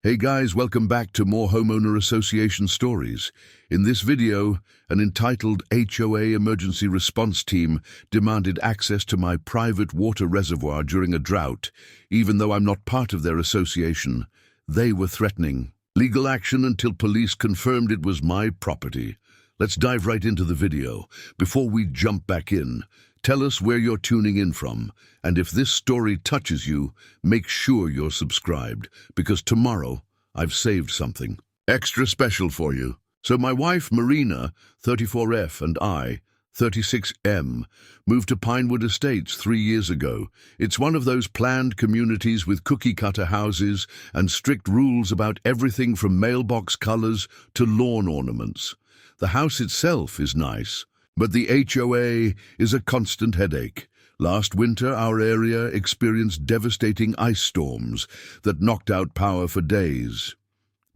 Hey guys, welcome back to more Homeowner Association stories. In this video, an entitled HOA emergency response team demanded access to my private water reservoir during a drought. Even though I'm not part of their association, they were threatening legal action until police confirmed it was my property. Let's dive right into the video. Before we jump back in, tell us where you're tuning in from, and if this story touches you, make sure you're subscribed, because tomorrow I've saved something extra special for you. So my wife Marina, 34F, and I, 36M, moved to Pinewood Estates 3 years ago. It's one of those planned communities with cookie-cutter houses and strict rules about everything from mailbox colors to lawn ornaments. The house itself is nice, but the HOA is a constant headache. Last winter, our area experienced devastating ice storms that knocked out power for days.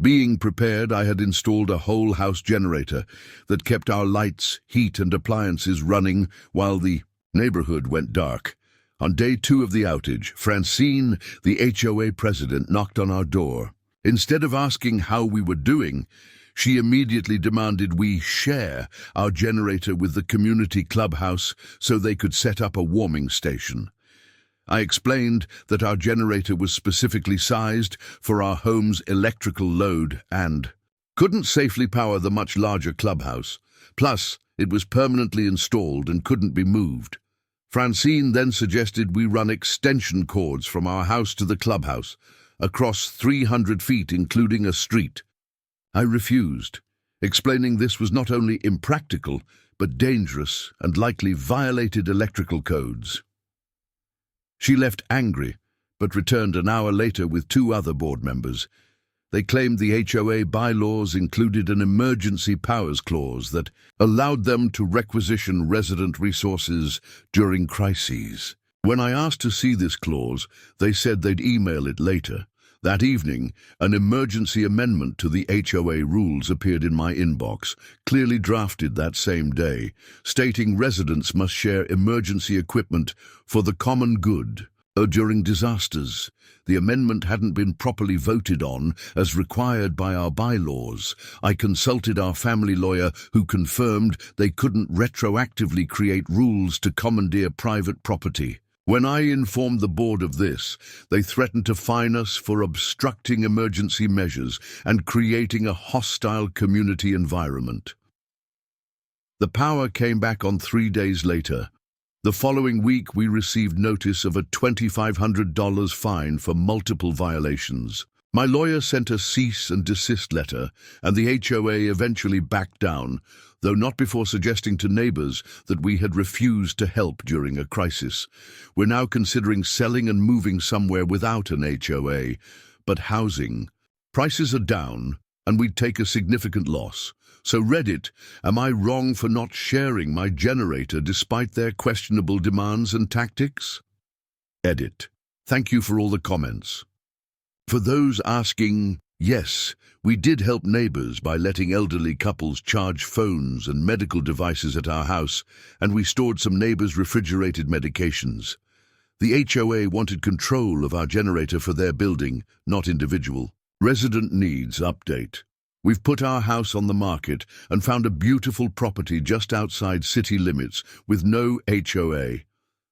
Being prepared, I had installed a whole house generator that kept our lights, heat, and appliances running while the neighborhood went dark. On day 2 of the outage, Francine, the HOA president, knocked on our door. Instead of asking how we were doing, she immediately demanded we share our generator with the community clubhouse so they could set up a warming station. I explained that our generator was specifically sized for our home's electrical load and couldn't safely power the much larger clubhouse. Plus, it was permanently installed and couldn't be moved. Francine then suggested we run extension cords from our house to the clubhouse, across 300 feet, including a street. I refused, explaining this was not only impractical, but dangerous and likely violated electrical codes. She left angry, but returned an hour later with 2 other board members. They claimed the HOA bylaws included an emergency powers clause that allowed them to requisition resident resources during crises. When I asked to see this clause, they said they'd email it later. That evening, an emergency amendment to the HOA rules appeared in my inbox, clearly drafted that same day, stating residents must share emergency equipment for the common good during disasters. The amendment hadn't been properly voted on as required by our bylaws. I consulted our family lawyer, who confirmed they couldn't retroactively create rules to commandeer private property. When I informed the board of this, they threatened to fine us for obstructing emergency measures and creating a hostile community environment. The power came back on 3 days later. The following week, we received notice of a $2,500 fine for multiple violations. My lawyer sent a cease and desist letter, and the HOA eventually backed down, though not before suggesting to neighbors that we had refused to help during a crisis. We're now considering selling and moving somewhere without an HOA, but housing. Prices are down, and we'd take a significant loss. So Reddit, am I wrong for not sharing my generator despite their questionable demands and tactics? Edit. Thank you for all the comments. For those asking, yes, we did help neighbors by letting elderly couples charge phones and medical devices at our house, and we stored some neighbors' refrigerated medications. The HOA wanted control of our generator for their building, not individual. Resident needs update. We've put our house on the market and found a beautiful property just outside city limits with no HOA.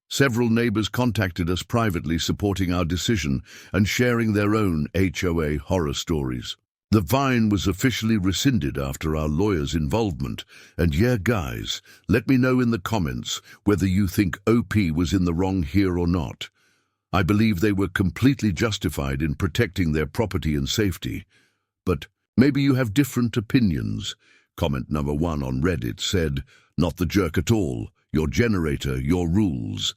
Several neighbors contacted us privately, supporting our decision and sharing their own HOA horror stories. The fine was officially rescinded after our lawyer's involvement. And yeah, guys, let me know in the comments whether you think OP was in the wrong here or not. I believe they were completely justified in protecting their property and safety. But maybe you have different opinions. Comment number 1 on Reddit said, "Not the jerk at all. Your generator, your rules."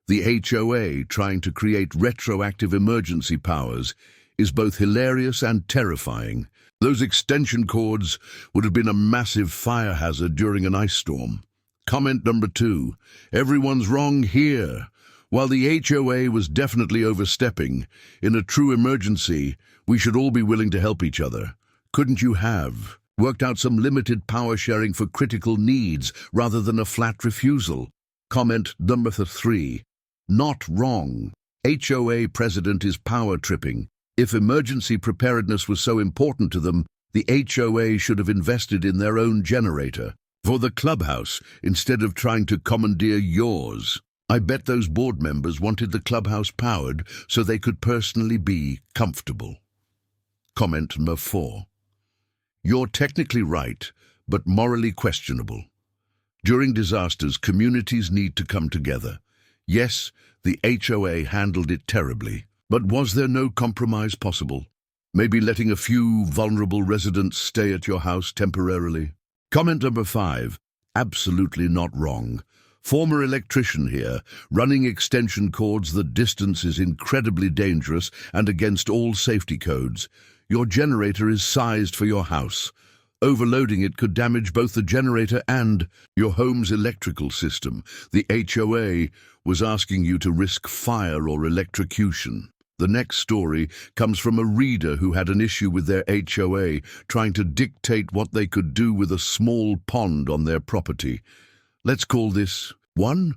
The HOA trying to create retroactive emergency powers is both hilarious and terrifying. Those extension cords would have been a massive fire hazard during an ice storm. Comment number 2, everyone's wrong here. While the HOA was definitely overstepping, in a true emergency, we should all be willing to help each other. Couldn't you have worked out some limited power sharing for critical needs rather than a flat refusal? Comment number 3, not wrong. HOA president is power tripping. If emergency preparedness was so important to them, the HOA should have invested in their own generator for the clubhouse instead of trying to commandeer yours. I bet those board members wanted the clubhouse powered so they could personally be comfortable. Comment number 4. You're technically right, but morally questionable. During disasters, communities need to come together. Yes, the HOA handled it terribly, but was there no compromise possible? Maybe letting a few vulnerable residents stay at your house temporarily? Comment number 5. Absolutely not wrong. Former electrician here, running extension cords the distance is incredibly dangerous and against all safety codes. Your generator is sized for your house. Overloading it could damage both the generator and your home's electrical system. The HOA was asking you to risk fire or electrocution. The next story comes from a reader who had an issue with their HOA trying to dictate what they could do with a small pond on their property. Let's call this 1.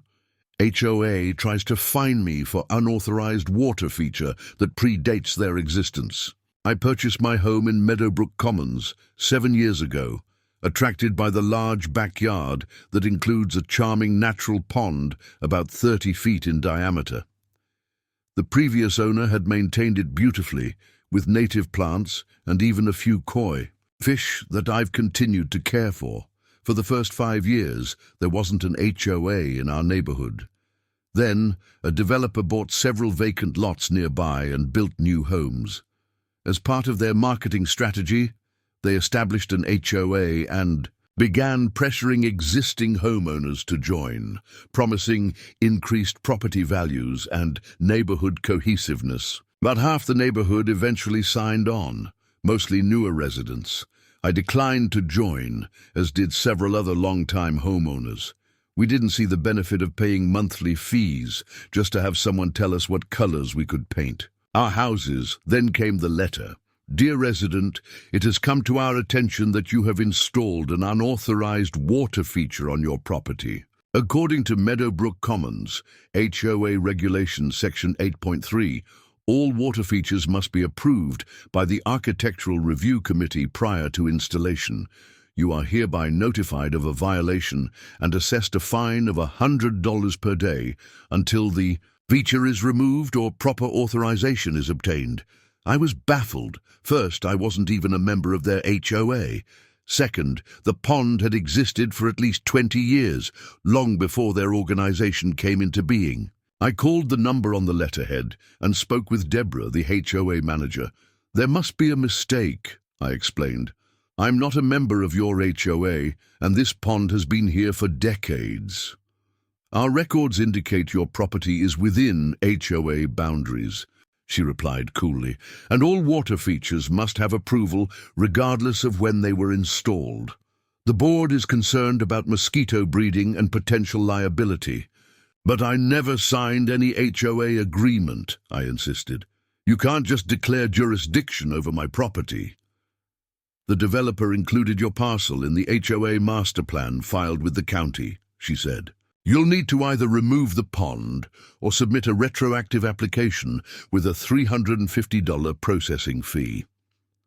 HOA tries to fine me for unauthorized water feature that predates their existence. I purchased my home in Meadowbrook Commons 7 years ago, attracted by the large backyard that includes a charming natural pond about 30 feet in diameter. The previous owner had maintained it beautifully, with native plants and even a few koi fish that I've continued to care for. For the first 5 years, there wasn't an HOA in our neighborhood. Then, a developer bought several vacant lots nearby and built new homes. As part of their marketing strategy, they established an HOA and began pressuring existing homeowners to join, promising increased property values and neighborhood cohesiveness. About half the neighborhood eventually signed on, mostly newer residents. I declined to join, as did several other long-time homeowners. We didn't see the benefit of paying monthly fees just to have someone tell us what colors we could paint. Our houses, then came the letter. Dear resident, it has come to our attention that you have installed an unauthorized water feature on your property. According to Meadowbrook Commons, HOA Regulation Section 8.3, all water features must be approved by the Architectural Review Committee prior to installation. You are hereby notified of a violation and assessed a fine of $100 per day until the feature is removed or proper authorization is obtained. I was baffled. First, I wasn't even a member of their HOA. Second, the pond had existed for at least 20 years, long before their organization came into being. I called the number on the letterhead and spoke with Deborah, the HOA manager. There must be a mistake, I explained. I'm not a member of your HOA, and this pond has been here for decades. Our records indicate your property is within HOA boundaries, she replied coolly, and all water features must have approval regardless of when they were installed. The board is concerned about mosquito breeding and potential liability. But I never signed any HOA agreement, I insisted. You can't just declare jurisdiction over my property. The developer included your parcel in the HOA master plan filed with the county, she said. You'll need to either remove the pond or submit a retroactive application with a $350 processing fee.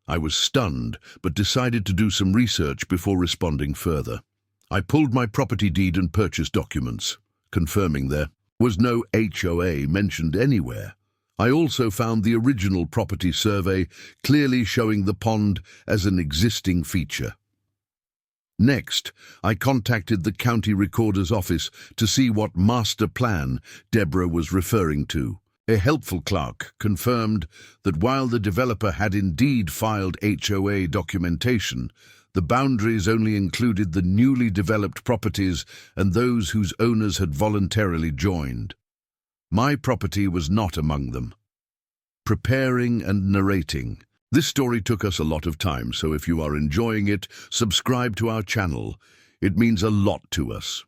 I was stunned, but decided to do some research before responding further. I pulled my property deed and purchase documents, confirming there was no HOA mentioned anywhere. I also found the original property survey clearly showing the pond as an existing feature. Next, I contacted the county recorder's office to see what master plan Deborah was referring to. A helpful clerk confirmed that while the developer had indeed filed HOA documentation, the boundaries only included the newly developed properties and those whose owners had voluntarily joined. My property was not among them. Preparing and narrating. This story took us a lot of time, so if you are enjoying it, subscribe to our channel. It means a lot to us.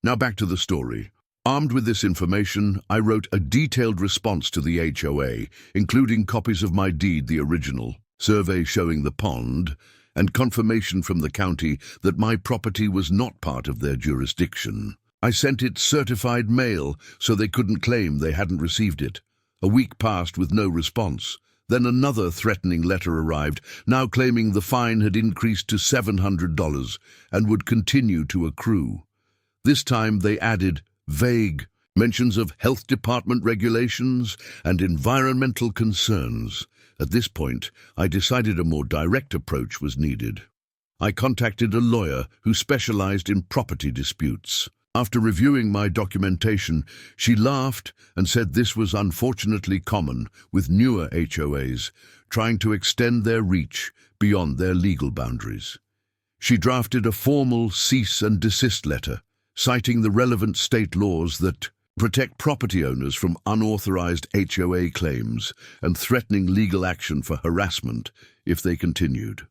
Now back to the story. Armed with this information, I wrote a detailed response to the HOA, including copies of my deed, the original, survey showing the pond, and confirmation from the county that my property was not part of their jurisdiction. I sent it certified mail so they couldn't claim they hadn't received it. A week passed with no response. Then another threatening letter arrived, now claiming the fine had increased to $700 and would continue to accrue. This time they added vague mentions of health department regulations and environmental concerns. At this point, I decided a more direct approach was needed. I contacted a lawyer who specialized in property disputes. After reviewing my documentation, she laughed and said this was unfortunately common with newer HOAs, trying to extend their reach beyond their legal boundaries. She drafted a formal cease and desist letter, citing the relevant state laws that protect property owners from unauthorized HOA claims and threatening legal action for harassment if they continued.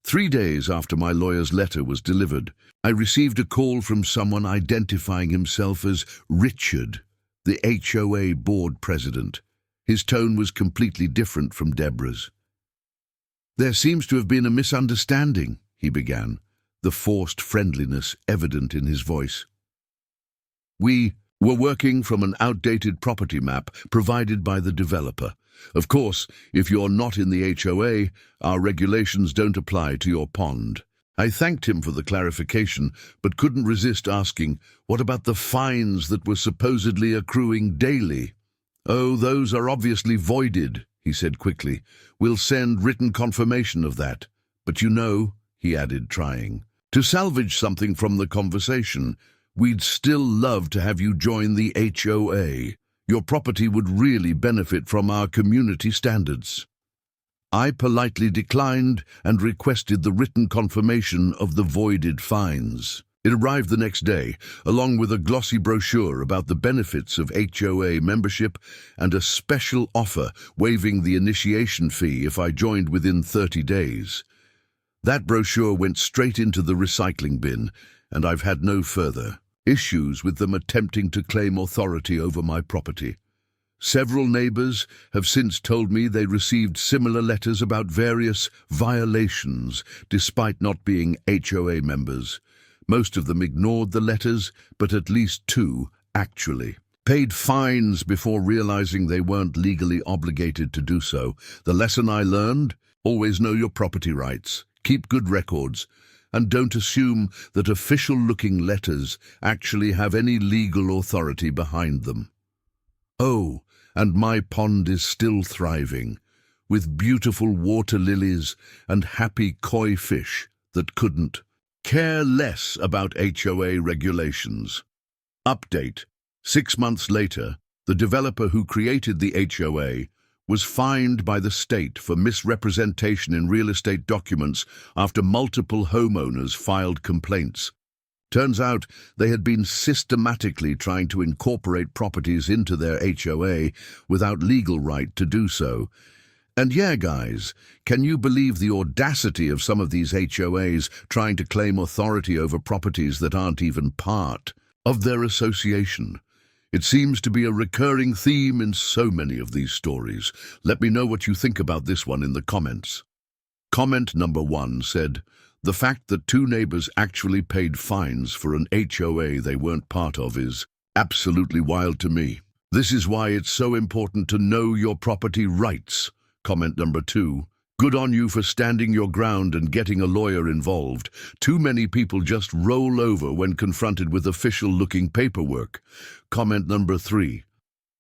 3 days after my lawyer's letter was delivered, I received a call from someone identifying himself as Richard, the HOA board president. His tone was completely different from Deborah's. "There seems to have been a misunderstanding," he began, the forced friendliness evident in his voice. "We were working from an outdated property map provided by the developer. Of course, if you're not in the HOA, our regulations don't apply to your pond." I thanked him for the clarification, but couldn't resist asking, what about the fines that were supposedly accruing daily? "Oh, those are obviously voided," he said quickly. "We'll send written confirmation of that. But you know," he added, trying to salvage something from the conversation, "we'd still love to have you join the HOA. Your property would really benefit from our community standards." I politely declined and requested the written confirmation of the voided fines. It arrived the next day, along with a glossy brochure about the benefits of HOA membership and a special offer waiving the initiation fee if I joined within 30 days. That brochure went straight into the recycling bin, and I've had no further issues with them attempting to claim authority over my property. Several neighbors have since told me they received similar letters about various violations, despite not being HOA members. Most of them ignored the letters, but at least 2 actually paid fines before realizing they weren't legally obligated to do so. The lesson I learned: always know your property rights, keep good records, and don't assume that official-looking letters actually have any legal authority behind them. Oh, and my pond is still thriving, with beautiful water lilies and happy koi fish that couldn't care less about HOA regulations. Update: 6 months later, the developer who created the HOA was fined by the state for misrepresentation in real estate documents after multiple homeowners filed complaints. Turns out they had been systematically trying to incorporate properties into their HOA without legal right to do so. And yeah, guys, can you believe the audacity of some of these HOAs trying to claim authority over properties that aren't even part of their association? It seems to be a recurring theme in so many of these stories. Let me know what you think about this one in the comments. Comment number 1 said, "The fact that 2 neighbors actually paid fines for an HOA they weren't part of is absolutely wild to me. This is why it's so important to know your property rights." Comment number 2, "Good on you for standing your ground and getting a lawyer involved. Too many people just roll over when confronted with official-looking paperwork." Comment number 3,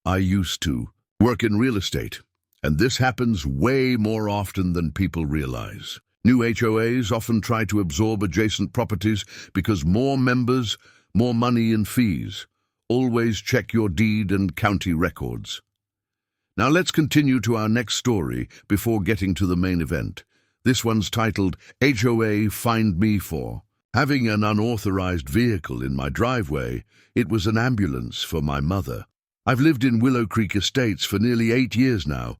"I used to work in real estate, and this happens way more often than people realize. New HOAs often try to absorb adjacent properties because more members, more money in fees. Always check your deed and county records." Now let's continue to our next story before getting to the main event. This one's titled, "HOA Fined Me For Having an Unauthorized Vehicle in My Driveway. It was an ambulance for my mother." I've lived in Willow Creek Estates for nearly 8 years now.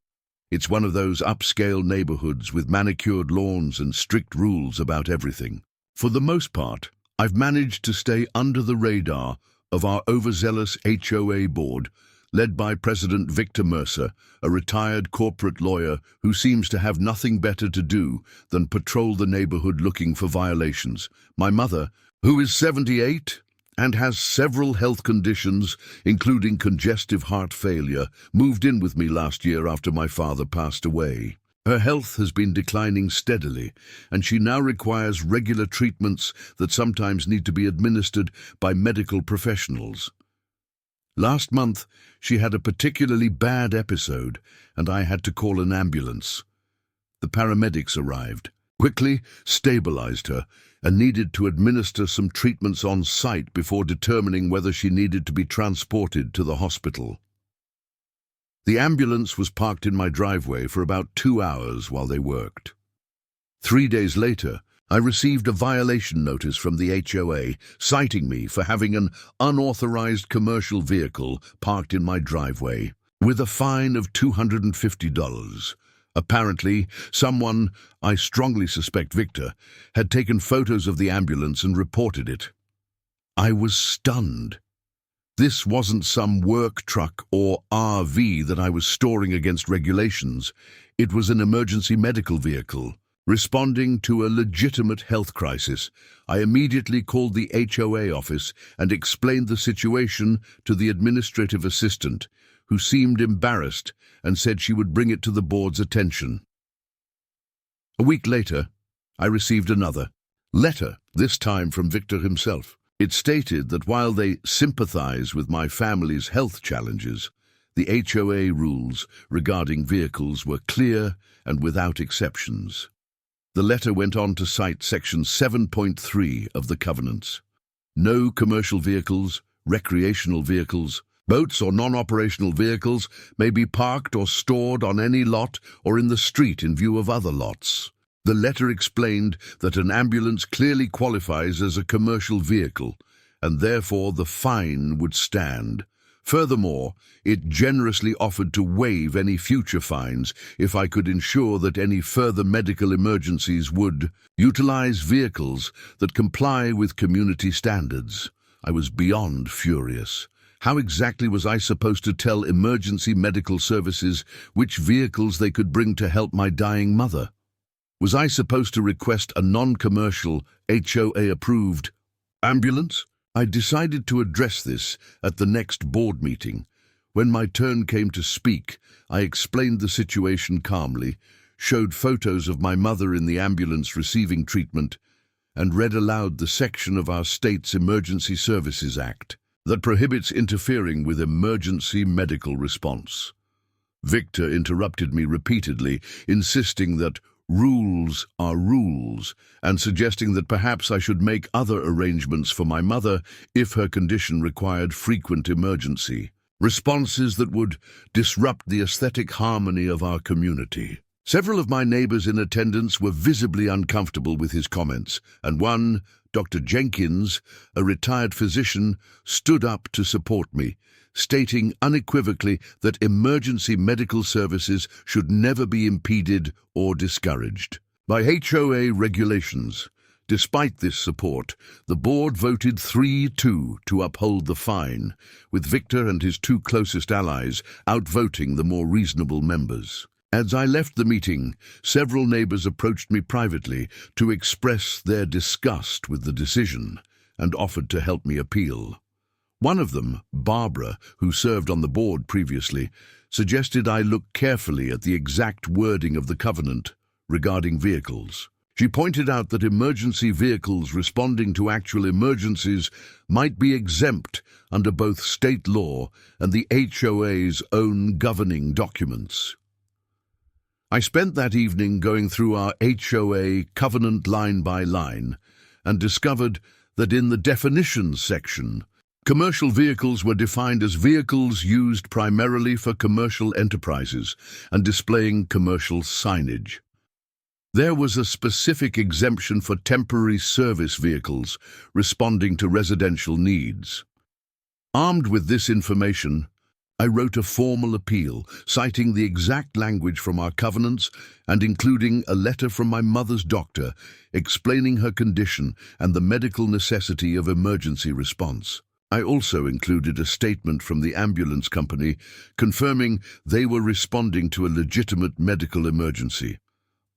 It's one of those upscale neighborhoods with manicured lawns and strict rules about everything. For the most part, I've managed to stay under the radar of our overzealous HOA board, led by President Victor Mercer, a retired corporate lawyer who seems to have nothing better to do than patrol the neighborhood looking for violations. My mother, who is 78 and has several health conditions, including congestive heart failure, moved in with me last year after my father passed away. Her health has been declining steadily, and she now requires regular treatments that sometimes need to be administered by medical professionals. Last month, she had a particularly bad episode, and I had to call an ambulance. The paramedics arrived, quickly stabilized her, and needed to administer some treatments on site before determining whether she needed to be transported to the hospital. The ambulance was parked in my driveway for about 2 hours while they worked. 3 days later, I received a violation notice from the HOA citing me for having an unauthorized commercial vehicle parked in my driveway, with a fine of $250. Apparently, someone, I strongly suspect Victor, had taken photos of the ambulance and reported it. I was stunned. This wasn't some work truck or RV that I was storing against regulations. It was an emergency medical vehicle. Responding to a legitimate health crisis, I immediately called the HOA office and explained the situation to the administrative assistant, who seemed embarrassed and said she would bring it to the board's attention. A week later, I received another letter, this time from Victor himself. It stated that while they sympathize with my family's health challenges, the HOA rules regarding vehicles were clear and without exceptions. The letter went on to cite Section 7.3 of the covenants. No commercial vehicles, recreational vehicles, boats or non-operational vehicles may be parked or stored on any lot or in the street in view of other lots. The letter explained that an ambulance clearly qualifies as a commercial vehicle, and therefore the fine would stand. Furthermore, it generously offered to waive any future fines if I could ensure that any further medical emergencies would utilize vehicles that comply with community standards. I was beyond furious. How exactly was I supposed to tell emergency medical services which vehicles they could bring to help my dying mother? Was I supposed to request a non-commercial, HOA-approved ambulance? I decided to address this at the next board meeting. When my turn came to speak, I explained the situation calmly, showed photos of my mother in the ambulance receiving treatment, and read aloud the section of our state's Emergency Services Act that prohibits interfering with emergency medical response. Victor interrupted me repeatedly, insisting that rules are rules, and suggesting that perhaps I should make other arrangements for my mother if her condition required frequent emergency. Responses that would disrupt the aesthetic harmony of our community. Several of my neighbors in attendance were visibly uncomfortable with his comments, and one, Dr. Jenkins, a retired physician, stood up to support me, stating unequivocally that emergency medical services should never be impeded or discouraged by HOA regulations. Despite this support, the board voted 3-2 to uphold the fine, with Victor and his two closest allies outvoting the more reasonable members. As I left the meeting, several neighbors approached me privately to express their disgust with the decision and offered to help me appeal. One of them, Barbara, who served on the board previously, suggested I look carefully at the exact wording of the covenant regarding vehicles. She pointed out that emergency vehicles responding to actual emergencies might be exempt under both state law and the HOA's own governing documents. I spent that evening going through our HOA covenant line by line and discovered that in the definitions section, commercial vehicles were defined as vehicles used primarily for commercial enterprises and displaying commercial signage. There was a specific exemption for temporary service vehicles responding to residential needs. Armed with this information, I wrote a formal appeal, citing the exact language from our covenants and including a letter from my mother's doctor explaining her condition and the medical necessity of emergency response. I also included a statement from the ambulance company confirming they were responding to a legitimate medical emergency.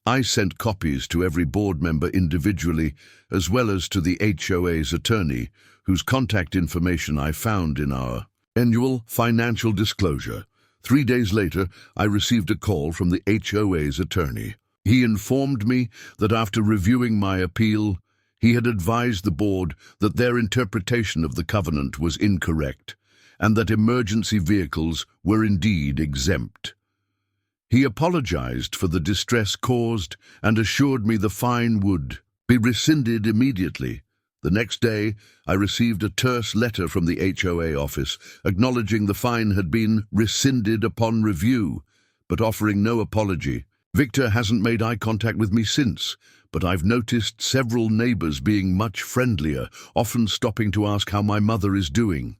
I sent copies to every board member individually, as well as to the HOA's attorney, whose contact information I found in our annual financial disclosure. 3 days later, I received a call from the HOA's attorney. He informed me that after reviewing my appeal, he had advised the board that their interpretation of the covenant was incorrect, and that emergency vehicles were indeed exempt. He apologized for the distress caused and assured me the fine would be rescinded immediately. The next day, I received a terse letter from the HOA office acknowledging the fine had been rescinded upon review, but offering no apology. Victor hasn't made eye contact with me since, but I've noticed several neighbors being much friendlier, often stopping to ask how my mother is doing.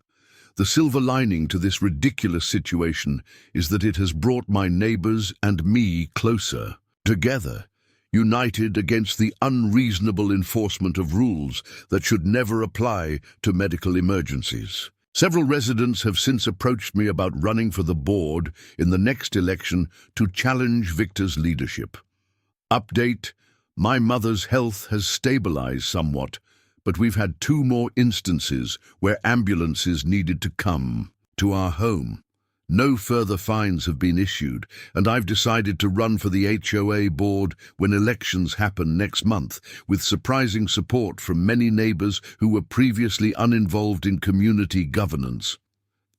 The silver lining to this ridiculous situation is that it has brought my neighbors and me closer, together, united against the unreasonable enforcement of rules that should never apply to medical emergencies. Several residents have since approached me about running for the board in the next election to challenge Victor's leadership. Update: my mother's health has stabilized somewhat, but we've had 2 more instances where ambulances needed to come to our home. No further fines have been issued, and I've decided to run for the HOA board when elections happen next month, with surprising support from many neighbors who were previously uninvolved in community governance.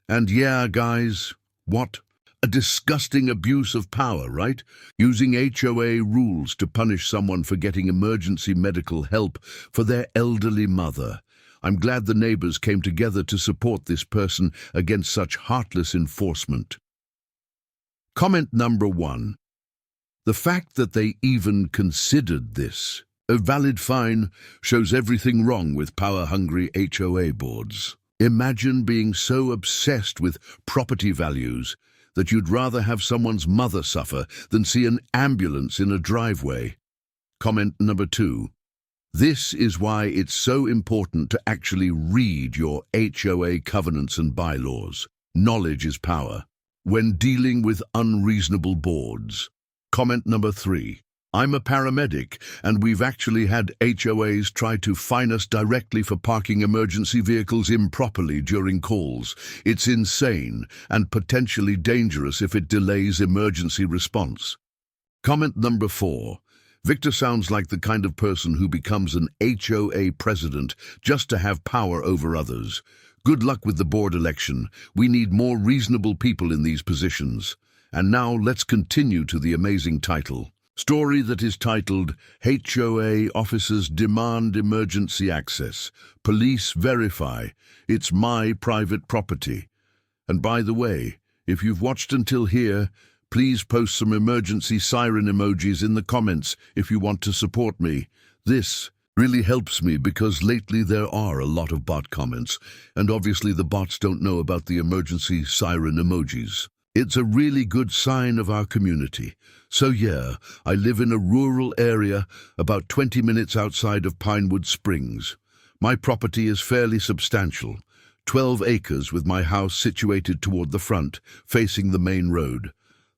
And yeah, guys, what? A disgusting abuse of power, right? Using HOA rules to punish someone for getting emergency medical help for their elderly mother. I'm glad the neighbors came together to support this person against such heartless enforcement. Comment number 1. The fact that they even considered this a valid fine shows everything wrong with power-hungry HOA boards. Imagine being so obsessed with property values that you'd rather have someone's mother suffer than see an ambulance in a driveway. Comment number 2. This is why it's so important to actually read your HOA covenants and bylaws. Knowledge is power when dealing with unreasonable boards. Comment number 3. I'm a paramedic, and we've actually had HOAs try to fine us directly for parking emergency vehicles improperly during calls. It's insane and potentially dangerous if it delays emergency response. Comment number 4. Victor sounds like the kind of person who becomes an HOA president just to have power over others. Good luck with the board election. We need more reasonable people in these positions. And now let's continue to the amazing title. Story that is titled, HOA Officers Demand Emergency Access. Police Verify. It's my private property. And by the way, if you've watched until here, please post some emergency siren emojis in the comments if you want to support me. This really helps me because lately there are a lot of bot comments, and obviously the bots don't know about the emergency siren emojis. It's a really good sign of our community. So yeah, I live in a rural area about 20 minutes outside of Pinewood Springs. My property is fairly substantial, 12 acres with my house situated toward the front, facing the main road.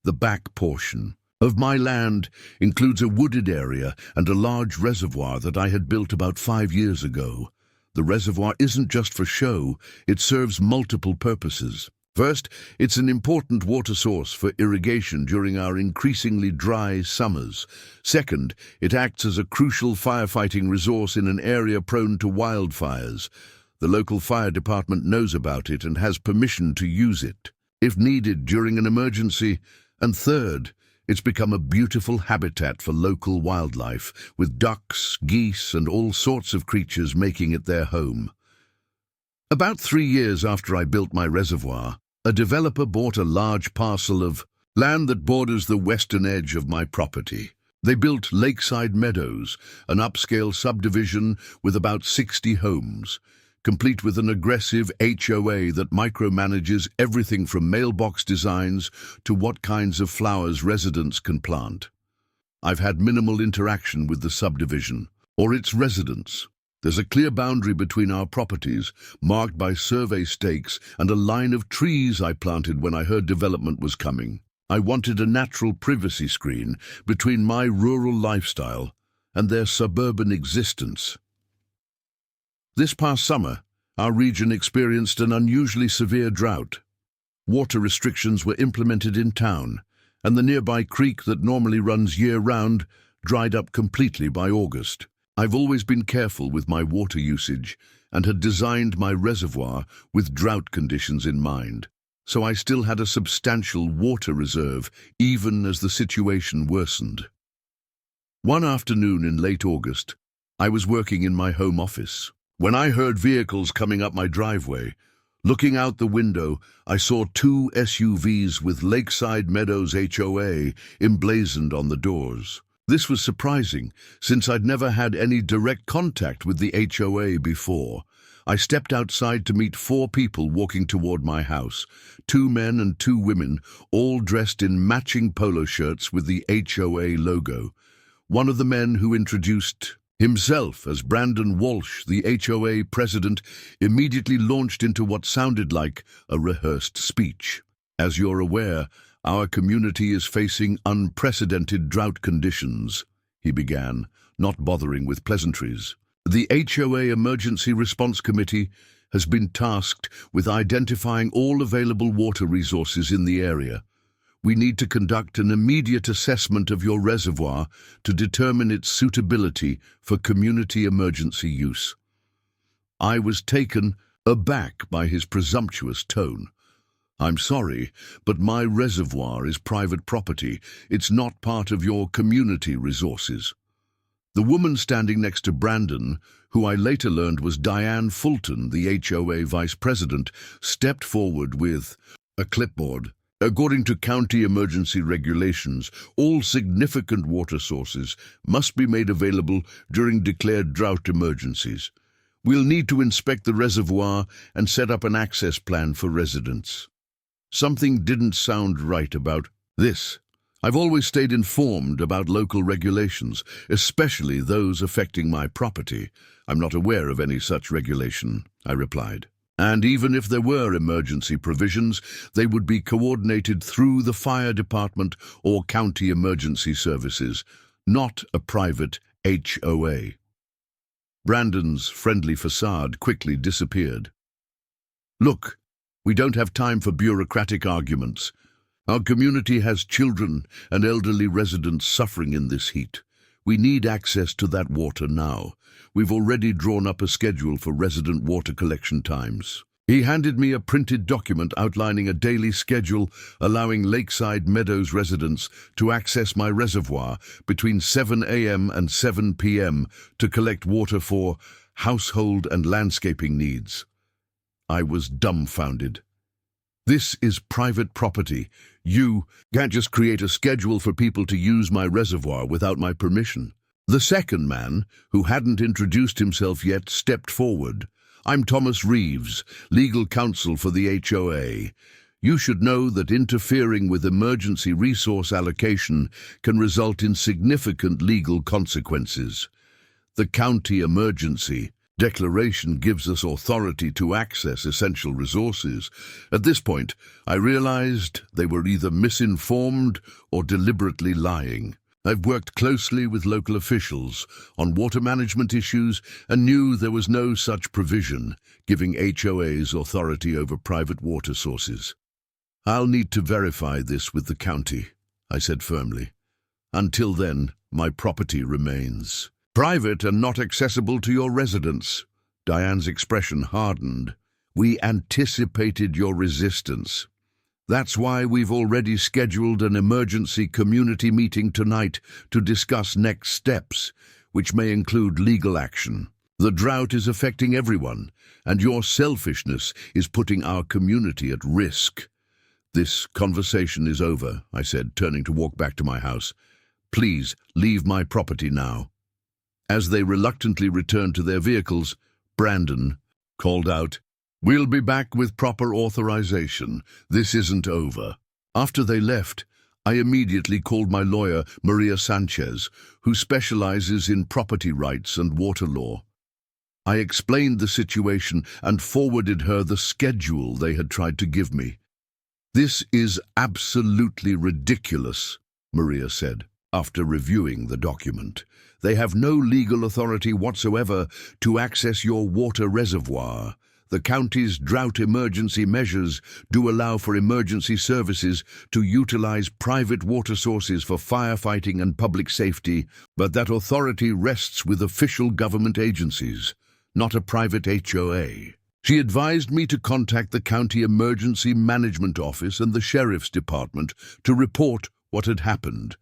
The back portion of my land includes a wooded area and a large reservoir that I had built about 5 years ago. The reservoir isn't just for show, it serves multiple purposes. First, it's an important water source for irrigation during our increasingly dry summers. Second, it acts as a crucial firefighting resource in an area prone to wildfires. The local fire department knows about it and has permission to use it, if needed during an emergency. And third, it's become a beautiful habitat for local wildlife, with ducks, geese, and all sorts of creatures making it their home. About 3 years after I built my reservoir, a developer bought a large parcel of land that borders the western edge of my property. They built Lakeside Meadows, an upscale subdivision with about 60 homes, complete with an aggressive HOA that micromanages everything from mailbox designs to what kinds of flowers residents can plant. I've had minimal interaction with the subdivision or its residents. There's a clear boundary between our properties, marked by survey stakes and a line of trees I planted when I heard development was coming. I wanted a natural privacy screen between my rural lifestyle and their suburban existence. This past summer, our region experienced an unusually severe drought. Water restrictions were implemented in town, and the nearby creek that normally runs year-round dried up completely by August. I've always been careful with my water usage and had designed my reservoir with drought conditions in mind, so I still had a substantial water reserve even as the situation worsened. One afternoon in late August, I was working in my home office when I heard vehicles coming up my driveway. Looking out the window, I saw 2 SUVs with Lakeside Meadows HOA emblazoned on the doors. This was surprising, since I'd never had any direct contact with the HOA before. I stepped outside to meet 4 people walking toward my house, 2 men and 2 women, all dressed in matching polo shirts with the HOA logo. One of the men, who introduced himself as Brandon Walsh, the HOA president, immediately launched into what sounded like a rehearsed speech. As you're aware, our community is facing unprecedented drought conditions, he began, not bothering with pleasantries. The HOA Emergency Response Committee has been tasked with identifying all available water resources in the area. We need to conduct an immediate assessment of your reservoir to determine its suitability for community emergency use. I was taken aback by his presumptuous tone. I'm sorry, but my reservoir is private property. It's not part of your community resources. The woman standing next to Brandon, who I later learned was Diane Fulton, the HOA vice president, stepped forward with a clipboard. According to county emergency regulations, all significant water sources must be made available during declared drought emergencies. We'll need to inspect the reservoir and set up an access plan for residents. Something didn't sound right about this. I've always stayed informed about local regulations, especially those affecting my property. I'm not aware of any such regulation, I replied. And even if there were emergency provisions, they would be coordinated through the fire department or county emergency services, not a private HOA. Brandon's friendly facade quickly disappeared. Look, we don't have time for bureaucratic arguments. Our community has children and elderly residents suffering in this heat. We need access to that water now. We've already drawn up a schedule for resident water collection times. He handed me a printed document outlining a daily schedule allowing Lakeside Meadows residents to access my reservoir between 7 a.m. and 7 p.m. to collect water for household and landscaping needs. I was dumbfounded. This is private property. You can't just create a schedule for people to use my reservoir without my permission. The second man, who hadn't introduced himself yet, stepped forward. I'm Thomas Reeves, legal counsel for the HOA. You should know that interfering with emergency resource allocation can result in significant legal consequences. The county emergency declaration gives us authority to access essential resources. At this point, I realized they were either misinformed or deliberately lying. I've worked closely with local officials on water management issues and knew there was no such provision giving HOAs authority over private water sources. I'll need to verify this with the county, I said firmly. Until then, my property remains private and not accessible to your residents. Diane's expression hardened. We anticipated your resistance. That's why we've already scheduled an emergency community meeting tonight to discuss next steps, which may include legal action. The drought is affecting everyone, and your selfishness is putting our community at risk. This conversation is over, I said, turning to walk back to my house. Please leave my property now. As they reluctantly returned to their vehicles, Brandon called out, "We'll be back with proper authorization. This isn't over." After they left, I immediately called my lawyer, Maria Sanchez, who specializes in property rights and water law. I explained the situation and forwarded her the schedule they had tried to give me. "This is absolutely ridiculous," Maria said, after reviewing the document. "They have no legal authority whatsoever to access your water reservoir. The county's drought emergency measures do allow for emergency services to utilize private water sources for firefighting and public safety, but that authority rests with official government agencies, not a private HOA. She advised me to contact the County Emergency Management Office and the Sheriff's Department to report what had happened.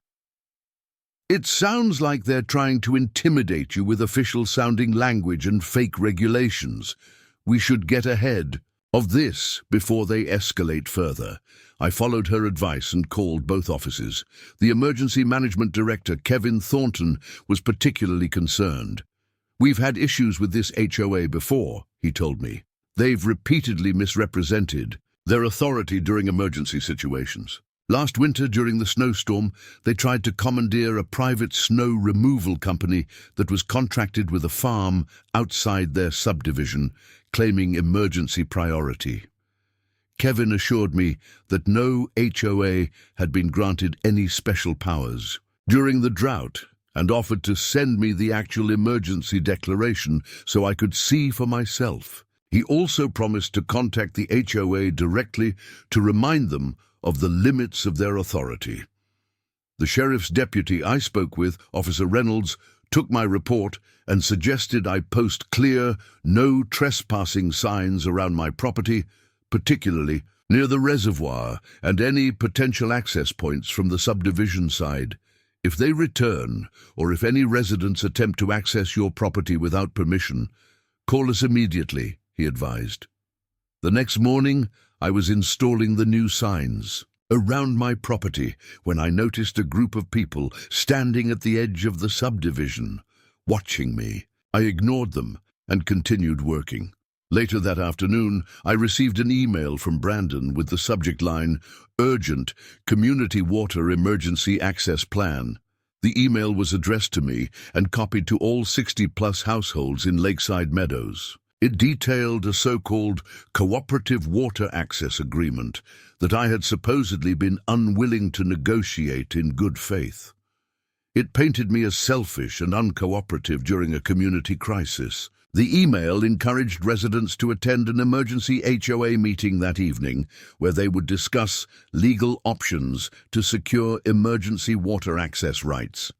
It sounds like they're trying to intimidate you with official-sounding language and fake regulations. We should get ahead of this before they escalate further." I followed her advice and called both offices. The Emergency Management Director, Kevin Thornton, was particularly concerned. "We've had issues with this HOA before," he told me. "They've repeatedly misrepresented their authority during emergency situations. Last winter, during the snowstorm, they tried to commandeer a private snow removal company that was contracted with a farm outside their subdivision, claiming emergency priority. Kevin assured me that no HOA had been granted any special powers during the drought and offered to send me the actual emergency declaration so I could see for myself. He also promised to contact the HOA directly to remind them of the limits of their authority. The sheriff's deputy I spoke with, Officer Reynolds, took my report and suggested I post clear, no trespassing signs around my property, particularly near the reservoir and any potential access points from the subdivision side. If they return, or if any residents attempt to access your property without permission, call us immediately, he advised. The next morning, I was installing the new signs around my property when I noticed a group of people standing at the edge of the subdivision, watching me. I ignored them and continued working. Later that afternoon, I received an email from Brandon with the subject line, "Urgent Community Water Emergency Access Plan." The email was addressed to me and copied to all 60-plus households in Lakeside Meadows. It detailed a so-called cooperative water access agreement that I had supposedly been unwilling to negotiate in good faith. It painted me as selfish and uncooperative during a community crisis. The email encouraged residents to attend an emergency HOA meeting that evening, where they would discuss legal options to secure emergency water access rights.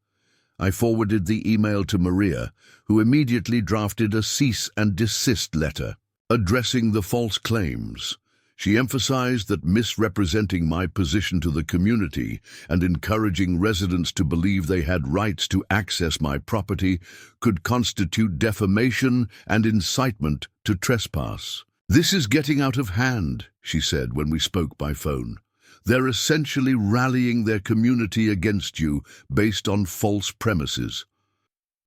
I forwarded the email to Maria, who immediately drafted a cease and desist letter addressing the false claims. She emphasized that misrepresenting my position to the community and encouraging residents to believe they had rights to access my property could constitute defamation and incitement to trespass. "This is getting out of hand," she said when we spoke by phone. "They're essentially rallying their community against you based on false premises."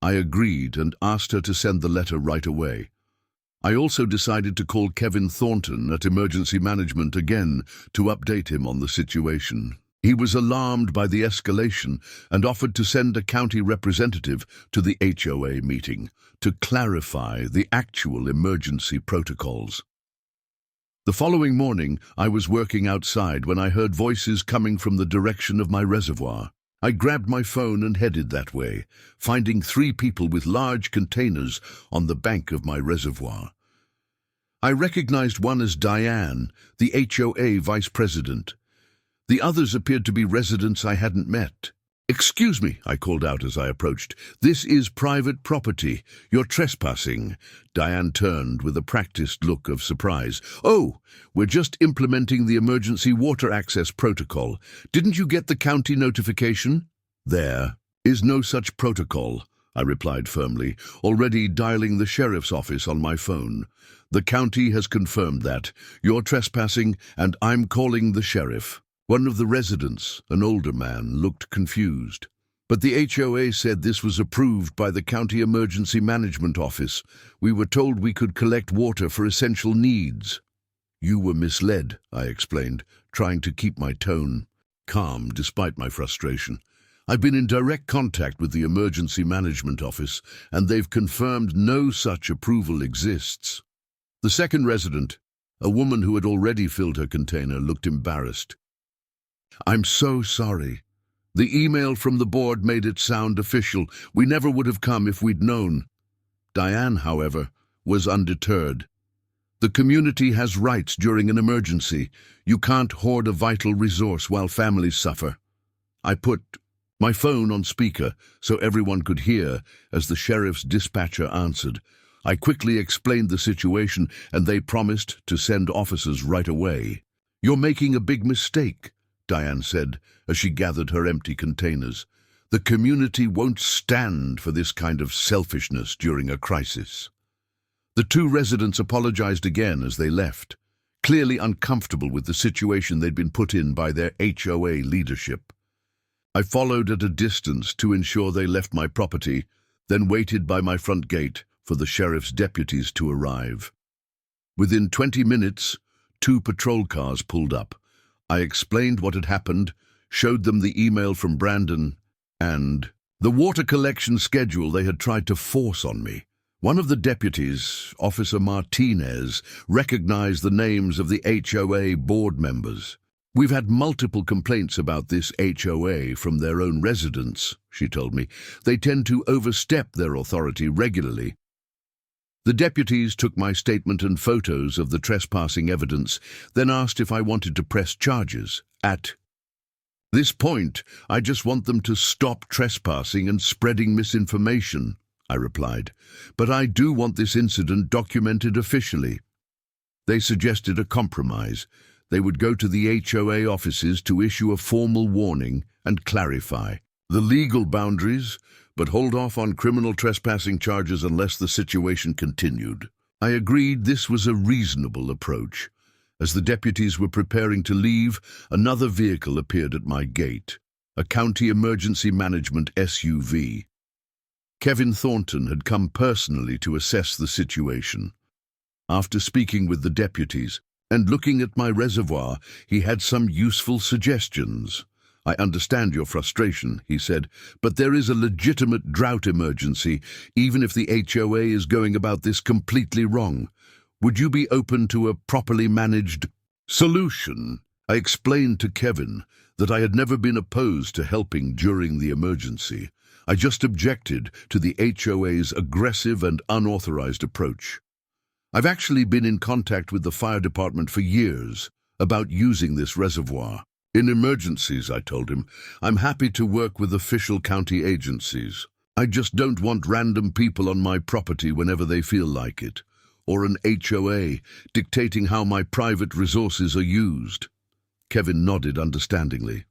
I agreed and asked her to send the letter right away. I also decided to call Kevin Thornton at Emergency Management again to update him on the situation. He was alarmed by the escalation and offered to send a county representative to the HOA meeting to clarify the actual emergency protocols. The following morning, I was working outside when I heard voices coming from the direction of my reservoir. I grabbed my phone and headed that way, finding 3 people with large containers on the bank of my reservoir. I recognized one as Diane, the HOA vice president. The others appeared to be residents I hadn't met. "Excuse me," I called out as I approached. "This is private property. You're trespassing." Diane turned with a practiced look of surprise. "Oh, we're just implementing the emergency water access protocol. Didn't you get the county notification?" "There is no such protocol," I replied firmly, already dialing the sheriff's office on my phone. "The county has confirmed that. You're trespassing, and I'm calling the sheriff." One of the residents, an older man, looked confused. "But the HOA said this was approved by the County Emergency Management Office. We were told we could collect water for essential needs." "You were misled," I explained, trying to keep my tone calm despite my frustration. "I've been in direct contact with the Emergency Management Office, and they've confirmed no such approval exists." The second resident, A woman who had already filled her container looked embarrassed. "I'm so sorry. The email from the board made it sound official. We never would have come if we'd known." Diane, however, was undeterred. "The community has rights during an emergency. You can't hoard a vital resource while families suffer." I put my phone on speaker so everyone could hear as the sheriff's dispatcher answered. I quickly explained the situation and they promised to send officers right away. "You're making a big mistake," Diane said as she gathered her empty containers. "The community won't stand for this kind of selfishness during a crisis." The two residents apologized again as they left, clearly uncomfortable with the situation they'd been put in by their HOA leadership. I followed at a distance to ensure they left my property, then waited by my front gate for the sheriff's deputies to arrive. Within 20 minutes, 2 patrol cars pulled up. I explained what had happened, showed them the email from Brandon, and the water collection schedule they had tried to force on me. One of the deputies, Officer Martinez, recognized the names of the HOA board members. "We've had multiple complaints about this HOA from their own residents," she told me. "They tend to overstep their authority regularly." The deputies took my statement and photos of the trespassing evidence, then asked if I wanted to press charges. At this point, "I just want them to stop trespassing and spreading misinformation," I replied. "But I do want this incident documented officially." They suggested a compromise. They would go to the HOA offices to issue a formal warning and clarify the legal boundaries, but hold off on criminal trespassing charges unless the situation continued. I agreed this was a reasonable approach. As the deputies were preparing to leave, another vehicle appeared at my gate, a county emergency management SUV. Kevin Thornton had come personally to assess the situation. After speaking with the deputies and looking at my reservoir, he had some useful suggestions. "I understand your frustration," he said, "but there is a legitimate drought emergency, even if the HOA is going about this completely wrong. Would you be open to a properly managed solution?" I explained to Kevin that I had never been opposed to helping during the emergency. I just objected to the HOA's aggressive and unauthorized approach. "I've actually been in contact with the fire department for years about using this reservoir. In emergencies," I told him, "I'm happy to work with official county agencies. I just don't want random people on my property whenever they feel like it, or an HOA dictating how my private resources are used." Kevin nodded understandingly.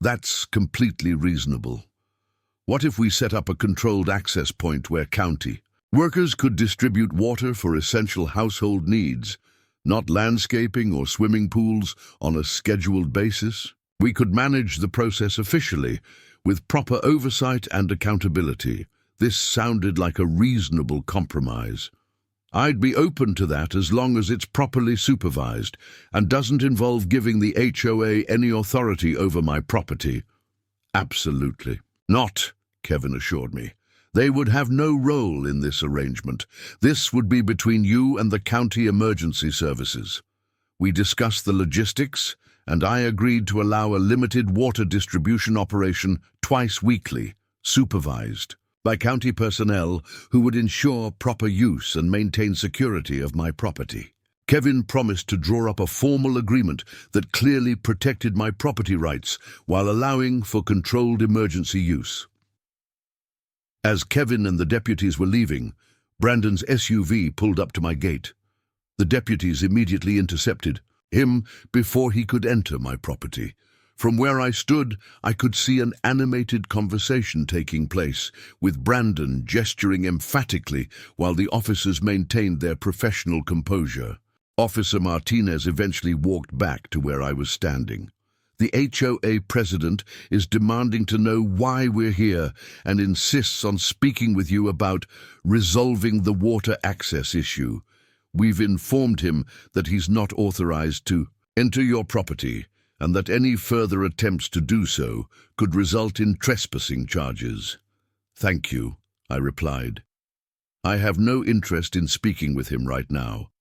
"That's completely reasonable. What if we set up a controlled access point where county workers could distribute water for essential household needs, not landscaping or swimming pools, on a scheduled basis? We could manage the process officially, with proper oversight and accountability." This sounded like a reasonable compromise. "I'd be open to that as long as it's properly supervised and doesn't involve giving the HOA any authority over my property." "Absolutely not," Kevin assured me. "They would have no role in this arrangement. This would be between you and the county emergency services." We discussed the logistics, and I agreed to allow a limited water distribution operation twice weekly, supervised by county personnel who would ensure proper use and maintain security of my property. Kevin promised to draw up a formal agreement that clearly protected my property rights while allowing for controlled emergency use. As Kevin and the deputies were leaving, Brandon's SUV pulled up to my gate. The deputies immediately intercepted him before he could enter my property. From where I stood, I could see an animated conversation taking place, with Brandon gesturing emphatically while the officers maintained their professional composure. Officer Martinez eventually walked back to where I was standing. "The HOA president is demanding to know why we're here and insists on speaking with you about resolving the water access issue. We've informed him that he's not authorized to enter your property and that any further attempts to do so could result in trespassing charges." "Thank you," I replied. "I have no interest in speaking with him right now."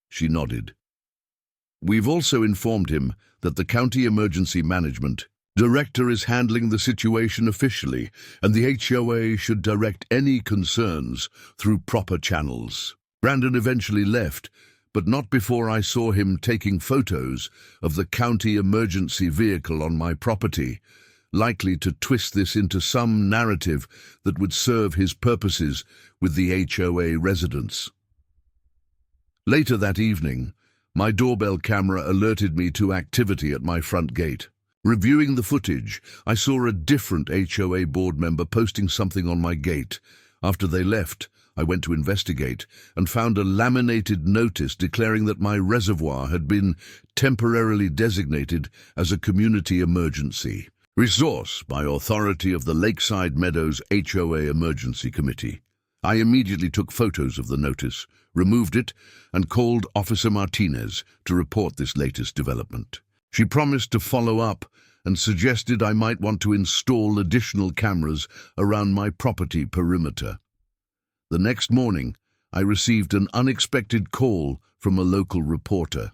She nodded. We've also informed him that the County Emergency Management Director is handling the situation officially, and the HOA should direct any concerns through proper channels. Brandon eventually left, but not before I saw him taking photos of the county emergency vehicle on my property, likely to twist this into some narrative that would serve his purposes with the HOA residents. Later that evening, my doorbell camera alerted me to activity at my front gate. Reviewing the footage, I saw a different HOA board member posting something on my gate. After they left, I went to investigate and found a laminated notice declaring that my reservoir had been temporarily designated as a community emergency resource by authority of the Lakeside Meadows HOA Emergency Committee. I immediately took photos of the notice, removed it, and called Officer Martinez to report this latest development. She promised to follow up and suggested I might want to install additional cameras around my property perimeter. The next morning, I received an unexpected call from a local reporter.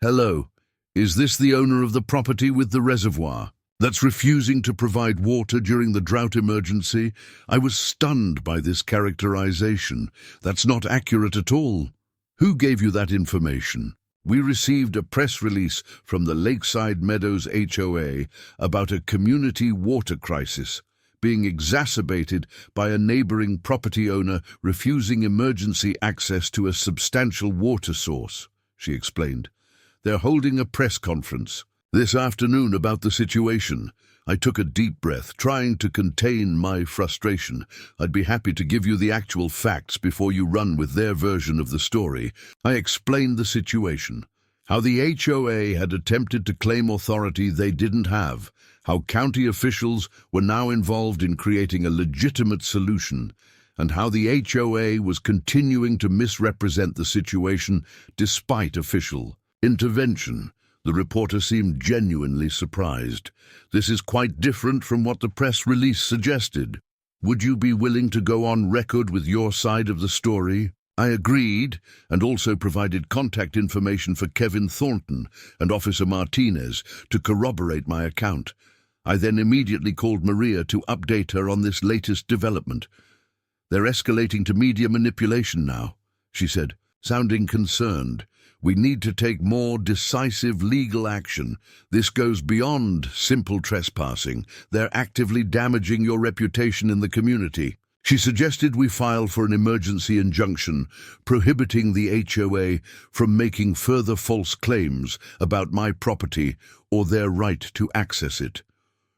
"Hello, is this the owner of the property with the reservoir that's refusing to provide water during the drought emergency?" I was stunned by this characterization. "That's not accurate at all. Who gave you that information?" "We received a press release from the Lakeside Meadows HOA about a community water crisis being exacerbated by a neighboring property owner refusing emergency access to a substantial water source," she explained. "They're holding a press conference this afternoon about the situation." I took a deep breath, trying to contain my frustration. "I'd be happy to give you the actual facts before you run with their version of the story." I explained the situation, how the HOA had attempted to claim authority they didn't have, how county officials were now involved in creating a legitimate solution, and how the HOA was continuing to misrepresent the situation despite official intervention. The reporter seemed genuinely surprised. "This is quite different from what the press release suggested. Would you be willing to go on record with your side of the story?" I agreed, and also provided contact information for Kevin Thornton and Officer Martinez to corroborate my account. I then immediately called Maria to update her on this latest development. "They're escalating to media manipulation now," she said, sounding concerned. "We need to take more decisive legal action. This goes beyond simple trespassing. They're actively damaging your reputation in the community." She suggested we file for an emergency injunction prohibiting the HOA from making further false claims about my property or their right to access it.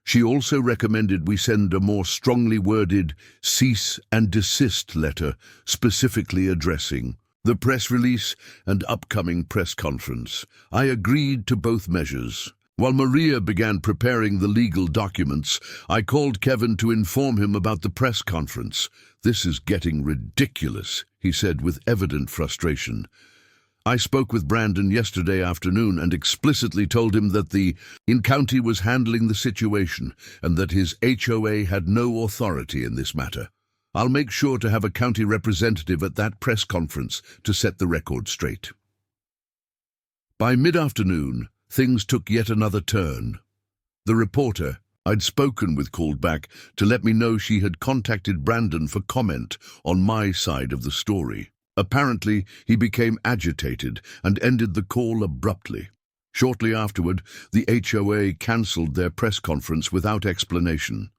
She also recommended we send a more strongly worded cease and desist letter specifically addressing the press release and upcoming press conference. I agreed to both measures. While Maria began preparing the legal documents, I called Kevin to inform him about the press conference. "This is getting ridiculous," he said with evident frustration. "I spoke with Brandon yesterday afternoon and explicitly told him that the county was handling the situation and that his HOA had no authority in this matter. I'll make sure to have a county representative at that press conference to set the record straight." By mid-afternoon, things took yet another turn. The reporter I'd spoken with called back to let me know she had contacted Brandon for comment on my side of the story. Apparently, he became agitated and ended the call abruptly. Shortly afterward, the HOA cancelled their press conference without explanation.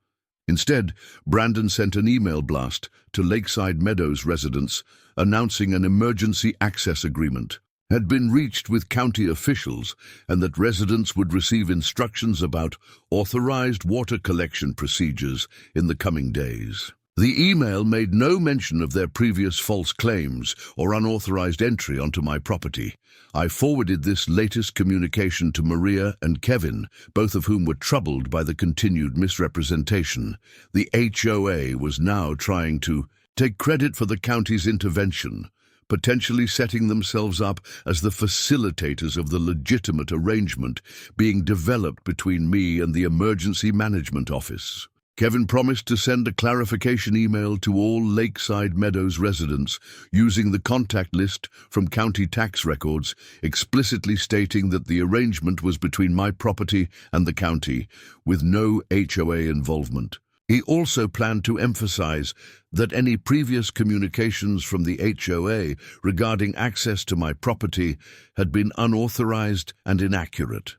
Instead, Brandon sent an email blast to Lakeside Meadows residents announcing an emergency access agreement had been reached with county officials and that residents would receive instructions about authorized water collection procedures in the coming days. The email made no mention of their previous false claims or unauthorized entry onto my property. I forwarded this latest communication to Maria and Kevin, both of whom were troubled by the continued misrepresentation. The HOA was now trying to take credit for the county's intervention, potentially setting themselves up as the facilitators of the legitimate arrangement being developed between me and the Emergency Management Office. Kevin promised to send a clarification email to all Lakeside Meadows residents using the contact list from county tax records, explicitly stating that the arrangement was between my property and the county, with no HOA involvement. He also planned to emphasize that any previous communications from the HOA regarding access to my property had been unauthorized and inaccurate.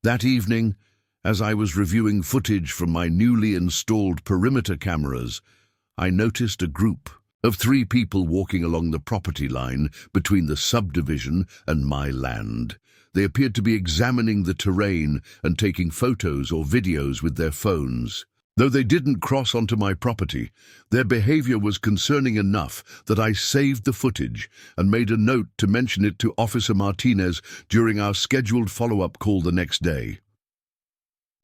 That evening, as I was reviewing footage from my newly installed perimeter cameras, I noticed a group of 3 people walking along the property line between the subdivision and my land. They appeared to be examining the terrain and taking photos or videos with their phones. Though they didn't cross onto my property, their behavior was concerning enough that I saved the footage and made a note to mention it to Officer Martinez during our scheduled follow-up call the next day.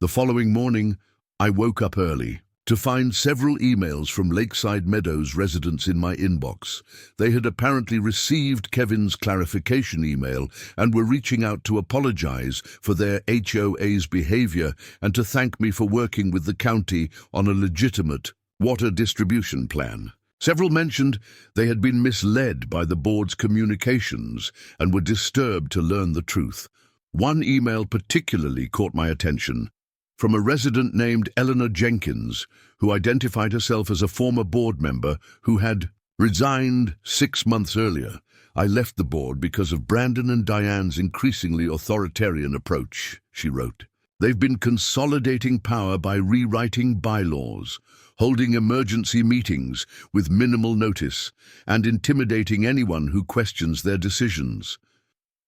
The following morning, I woke up early to find several emails from Lakeside Meadows residents in my inbox. They had apparently received Kevin's clarification email and were reaching out to apologize for their HOA's behavior and to thank me for working with the county on a legitimate water distribution plan. Several mentioned they had been misled by the board's communications and were disturbed to learn the truth. One email particularly caught my attention, from a resident named Eleanor Jenkins, who identified herself as a former board member who had resigned 6 months earlier. I left the board because of Brandon and Diane's increasingly authoritarian approach, she wrote. They've been consolidating power by rewriting bylaws, holding emergency meetings with minimal notice, and intimidating anyone who questions their decisions.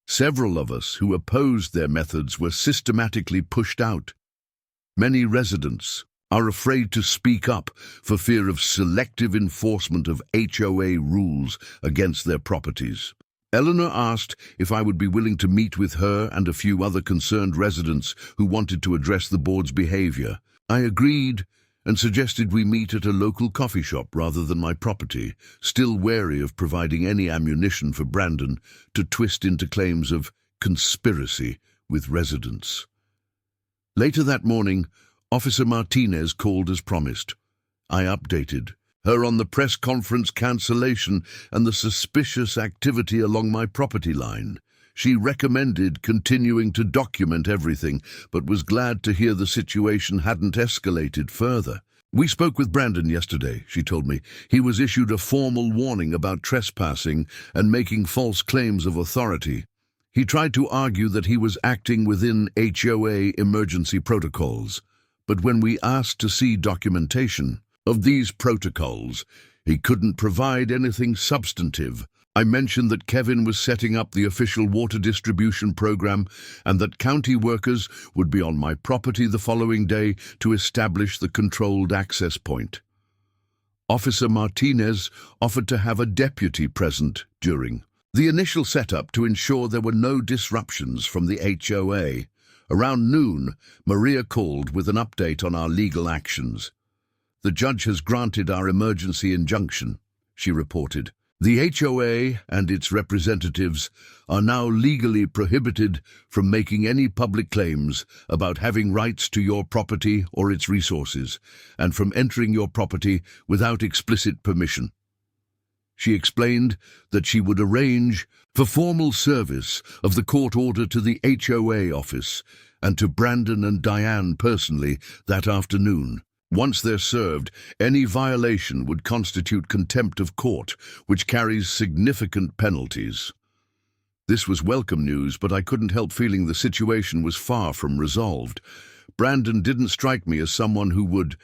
Several of us who opposed their methods were systematically pushed out. Many residents are afraid to speak up for fear of selective enforcement of HOA rules against their properties. Eleanor asked if I would be willing to meet with her and a few other concerned residents who wanted to address the board's behavior. I agreed and suggested we meet at a local coffee shop rather than my property, still wary of providing any ammunition for Brandon to twist into claims of conspiracy with residents. Later that morning, Officer Martinez called as promised. I updated her on the press conference cancellation and the suspicious activity along my property line. She recommended continuing to document everything, but was glad to hear the situation hadn't escalated further. We spoke with Brandon yesterday, she told me. He was issued a formal warning about trespassing and making false claims of authority. He tried to argue that he was acting within HOA emergency protocols, but when we asked to see documentation of these protocols, he couldn't provide anything substantive. I mentioned that Kevin was setting up the official water distribution program and that county workers would be on my property the following day to establish the controlled access point. Officer Martinez offered to have a deputy present during the initial setup to ensure there were no disruptions from the HOA. Around noon, Maria called with an update on our legal actions. The judge has granted our emergency injunction, she reported. The HOA and its representatives are now legally prohibited from making any public claims about having rights to your property or its resources, and from entering your property without explicit permission. She explained that she would arrange for formal service of the court order to the HOA office and to Brandon and Diane personally that afternoon. Once they're served, any violation would constitute contempt of court, which carries significant penalties. This was welcome news, but I couldn't help feeling the situation was far from resolved. Brandon didn't strike me as someone who would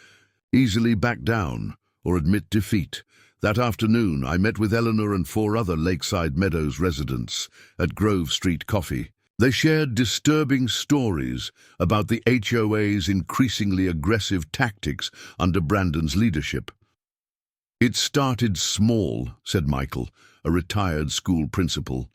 easily back down or admit defeat. That afternoon, I met with Eleanor and 4 other Lakeside Meadows residents at Grove Street Coffee. They shared disturbing stories about the HOA's increasingly aggressive tactics under Brandon's leadership. It started small, said Michael, a retired school principal.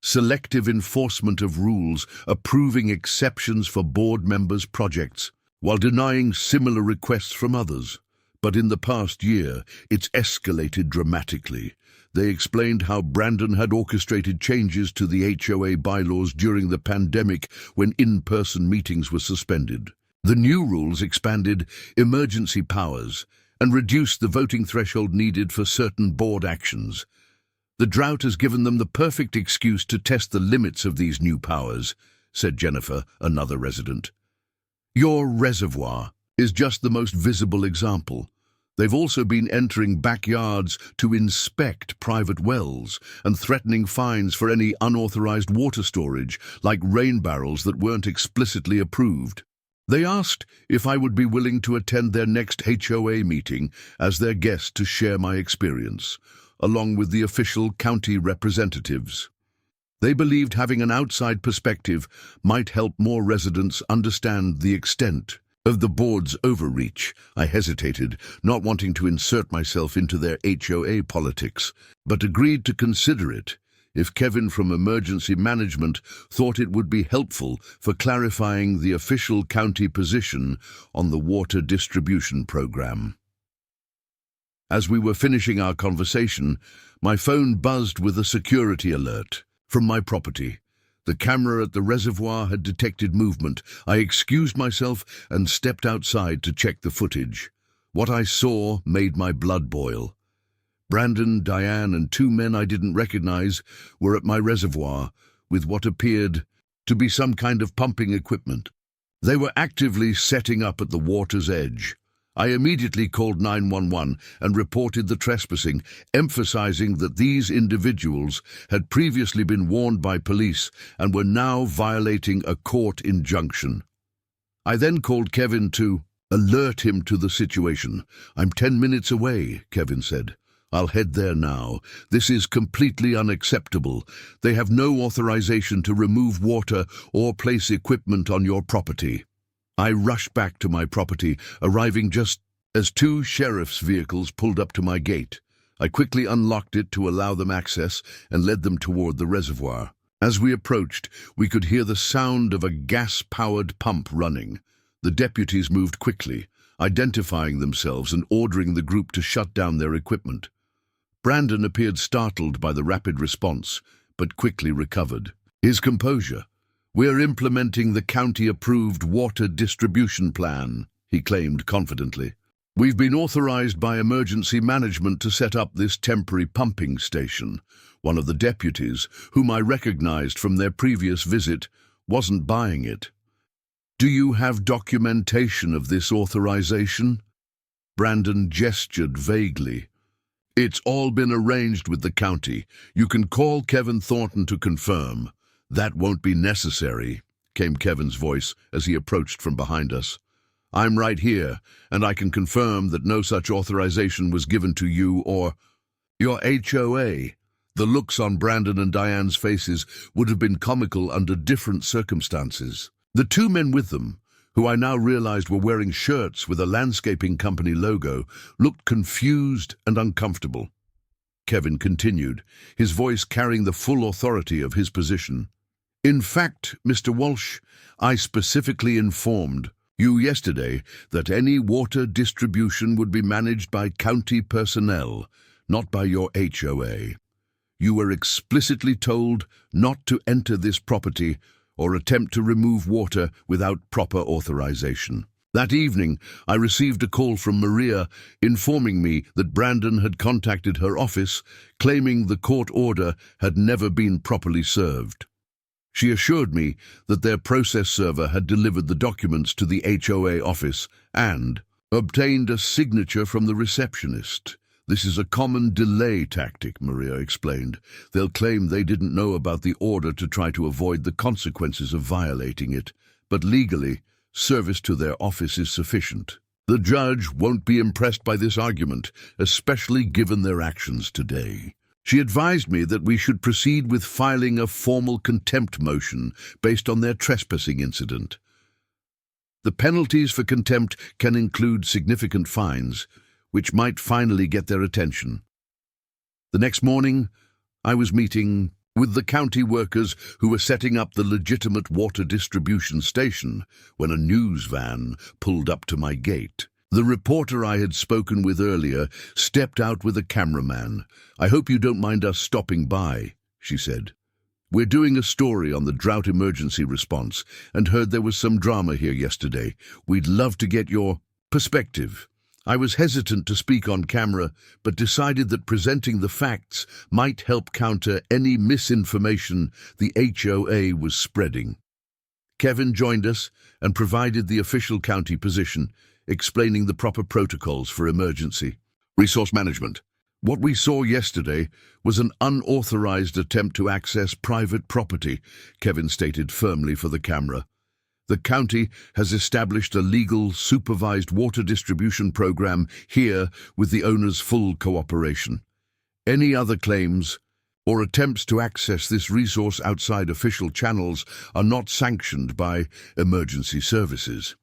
Selective enforcement of rules, approving exceptions for board members' projects, while denying similar requests from others. But in the past year, it's escalated dramatically. They explained how Brandon had orchestrated changes to the HOA bylaws during the pandemic when in-person meetings were suspended. The new rules expanded emergency powers and reduced the voting threshold needed for certain board actions. The drought has given them the perfect excuse to test the limits of these new powers, said Jennifer, another resident. Your reservoir is just the most visible example. They've also been entering backyards to inspect private wells and threatening fines for any unauthorized water storage, like rain barrels that weren't explicitly approved. They asked if I would be willing to attend their next HOA meeting as their guest to share my experience, along with the official county representatives. They believed having an outside perspective might help more residents understand the extent of the board's overreach. I hesitated, not wanting to insert myself into their HOA politics, but agreed to consider it if Kevin from Emergency Management thought it would be helpful for clarifying the official county position on the water distribution program. As we were finishing our conversation, my phone buzzed with a security alert from my property. The camera at the reservoir had detected movement. I excused myself and stepped outside to check the footage. What I saw made my blood boil. Brandon, Diane, and two men I didn't recognize were at my reservoir with what appeared to be some kind of pumping equipment. They were actively setting up at the water's edge. I immediately called 911 and reported the trespassing, emphasizing that these individuals had previously been warned by police and were now violating a court injunction. I then called Kevin to alert him to the situation. "I'm 10 minutes away," Kevin said. "I'll head there now. This is completely unacceptable. They have no authorization to remove water or place equipment on your property." I rushed back to my property, arriving just as two sheriff's vehicles pulled up to my gate. I quickly unlocked it to allow them access and led them toward the reservoir. As we approached, we could hear the sound of a gas-powered pump running. The deputies moved quickly, identifying themselves and ordering the group to shut down their equipment. Brandon appeared startled by the rapid response, but quickly recovered his composure. "We're implementing the county-approved water distribution plan," he claimed confidently. "We've been authorized by Emergency Management to set up this temporary pumping station." One of the deputies, whom I recognized from their previous visit, wasn't buying it. "Do you have documentation of this authorization?" Brandon gestured vaguely. "It's all been arranged with the county. You can call Kevin Thornton to confirm." "That won't be necessary," came Kevin's voice as he approached from behind us. "I'm right here, and I can confirm that no such authorization was given to you or your HOA." The looks on Brandon and Diane's faces would have been comical under different circumstances. The two men with them, who I now realized were wearing shirts with a landscaping company logo, looked confused and uncomfortable. Kevin continued, his voice carrying the full authority of his position. "In fact, Mr. Walsh, I specifically informed you yesterday that any water distribution would be managed by county personnel, not by your HOA. You were explicitly told not to enter this property or attempt to remove water without proper authorization." That evening, I received a call from Marina informing me that Brandon had contacted her office, claiming the court order had never been properly served. She assured me that their process server had delivered the documents to the HOA office and obtained a signature from the receptionist. "This is a common delay tactic," Marina explained. "They'll claim they didn't know about the order to try to avoid the consequences of violating it, but legally, service to their office is sufficient." The judge won't be impressed by this argument, especially given their actions today. She advised me that we should proceed with filing a formal contempt motion based on their trespassing incident. The penalties for contempt can include significant fines, which might finally get their attention. The next morning, I was meeting with the county workers who were setting up the legitimate water distribution station when a news van pulled up to my gate. The reporter I had spoken with earlier stepped out with a cameraman. "I hope you don't mind us stopping by," she said. We're doing a story on the drought emergency response and heard there was some drama here yesterday. We'd love to get your perspective. I was hesitant to speak on camera, but decided that presenting the facts might help counter any misinformation the HOA was spreading. Kevin joined us and provided the official county position, explaining the proper protocols for emergency resource management. What we saw yesterday was an unauthorized attempt to access private property, Kevin stated firmly for the camera. The county has established a legal, supervised water distribution program here with the owner's full cooperation. Any other claims or attempts to access this resource outside official channels are not sanctioned by emergency services.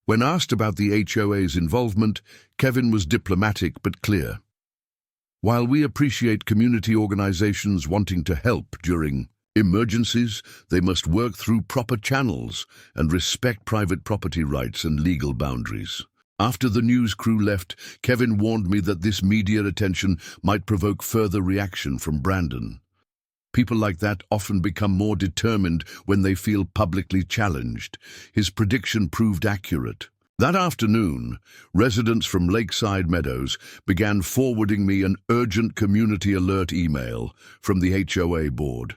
When asked about the HOA's involvement, Kevin was diplomatic but clear. While we appreciate community organizations wanting to help during emergencies, they must work through proper channels and respect private property rights and legal boundaries. After the news crew left, Kevin warned me that this media attention might provoke further reaction from Brandon. People like that often become more determined when they feel publicly challenged. His prediction proved accurate. That afternoon, residents from Lakeside Meadows began forwarding me an urgent community alert email from the HOA board.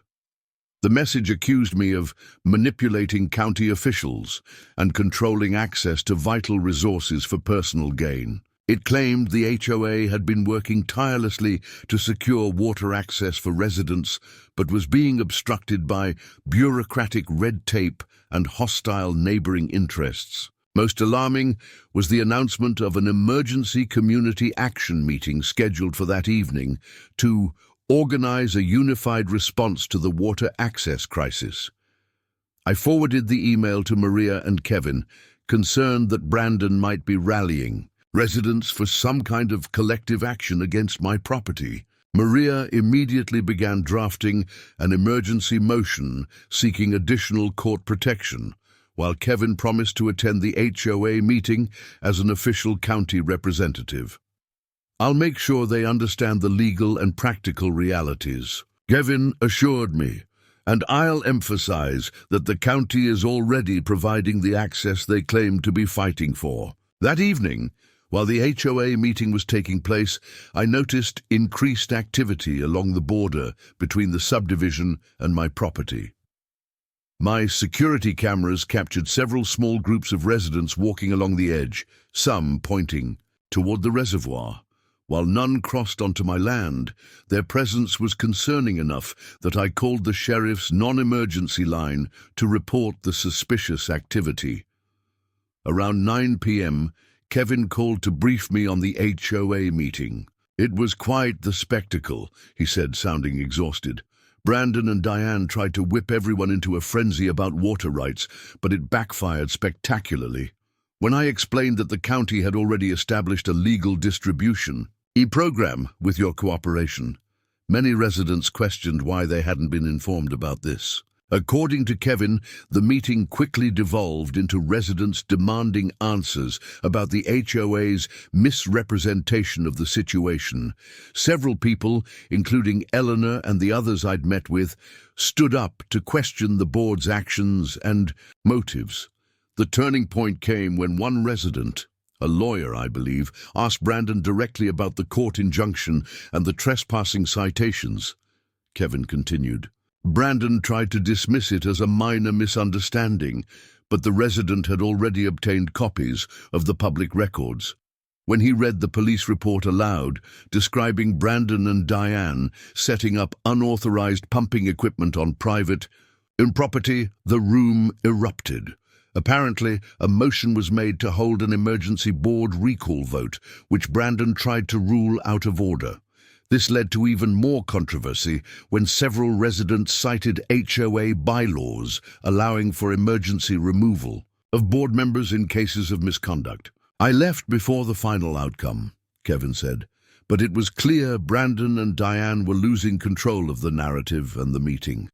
The message accused me of manipulating county officials and controlling access to vital resources for personal gain. It claimed the HOA had been working tirelessly to secure water access for residents, but was being obstructed by bureaucratic red tape and hostile neighboring interests. Most alarming was the announcement of an emergency community action meeting scheduled for that evening to organize a unified response to the water access crisis. I forwarded the email to Maria and Kevin, concerned that Brandon might be rallying residents for some kind of collective action against my property. Maria immediately began drafting an emergency motion seeking additional court protection, while Kevin promised to attend the HOA meeting as an official county representative. I'll make sure they understand the legal and practical realities, Kevin assured me, and I'll emphasize that the county is already providing the access they claim to be fighting for. That evening, while the HOA meeting was taking place, I noticed increased activity along the border between the subdivision and my property. My security cameras captured several small groups of residents walking along the edge, some pointing toward the reservoir. While none crossed onto my land, their presence was concerning enough that I called the sheriff's non-emergency line to report the suspicious activity. Around 9 p.m., Kevin called to brief me on the HOA meeting. It was quite the spectacle, he said, sounding exhausted. Brandon and Diane tried to whip everyone into a frenzy about water rights, but it backfired spectacularly. When I explained that the county had already established a legal distribution program with your cooperation, many residents questioned why they hadn't been informed about this. According to Kevin, the meeting quickly devolved into residents demanding answers about the HOA's misrepresentation of the situation. Several people, including Eleanor and the others I'd met with, stood up to question the board's actions and motives. The turning point came when one resident, a lawyer I believe, asked Brandon directly about the court injunction and the trespassing citations. Kevin continued. Brandon tried to dismiss it as a minor misunderstanding, but the resident had already obtained copies of the public records. When he read the police report aloud, describing Brandon and Diane setting up unauthorized pumping equipment on private property, the room erupted. Apparently, a motion was made to hold an emergency board recall vote, which Brandon tried to rule out of order. This led to even more controversy when several residents cited HOA bylaws allowing for emergency removal of board members in cases of misconduct. I left before the final outcome, Kevin said, but it was clear Brandon and Diane were losing control of the narrative and the meeting.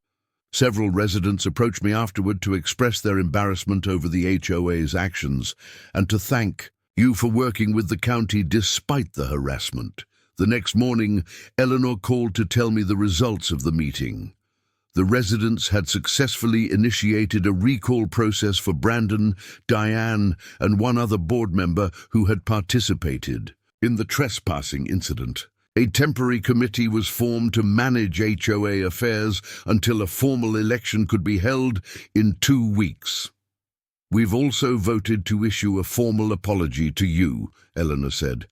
Several residents approached me afterward to express their embarrassment over the HOA's actions and to thank you for working with the county despite the harassment. The next morning, Eleanor called to tell me the results of the meeting. The residents had successfully initiated a recall process for Brandon, Diane, and one other board member who had participated in the trespassing incident. A temporary committee was formed to manage HOA affairs until a formal election could be held in 2 weeks. "We've also voted to issue a formal apology to you," Eleanor said.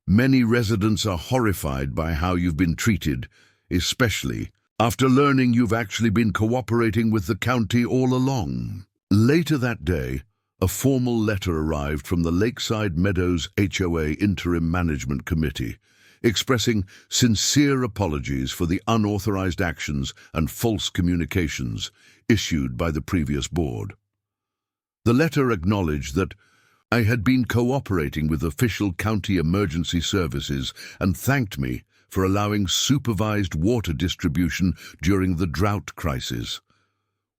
"Many residents are horrified by how you've been treated, especially after learning you've actually been cooperating with the county all along." Later that day, a formal letter arrived from the Lakeside Meadows HOA Interim Management Committee, expressing sincere apologies for the unauthorized actions and false communications issued by the previous board. The letter acknowledged that I had been cooperating with official county emergency services and thanked me for allowing supervised water distribution during the drought crisis.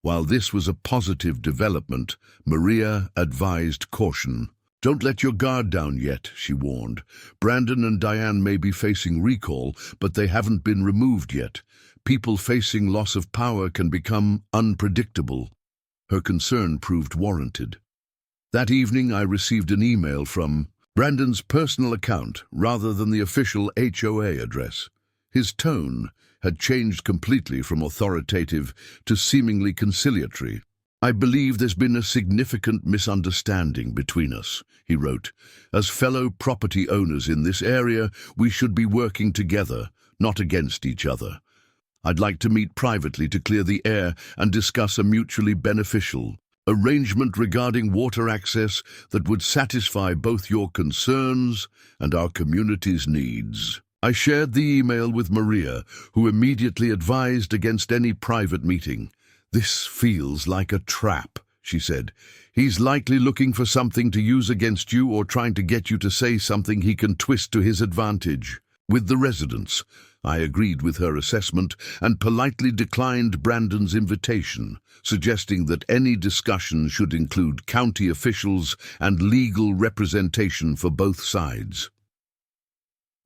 While this was a positive development, Maria advised caution. "Don't let your guard down yet," she warned. "Brandon and Diane may be facing recall, but they haven't been removed yet. People facing loss of power can become unpredictable." Her concern proved warranted. That evening I received an email from Brandon's personal account rather than the official HOA address. His tone had changed completely from authoritative to seemingly conciliatory. "I believe there's been a significant misunderstanding between us," he wrote. "As fellow property owners in this area, we should be working together, not against each other. I'd like to meet privately to clear the air and discuss a mutually beneficial arrangement regarding water access that would satisfy both your concerns and our community's needs." I shared the email with Maria, who immediately advised against any private meeting. "This feels like a trap," she said. "He's likely looking for something to use against you or trying to get you to say something he can twist to his advantage." With the residents, I agreed with her assessment and politely declined Brandon's invitation, suggesting that any discussion should include county officials and legal representation for both sides.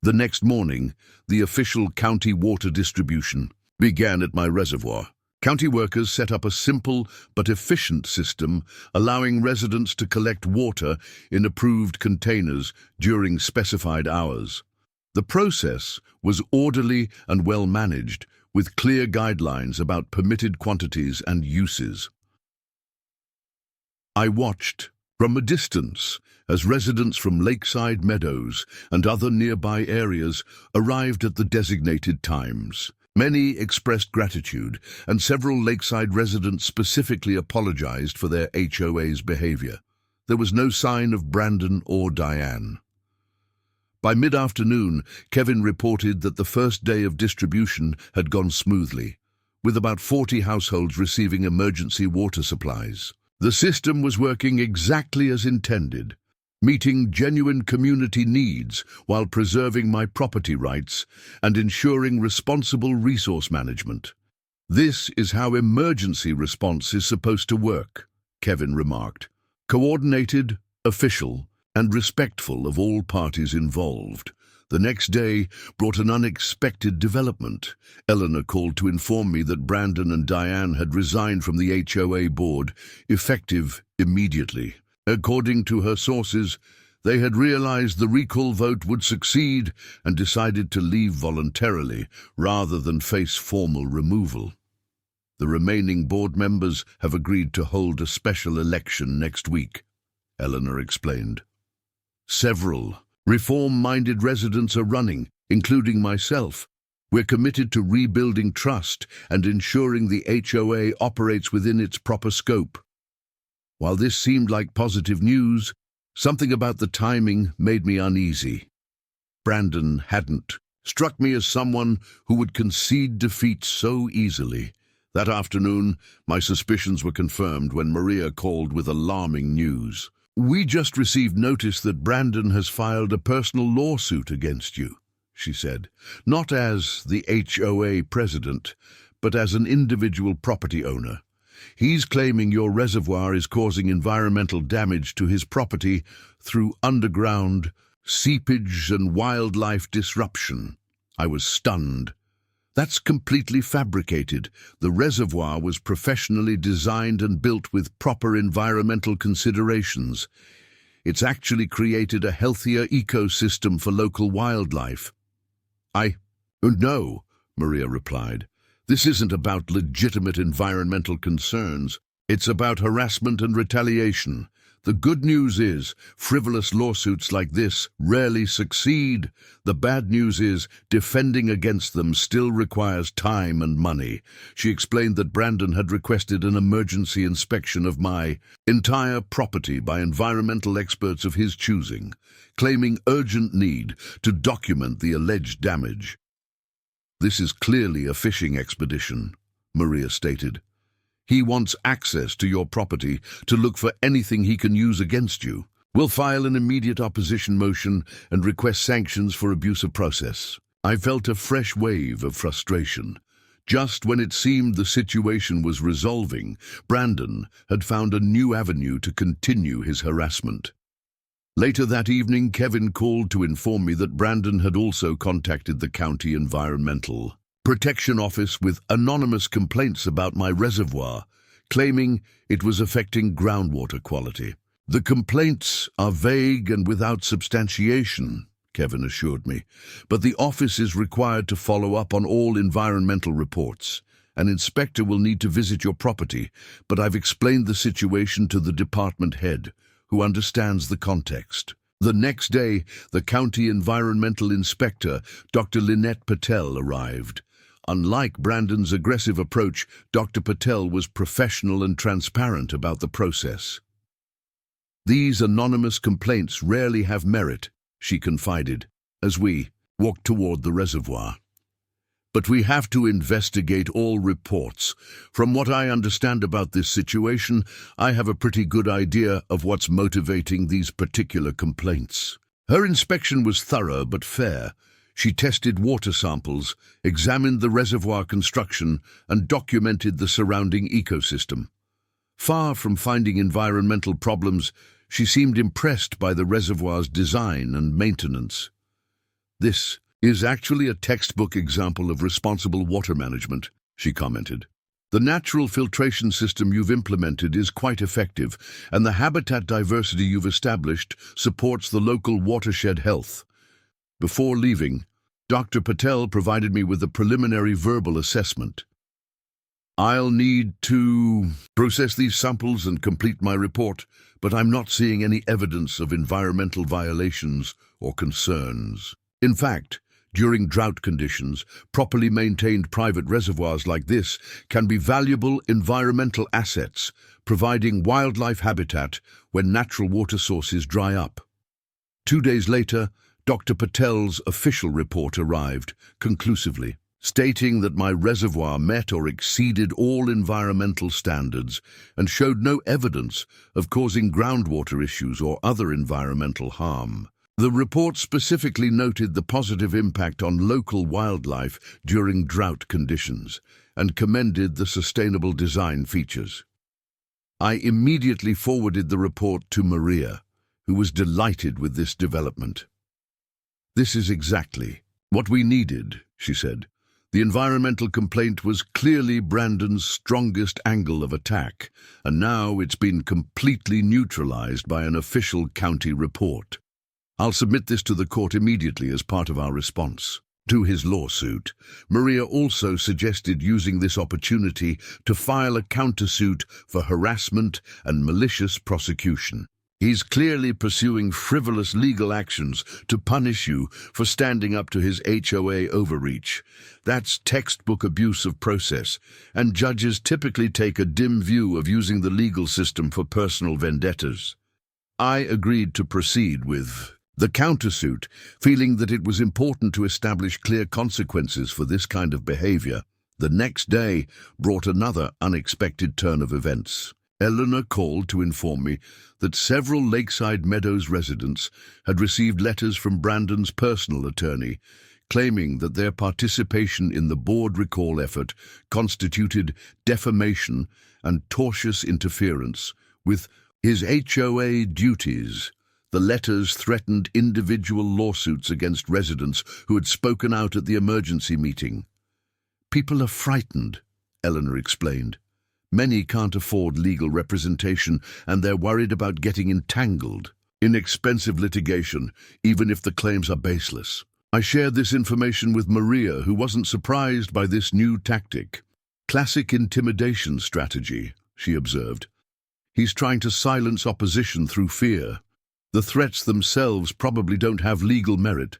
The next morning, the official county water distribution began at my reservoir. County workers set up a simple but efficient system, allowing residents to collect water in approved containers during specified hours. The process was orderly and well managed, with clear guidelines about permitted quantities and uses. I watched from a distance as residents from Lakeside Meadows and other nearby areas arrived at the designated times. Many expressed gratitude, and several Lakeside residents specifically apologized for their HOA's behavior. There was no sign of Brandon or Diane. By mid-afternoon, Kevin reported that the first day of distribution had gone smoothly, with about 40 households receiving emergency water supplies. The system was working exactly as intended, meeting genuine community needs while preserving my property rights and ensuring responsible resource management. "This is how emergency response is supposed to work," Kevin remarked. "Coordinated, official, and respectful of all parties involved." The next day brought an unexpected development. Eleanor called to inform me that Brandon and Diane had resigned from the HOA board, effective immediately. According to her sources, they had realized the recall vote would succeed and decided to leave voluntarily rather than face formal removal. The remaining board members have agreed to hold a special election next week, Eleanor explained. Several reform-minded residents are running, including myself. We're committed to rebuilding trust and ensuring the HOA operates within its proper scope. While this seemed like positive news, something about the timing made me uneasy. Brandon hadn't struck me as someone who would concede defeat so easily. That afternoon, my suspicions were confirmed when Maria called with alarming news. "We just received notice that Brandon has filed a personal lawsuit against you," she said. "Not as the HOA president, but as an individual property owner. He's claiming your reservoir is causing environmental damage to his property through underground seepage and wildlife disruption." I was stunned. That's completely fabricated. The reservoir was professionally designed and built with proper environmental considerations. It's actually created a healthier ecosystem for local wildlife. No, Maria replied. This isn't about legitimate environmental concerns. It's about harassment and retaliation. The good news is, frivolous lawsuits like this rarely succeed. The bad news is, defending against them still requires time and money. She explained that Brandon had requested an emergency inspection of my entire property by environmental experts of his choosing, claiming urgent need to document the alleged damage. This is clearly a fishing expedition, Maria stated. He wants access to your property to look for anything he can use against you. We'll file an immediate opposition motion and request sanctions for abuse of process. I felt a fresh wave of frustration. Just when it seemed the situation was resolving, Brandon had found a new avenue to continue his harassment. Later that evening, Kevin called to inform me that Brandon had also contacted the county environmental protection office with anonymous complaints about my reservoir, claiming it was affecting groundwater quality. The complaints are vague and without substantiation, Kevin assured me, but the office is required to follow up on all environmental reports. An inspector will need to visit your property, but I've explained the situation to the department head, who understands the context. The next day, the county environmental inspector, Dr. Lynette Patel, arrived. Unlike Brandon's aggressive approach, Dr. Patel was professional and transparent about the process. These anonymous complaints rarely have merit, she confided, as we walked toward the reservoir. But we have to investigate all reports. From what I understand about this situation, I have a pretty good idea of what's motivating these particular complaints. Her inspection was thorough but fair. She tested water samples, examined the reservoir construction, and documented the surrounding ecosystem. Far from finding environmental problems, she seemed impressed by the reservoir's design and maintenance. This is actually a textbook example of responsible water management, she commented. The natural filtration system you've implemented is quite effective, and the habitat diversity you've established supports the local watershed health. Before leaving, Dr. Patel provided me with a preliminary verbal assessment. I'll need to process these samples and complete my report, but I'm not seeing any evidence of environmental violations or concerns. In fact, during drought conditions, properly maintained private reservoirs like this can be valuable environmental assets, providing wildlife habitat when natural water sources dry up. 2 days later, Dr. Patel's official report arrived, conclusively, stating that my reservoir met or exceeded all environmental standards and showed no evidence of causing groundwater issues or other environmental harm. The report specifically noted the positive impact on local wildlife during drought conditions and commended the sustainable design features. I immediately forwarded the report to Maria, who was delighted with this development. This is exactly what we needed, she said. The environmental complaint was clearly Brandon's strongest angle of attack, and now it's been completely neutralized by an official county report. I'll submit this to the court immediately as part of our response to his lawsuit. Maria also suggested using this opportunity to file a countersuit for harassment and malicious prosecution. He's clearly pursuing frivolous legal actions to punish you for standing up to his HOA overreach. That's textbook abuse of process, and judges typically take a dim view of using the legal system for personal vendettas. I agreed to proceed with the countersuit, feeling that it was important to establish clear consequences for this kind of behavior. The next day brought another unexpected turn of events. Eleanor called to inform me that several Lakeside Meadows residents had received letters from Brandon's personal attorney, claiming that their participation in the board recall effort constituted defamation and tortious interference with his HOA duties. The letters threatened individual lawsuits against residents who had spoken out at the emergency meeting. People are frightened, Eleanor explained. Many can't afford legal representation and they're worried about getting entangled in expensive litigation, even if the claims are baseless. I shared this information with Maria, who wasn't surprised by this new tactic. Classic intimidation strategy, she observed. He's trying to silence opposition through fear. The threats themselves probably don't have legal merit,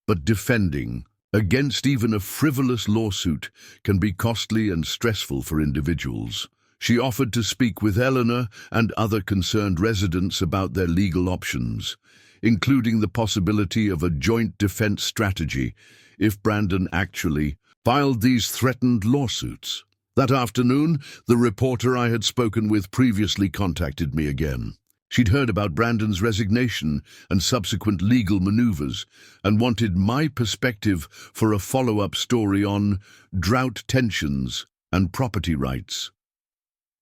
but defending against even a frivolous lawsuit can be costly and stressful for individuals. She offered to speak with Eleanor and other concerned residents about their legal options, including the possibility of a joint defense strategy if Brandon actually filed these threatened lawsuits. That afternoon, the reporter I had spoken with previously contacted me again. She'd heard about Brandon's resignation and subsequent legal maneuvers and wanted my perspective for a follow-up story on drought tensions and property rights.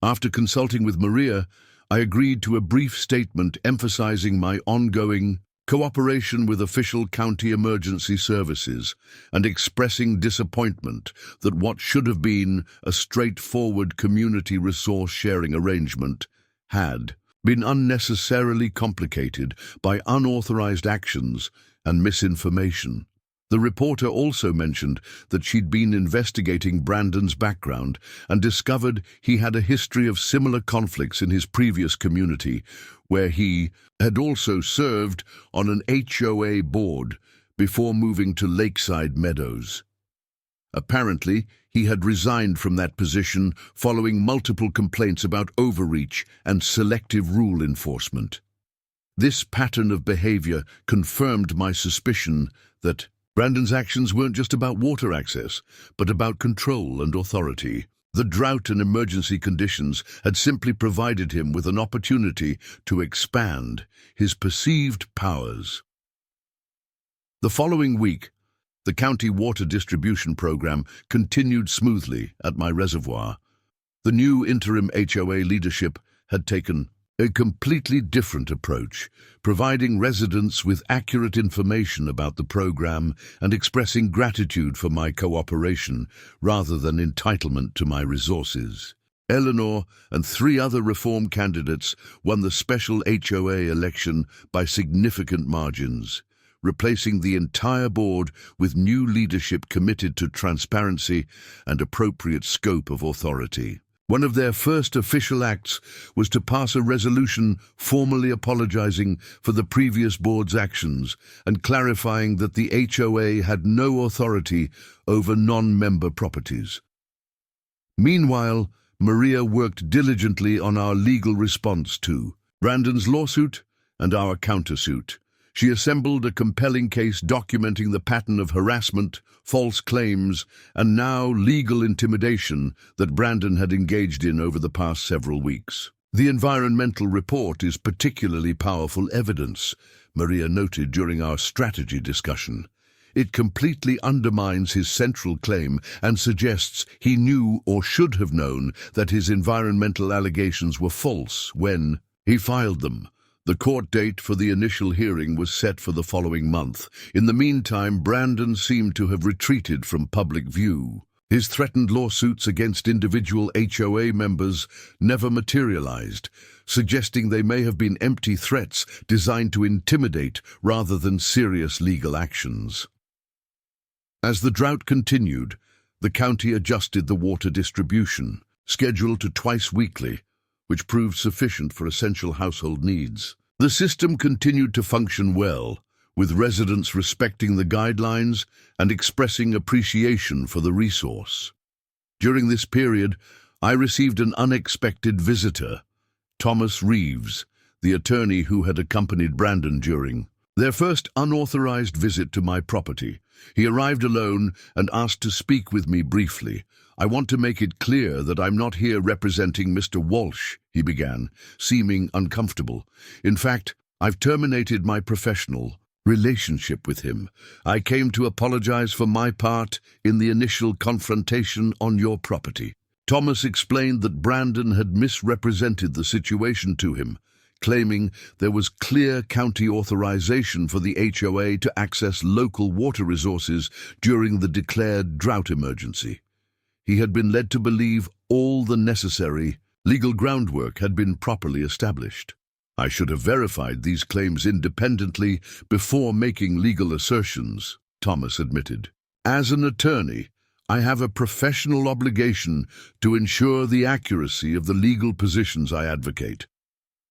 After consulting with Maria, I agreed to a brief statement emphasizing my ongoing cooperation with official county emergency services and expressing disappointment that what should have been a straightforward community resource sharing arrangement had been unnecessarily complicated by unauthorized actions and misinformation. The reporter also mentioned that she'd been investigating Brandon's background and discovered he had a history of similar conflicts in his previous community, where he had also served on an HOA board before moving to Lakeside Meadows. Apparently, he had resigned from that position following multiple complaints about overreach and selective rule enforcement. This pattern of behavior confirmed my suspicion that Brandon's actions weren't just about water access, but about control and authority. The drought and emergency conditions had simply provided him with an opportunity to expand his perceived powers. The following week, the county water distribution program continued smoothly at my reservoir. The new interim HOA leadership had taken a completely different approach, providing residents with accurate information about the program and expressing gratitude for my cooperation rather than entitlement to my resources. Eleanor and 3 other reform candidates won the special HOA election by significant margins, replacing the entire board with new leadership committed to transparency and appropriate scope of authority. One of their first official acts was to pass a resolution formally apologizing for the previous board's actions and clarifying that the HOA had no authority over non-member properties. Meanwhile, Maria worked diligently on our legal response to Brandon's lawsuit and our countersuit. She assembled a compelling case documenting the pattern of harassment, false claims, and now legal intimidation that Brandon had engaged in over the past several weeks. The environmental report is particularly powerful evidence, Maria noted during our strategy discussion. It completely undermines his central claim and suggests he knew or should have known that his environmental allegations were false when he filed them. The court date for the initial hearing was set for the following month. In the meantime, Brandon seemed to have retreated from public view. His threatened lawsuits against individual HOA members never materialized, suggesting they may have been empty threats designed to intimidate rather than serious legal actions. As the drought continued, the county adjusted the water distribution, scheduled to twice weekly, which proved sufficient for essential household needs. The system continued to function well, with residents respecting the guidelines and expressing appreciation for the resource. During this period, I received an unexpected visitor, Thomas Reeves, the attorney who had accompanied Brandon during their first unauthorized visit to my property. He arrived alone and asked to speak with me briefly. "I want to make it clear that I'm not here representing Mr. Walsh," he began, seeming uncomfortable. "In fact, I've terminated my professional relationship with him. I came to apologize for my part in the initial confrontation on your property." Thomas explained that Brandon had misrepresented the situation to him, claiming there was clear county authorization for the HOA to access local water resources during the declared drought emergency. He had been led to believe all the necessary legal groundwork had been properly established. I should have verified these claims independently before making legal assertions, Thomas admitted. As an attorney, I have a professional obligation to ensure the accuracy of the legal positions I advocate.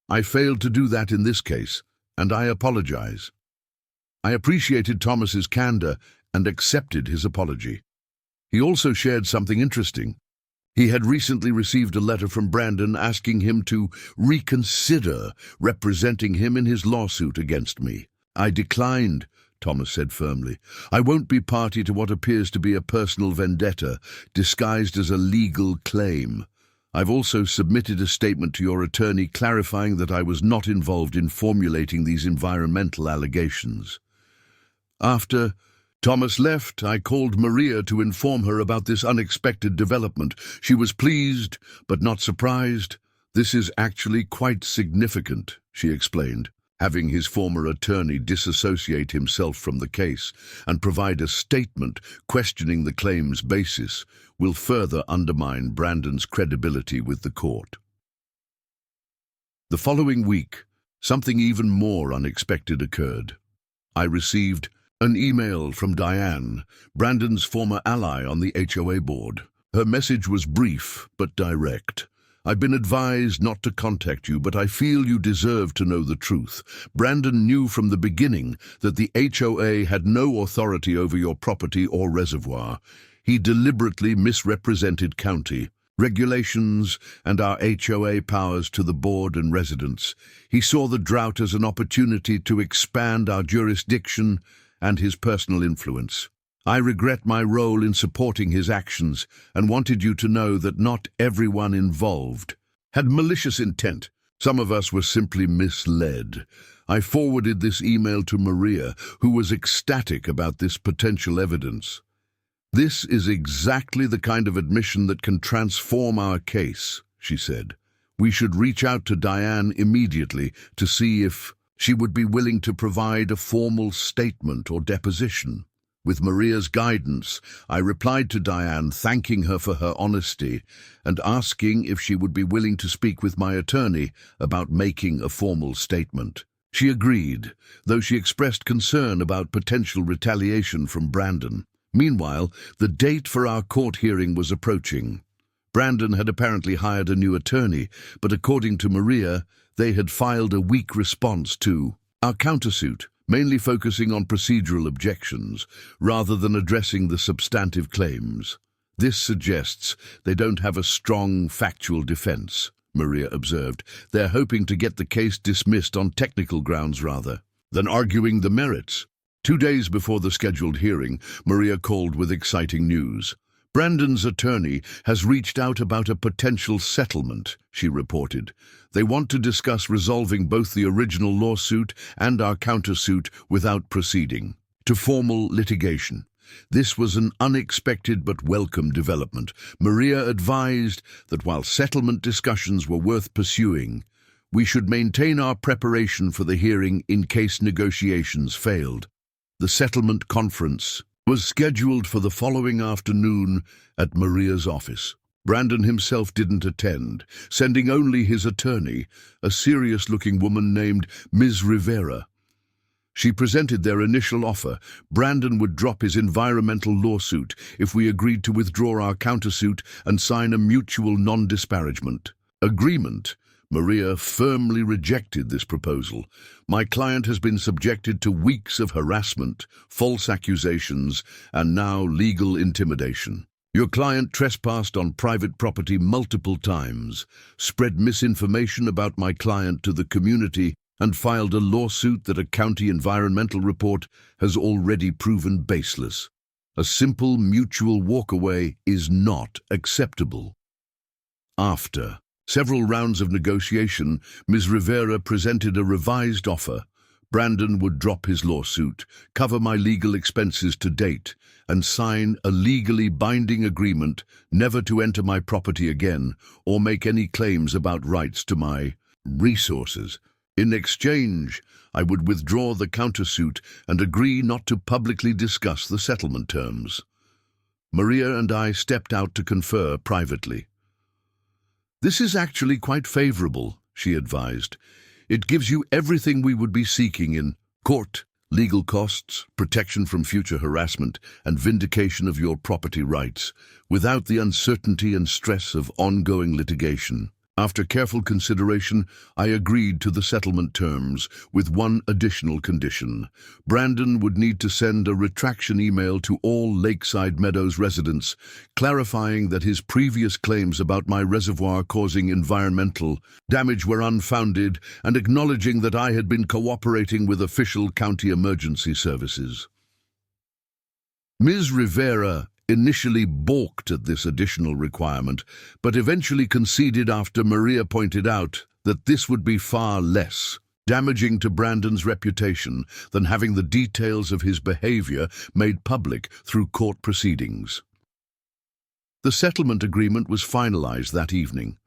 I failed to do that in this case, and I apologize. I appreciated Thomas's candor and accepted his apology. He also shared something interesting. He had recently received a letter from Brandon asking him to reconsider representing him in his lawsuit against me. I declined, Thomas said firmly. I won't be party to what appears to be a personal vendetta disguised as a legal claim. I've also submitted a statement to your attorney clarifying that I was not involved in formulating these environmental allegations. After Thomas left, I called Maria to inform her about this unexpected development. She was pleased, but not surprised. This is actually quite significant, she explained. Having his former attorney disassociate himself from the case and provide a statement questioning the claim's basis will further undermine Brandon's credibility with the court. The following week, something even more unexpected occurred. I received an email from Diane, Brandon's former ally on the HOA board. Her message was brief but direct. I've been advised not to contact you, but I feel you deserve to know the truth. Brandon knew from the beginning that the HOA had no authority over your property or reservoir. He deliberately misrepresented county regulations and our HOA powers to the board and residents. He saw the drought as an opportunity to expand our jurisdiction and his personal influence. I regret my role in supporting his actions and wanted you to know that not everyone involved had malicious intent. Some of us were simply misled. I forwarded this email to Maria, who was ecstatic about this potential evidence. This is exactly the kind of admission that can transform our case, she said. We should reach out to Diane immediately to see if she would be willing to provide a formal statement or deposition. With Maria's guidance, I replied to Diane, thanking her for her honesty and asking if she would be willing to speak with my attorney about making a formal statement. She agreed, though she expressed concern about potential retaliation from Brandon. Meanwhile, the date for our court hearing was approaching. Brandon had apparently hired a new attorney, but according to Maria, they had filed a weak response to our countersuit, mainly focusing on procedural objections rather than addressing the substantive claims. This suggests they don't have a strong factual defense, Maria observed. They're hoping to get the case dismissed on technical grounds rather than arguing the merits. 2 days before the scheduled hearing, Maria called with exciting news. Brandon's attorney has reached out about a potential settlement, she reported. They want to discuss resolving both the original lawsuit and our countersuit without proceeding to formal litigation. This was an unexpected but welcome development. Maria advised that while settlement discussions were worth pursuing, we should maintain our preparation for the hearing in case negotiations failed. The settlement conference was scheduled for the following afternoon at Maria's office. Brandon himself didn't attend, sending only his attorney, a serious-looking woman named Ms. Rivera. She presented their initial offer. Brandon would drop his environmental lawsuit if we agreed to withdraw our countersuit and sign a mutual non-disparagement agreement. Maria firmly rejected this proposal. My client has been subjected to weeks of harassment, false accusations, and now legal intimidation. Your client trespassed on private property multiple times, spread misinformation about my client to the community, and filed a lawsuit that a county environmental report has already proven baseless. A simple mutual walkaway is not acceptable. After several rounds of negotiation, Ms. Rivera presented a revised offer. Brandon would drop his lawsuit, cover my legal expenses to date, and sign a legally binding agreement never to enter my property again or make any claims about rights to my resources. In exchange, I would withdraw the countersuit and agree not to publicly discuss the settlement terms. Maria and I stepped out to confer privately. "This is actually quite favorable," she advised. "It gives you everything we would be seeking in court, legal costs, protection from future harassment, and vindication of your property rights, without the uncertainty and stress of ongoing litigation." After careful consideration, I agreed to the settlement terms, with one additional condition. Brandon would need to send a retraction email to all Lakeside Meadows residents, clarifying that his previous claims about my reservoir causing environmental damage were unfounded, and acknowledging that I had been cooperating with official county emergency services. Ms. Rivera initially balked at this additional requirement, but eventually conceded after Maria pointed out that this would be far less damaging to Brandon's reputation than having the details of his behavior made public through court proceedings. The settlement agreement was finalized that evening.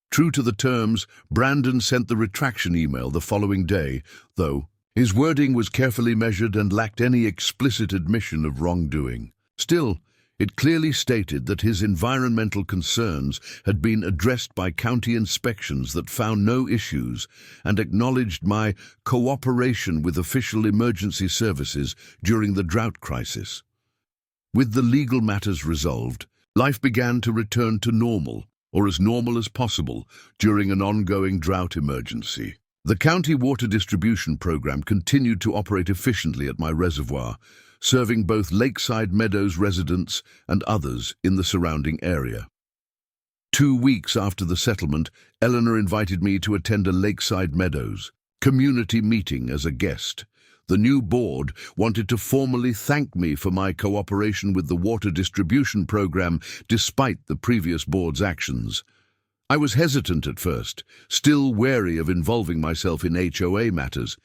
True to the terms, Brandon sent the retraction email the following day, though his wording was carefully measured and lacked any explicit admission of wrongdoing. Still, it clearly stated that his environmental concerns had been addressed by county inspections that found no issues, and acknowledged my cooperation with official emergency services during the drought crisis. With the legal matters resolved, life began to return to normal, or as normal as possible, during an ongoing drought emergency. The county water distribution program continued to operate efficiently at my reservoir, serving both Lakeside Meadows residents and others in the surrounding area. 2 weeks after the settlement, Eleanor invited me to attend a Lakeside Meadows community meeting as a guest. The new board wanted to formally thank me for my cooperation with the water distribution program despite the previous board's actions. I was hesitant at first, still wary of involving myself in HOA matters,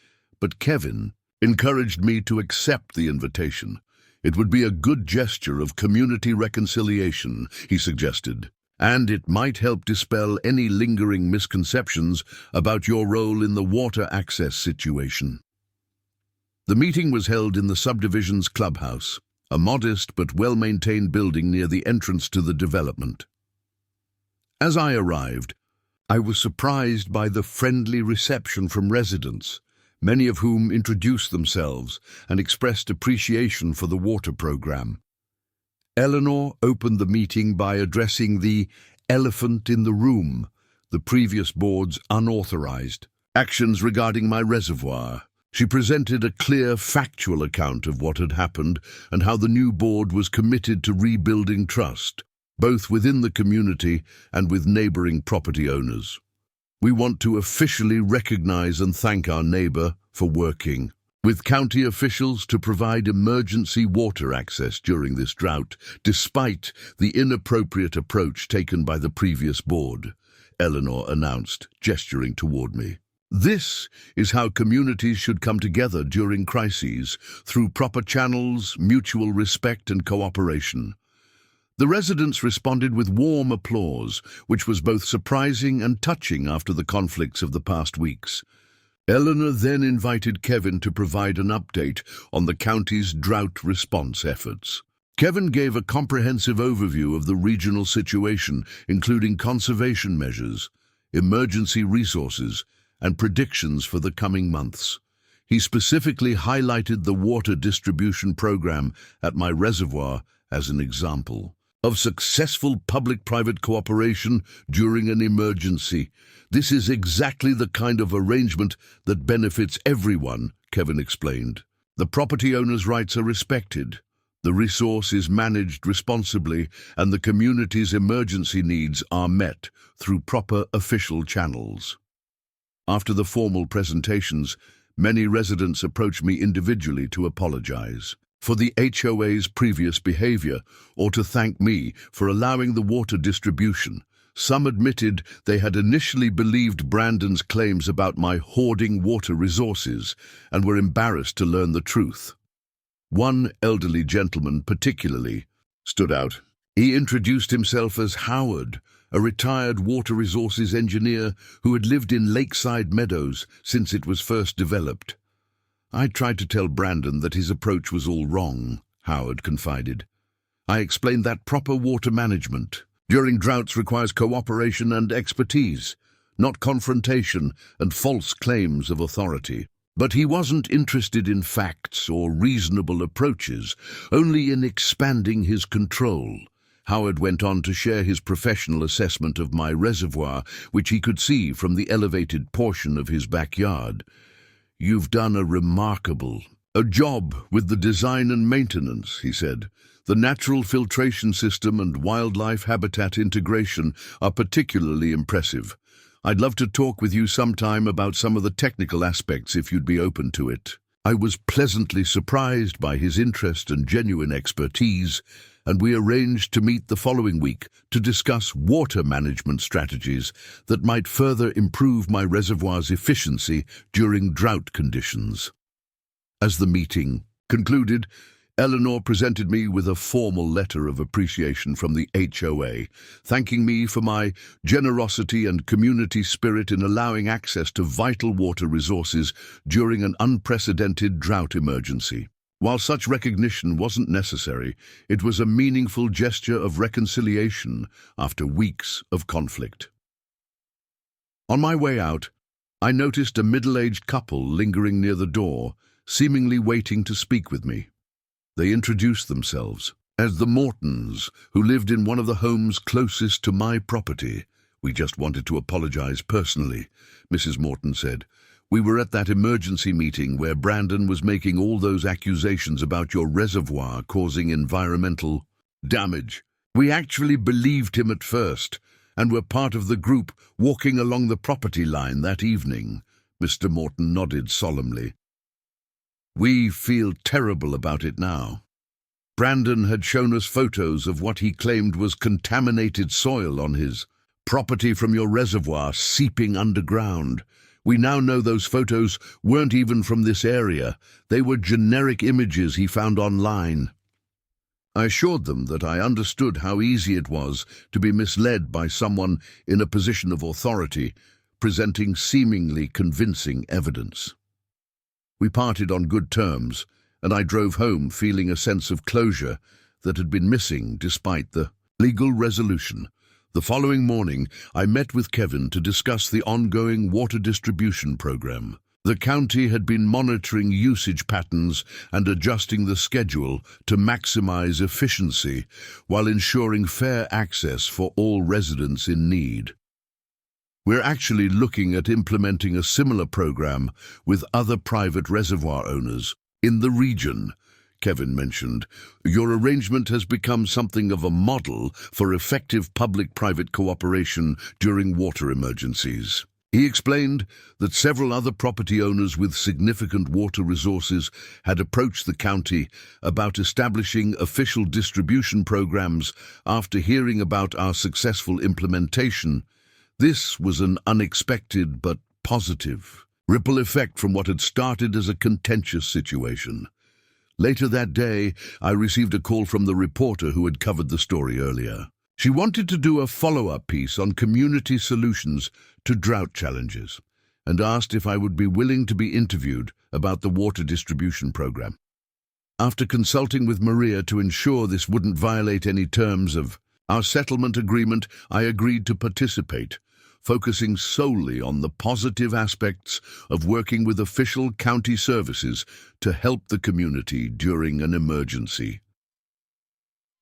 but Kevin encouraged me to accept the invitation. It would be a good gesture of community reconciliation, he suggested, and it might help dispel any lingering misconceptions about your role in the water access situation. The meeting was held in the subdivision's clubhouse, a modest but well-maintained building near the entrance to the development. As I arrived, I was surprised by the friendly reception from residents, many of whom introduced themselves and expressed appreciation for the water program. Eleanor opened the meeting by addressing the elephant in the room, the previous board's unauthorized actions regarding my reservoir. She presented a clear, factual account of what had happened and how the new board was committed to rebuilding trust, both within the community and with neighboring property owners. "We want to officially recognize and thank our neighbor for working with county officials to provide emergency water access during this drought, despite the inappropriate approach taken by the previous board," Eleanor announced, gesturing toward me. "This is how communities should come together during crises, through proper channels, mutual respect and cooperation." The residents responded with warm applause, which was both surprising and touching after the conflicts of the past weeks. Eleanor then invited Kevin to provide an update on the county's drought response efforts. Kevin gave a comprehensive overview of the regional situation, including conservation measures, emergency resources, and predictions for the coming months. He specifically highlighted the water distribution program at my reservoir as an example of successful public-private cooperation during an emergency. "This is exactly the kind of arrangement that benefits everyone," Kevin explained. "The property owner's rights are respected, the resource is managed responsibly, and the community's emergency needs are met through proper official channels." After the formal presentations, many residents approached me individually to apologize for the HOA's previous behavior, or to thank me for allowing the water distribution. Some admitted they had initially believed Brandon's claims about my hoarding water resources and were embarrassed to learn the truth. One elderly gentleman particularly stood out. He introduced himself as Howard, a retired water resources engineer who had lived in Lakeside Meadows since it was first developed. "I tried to tell Brandon that his approach was all wrong," Howard confided. I explained that proper water management during droughts requires cooperation and expertise, not confrontation and false claims of authority. But he wasn't interested in facts or reasonable approaches, only in expanding his control. Howard went on to share his professional assessment of my reservoir, which he could see from the elevated portion of his backyard. "You've done a remarkable job with the design and maintenance," he said. "The natural filtration system and wildlife habitat integration are particularly impressive. I'd love to talk with you sometime about some of the technical aspects if you'd be open to it." I was pleasantly surprised by his interest and genuine expertise, and we arranged to meet the following week to discuss water management strategies that might further improve my reservoir's efficiency during drought conditions. As the meeting concluded, Eleanor presented me with a formal letter of appreciation from the HOA, thanking me for my generosity and community spirit in allowing access to vital water resources during an unprecedented drought emergency. While such recognition wasn't necessary, it was a meaningful gesture of reconciliation after weeks of conflict. On my way out, I noticed a middle-aged couple lingering near the door, seemingly waiting to speak with me. They introduced themselves as the Mortons, who lived in one of the homes closest to my property. "We just wanted to apologize personally," Mrs. Morton said. "We were at that emergency meeting where Brandon was making all those accusations about your reservoir causing environmental damage. We actually believed him at first and were part of the group walking along the property line that evening." Mr. Morton nodded solemnly. "We feel terrible about it now. Brandon had shown us photos of what he claimed was contaminated soil on his property from your reservoir seeping underground. We now know those photos weren't even from this area. They were generic images he found online." I assured them that I understood how easy it was to be misled by someone in a position of authority, presenting seemingly convincing evidence. We parted on good terms, and I drove home feeling a sense of closure that had been missing despite the legal resolution. The following morning, I met with Kevin to discuss the ongoing water distribution program. The county had been monitoring usage patterns and adjusting the schedule to maximize efficiency while ensuring fair access for all residents in need. We're actually looking at implementing a similar program with other private reservoir owners in the region, Kevin mentioned. "Your arrangement has become something of a model for effective public-private cooperation during water emergencies." He explained that several other property owners with significant water resources had approached the county about establishing official distribution programs after hearing about our successful implementation. This was an unexpected but positive ripple effect from what had started as a contentious situation. Later that day, I received a call from the reporter who had covered the story earlier. She wanted to do a follow-up piece on community solutions to drought challenges and asked if I would be willing to be interviewed about the water distribution program. After consulting with Maria to ensure this wouldn't violate any terms of our settlement agreement, I agreed to participate, focusing solely on the positive aspects of working with official county services to help the community during an emergency.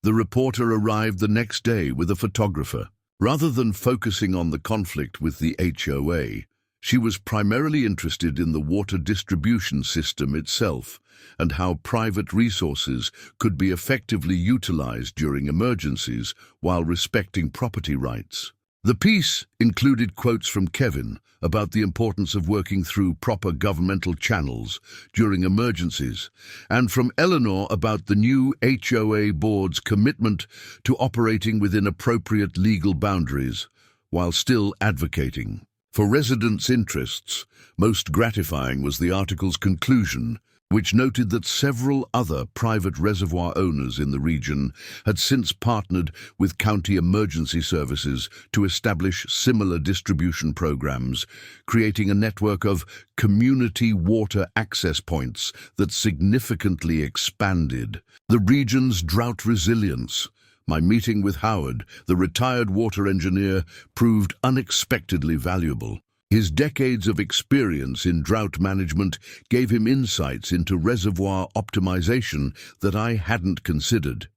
The reporter arrived the next day with a photographer. Rather than focusing on the conflict with the HOA, she was primarily interested in the water distribution system itself and how private resources could be effectively utilized during emergencies while respecting property rights. The piece included quotes from Kevin about the importance of working through proper governmental channels during emergencies, and from Eleanor about the new HOA board's commitment to operating within appropriate legal boundaries while still advocating for residents' interests. Most gratifying was the article's conclusion, which noted that several other private reservoir owners in the region had since partnered with county emergency services to establish similar distribution programs, creating a network of community water access points that significantly expanded the region's drought resilience. My meeting with Howard, the retired water engineer, proved unexpectedly valuable. His decades of experience in drought management gave him insights into reservoir optimization that I hadn't considered.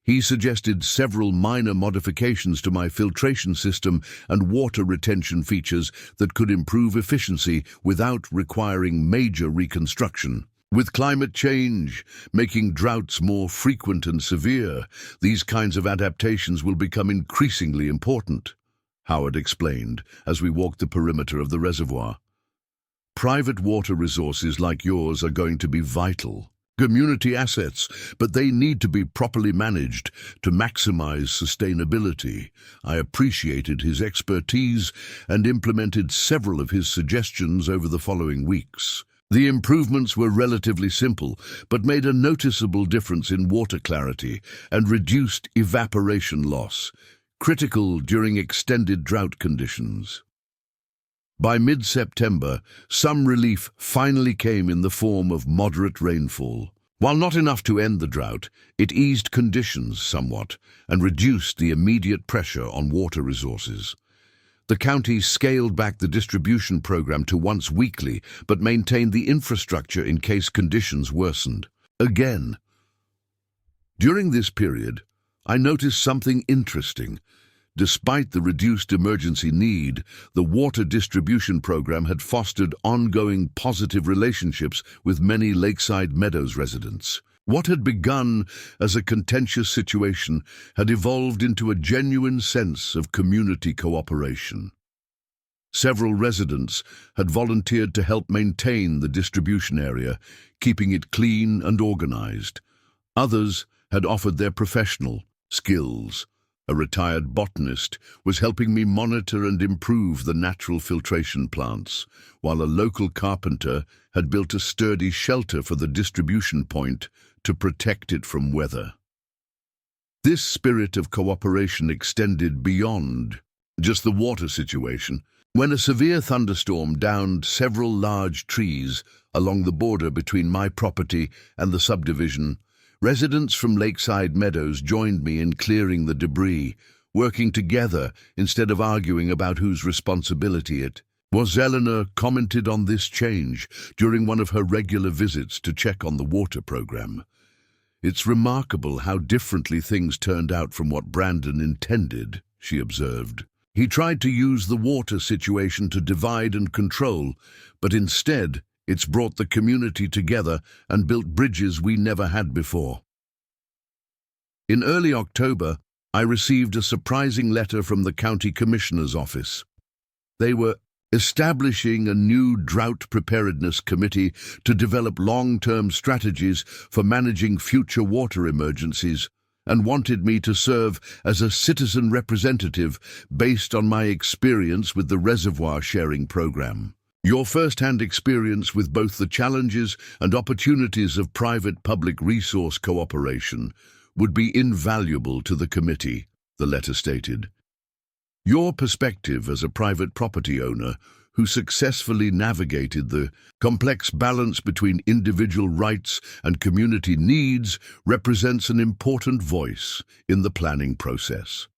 He suggested several minor modifications to my filtration system and water retention features that could improve efficiency without requiring major reconstruction. With climate change making droughts more frequent and severe, these kinds of adaptations will become increasingly important, Howard explained as we walked the perimeter of the reservoir. Private water resources like yours are going to be vital. Community assets, but they need to be properly managed to maximize sustainability. I appreciated his expertise and implemented several of his suggestions over the following weeks. The improvements were relatively simple, but made a noticeable difference in water clarity and reduced evaporation loss, critical during extended drought conditions. By mid-September, some relief finally came in the form of moderate rainfall. While not enough to end the drought, it eased conditions somewhat and reduced the immediate pressure on water resources. The county scaled back the distribution program to once weekly, but maintained the infrastructure in case conditions worsened. Again, during this period, I noticed something interesting. Despite the reduced emergency need, the water distribution program had fostered ongoing positive relationships with many Lakeside Meadows residents. What had begun as a contentious situation had evolved into a genuine sense of community cooperation. Several residents had volunteered to help maintain the distribution area, keeping it clean and organized. Others had offered their professional skills. A retired botanist was helping me monitor and improve the natural filtration plants, while a local carpenter had built a sturdy shelter for the distribution point to protect it from weather. This spirit of cooperation extended beyond just the water situation. When a severe thunderstorm downed several large trees along the border between my property and the subdivision, residents from Lakeside Meadows joined me in clearing the debris, working together instead of arguing about whose responsibility it was. Eleanor commented on this change during one of her regular visits to check on the water program. "It's remarkable how differently things turned out from what Brandon intended," she observed. "He tried to use the water situation to divide and control, but instead, it's brought the community together and built bridges we never had before." In early October, I received a surprising letter from the County Commissioner's office. They were establishing a new drought preparedness committee to develop long-term strategies for managing future water emergencies, and wanted me to serve as a citizen representative based on my experience with the reservoir sharing program. "Your first-hand experience with both the challenges and opportunities of private-public resource cooperation would be invaluable to the committee," the letter stated. "Your perspective as a private property owner who successfully navigated the complex balance between individual rights and community needs represents an important voice in the planning process.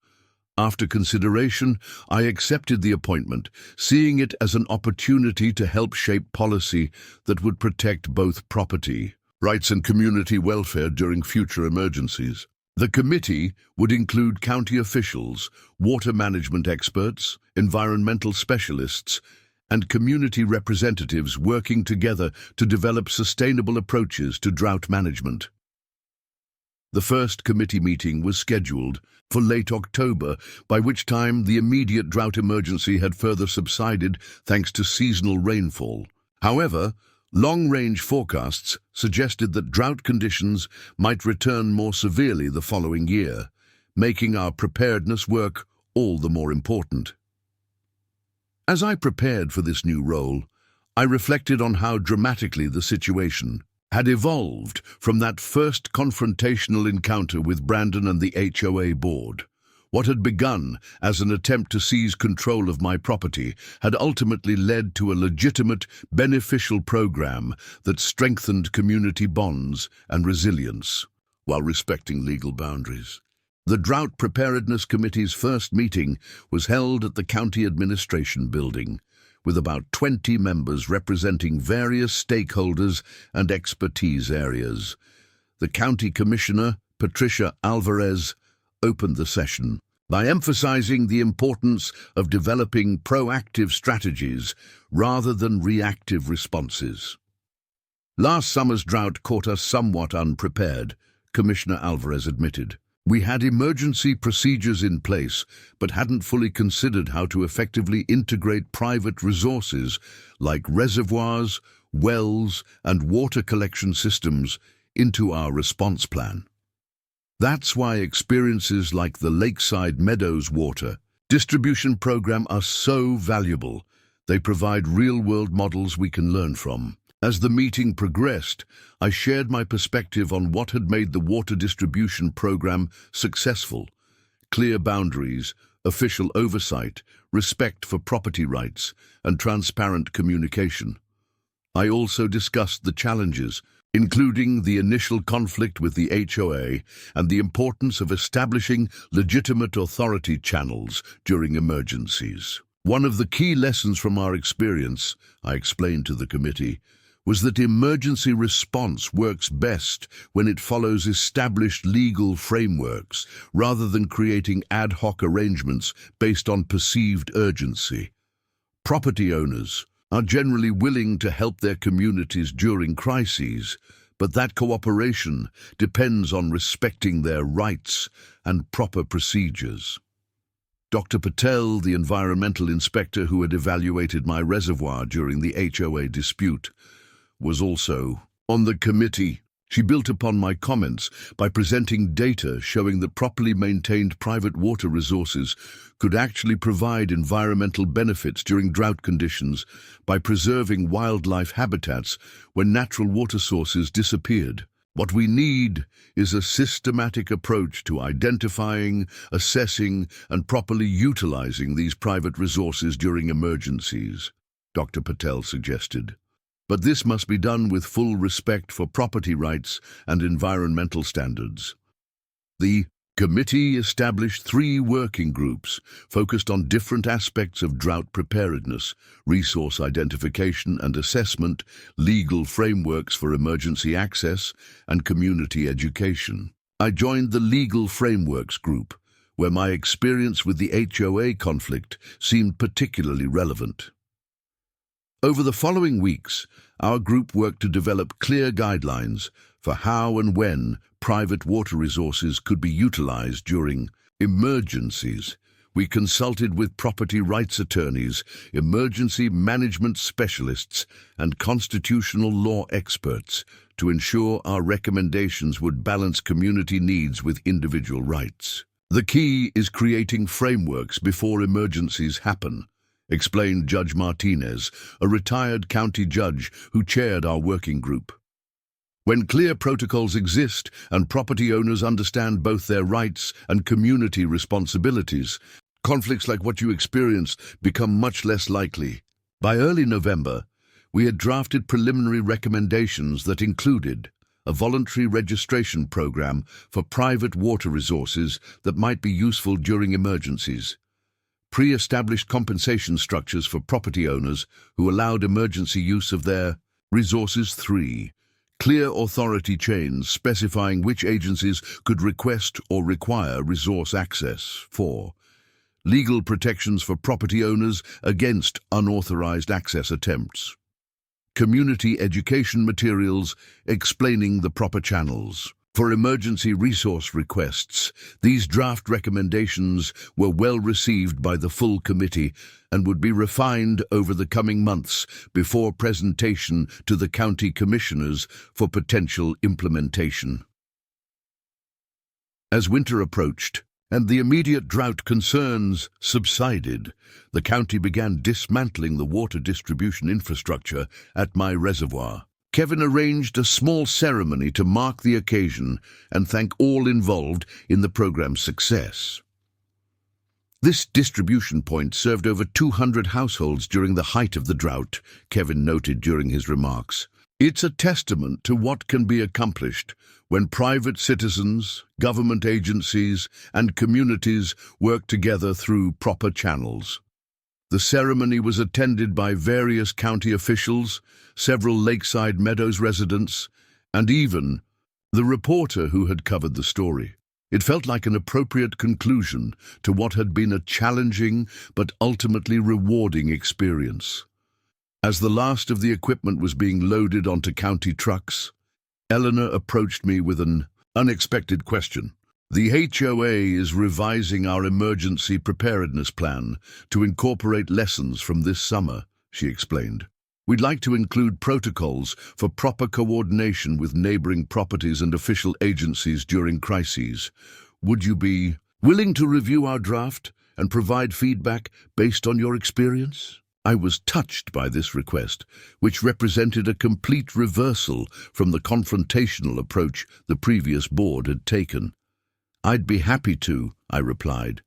After consideration, I accepted the appointment, seeing it as an opportunity to help shape policy that would protect both property rights and community welfare during future emergencies. The committee would include county officials, water management experts, environmental specialists, and community representatives working together to develop sustainable approaches to drought management. The first committee meeting was scheduled for late October, by which time the immediate drought emergency had further subsided thanks to seasonal rainfall. However, long-range forecasts suggested that drought conditions might return more severely the following year, making our preparedness work all the more important. As I prepared for this new role, I reflected on how dramatically the situation had evolved from that first confrontational encounter with Brandon and the HOA board. What had begun as an attempt to seize control of my property had ultimately led to a legitimate, beneficial program that strengthened community bonds and resilience while respecting legal boundaries. The Drought Preparedness Committee's first meeting was held at the County Administration Building, with about 20 members representing various stakeholders and expertise areas. The County Commissioner, Patricia Alvarez, opened the session by emphasizing the importance of developing proactive strategies rather than reactive responses. Last summer's drought caught us somewhat unprepared, Commissioner Alvarez admitted. We had emergency procedures in place, but hadn't fully considered how to effectively integrate private resources like reservoirs, wells, and water collection systems into our response plan. That's why experiences like the Lakeside Meadows Water Distribution Program are so valuable. They provide real-world models we can learn from. As the meeting progressed, I shared my perspective on what had made the water distribution program successful: clear boundaries, official oversight, respect for property rights, and transparent communication. I also discussed the challenges, including the initial conflict with the HOA and the importance of establishing legitimate authority channels during emergencies. One of the key lessons from our experience, I explained to the committee, was that emergency response works best when it follows established legal frameworks rather than creating ad hoc arrangements based on perceived urgency. Property owners are generally willing to help their communities during crises, but that cooperation depends on respecting their rights and proper procedures. Dr. Patel, the environmental inspector who had evaluated my reservoir during the HOA dispute, was also on the committee. She built upon my comments by presenting data showing that properly maintained private water resources could actually provide environmental benefits during drought conditions by preserving wildlife habitats when natural water sources disappeared. What we need is a systematic approach to identifying, assessing, and properly utilizing these private resources during emergencies, Dr. Patel suggested. But this must be done with full respect for property rights and environmental standards. The committee established 3 working groups focused on different aspects of drought preparedness: resource identification and assessment, legal frameworks for emergency access, and community education. I joined the legal frameworks group, where my experience with the HOA conflict seemed particularly relevant. Over the following weeks, our group worked to develop clear guidelines for how and when private water resources could be utilized during emergencies. We consulted with property rights attorneys, emergency management specialists, and constitutional law experts to ensure our recommendations would balance community needs with individual rights. The key is creating frameworks before emergencies happen, explained Judge Martinez, a retired county judge who chaired our working group. When clear protocols exist and property owners understand both their rights and community responsibilities, conflicts like what you experienced become much less likely. By early November, we had drafted preliminary recommendations that included a voluntary registration program for private water resources that might be useful during emergencies, pre-established compensation structures for property owners who allowed emergency use of their resources. 3. Clear authority chains specifying which agencies could request or require resource access. 4. Legal protections for property owners against unauthorized access attempts. Community education materials explaining the proper channels. For emergency resource requests, these draft recommendations were well received by the full committee and would be refined over the coming months before presentation to the county commissioners for potential implementation. As winter approached and the immediate drought concerns subsided, the county began dismantling the water distribution infrastructure at my reservoir. Kevin arranged a small ceremony to mark the occasion and thank all involved in the program's success. This distribution point served over 200 households during the height of the drought, Kevin noted during his remarks. It's a testament to what can be accomplished when private citizens, government agencies, and communities work together through proper channels. The ceremony was attended by various county officials, several Lakeside Meadows residents, and even the reporter who had covered the story. It felt like an appropriate conclusion to what had been a challenging but ultimately rewarding experience. As the last of the equipment was being loaded onto county trucks, Eleanor approached me with an unexpected question. The HOA is revising our emergency preparedness plan to incorporate lessons from this summer, she explained. We'd like to include protocols for proper coordination with neighboring properties and official agencies during crises. Would you be willing to review our draft and provide feedback based on your experience? I was touched by this request, which represented a complete reversal from the confrontational approach the previous board had taken. I'd be happy to, I replied.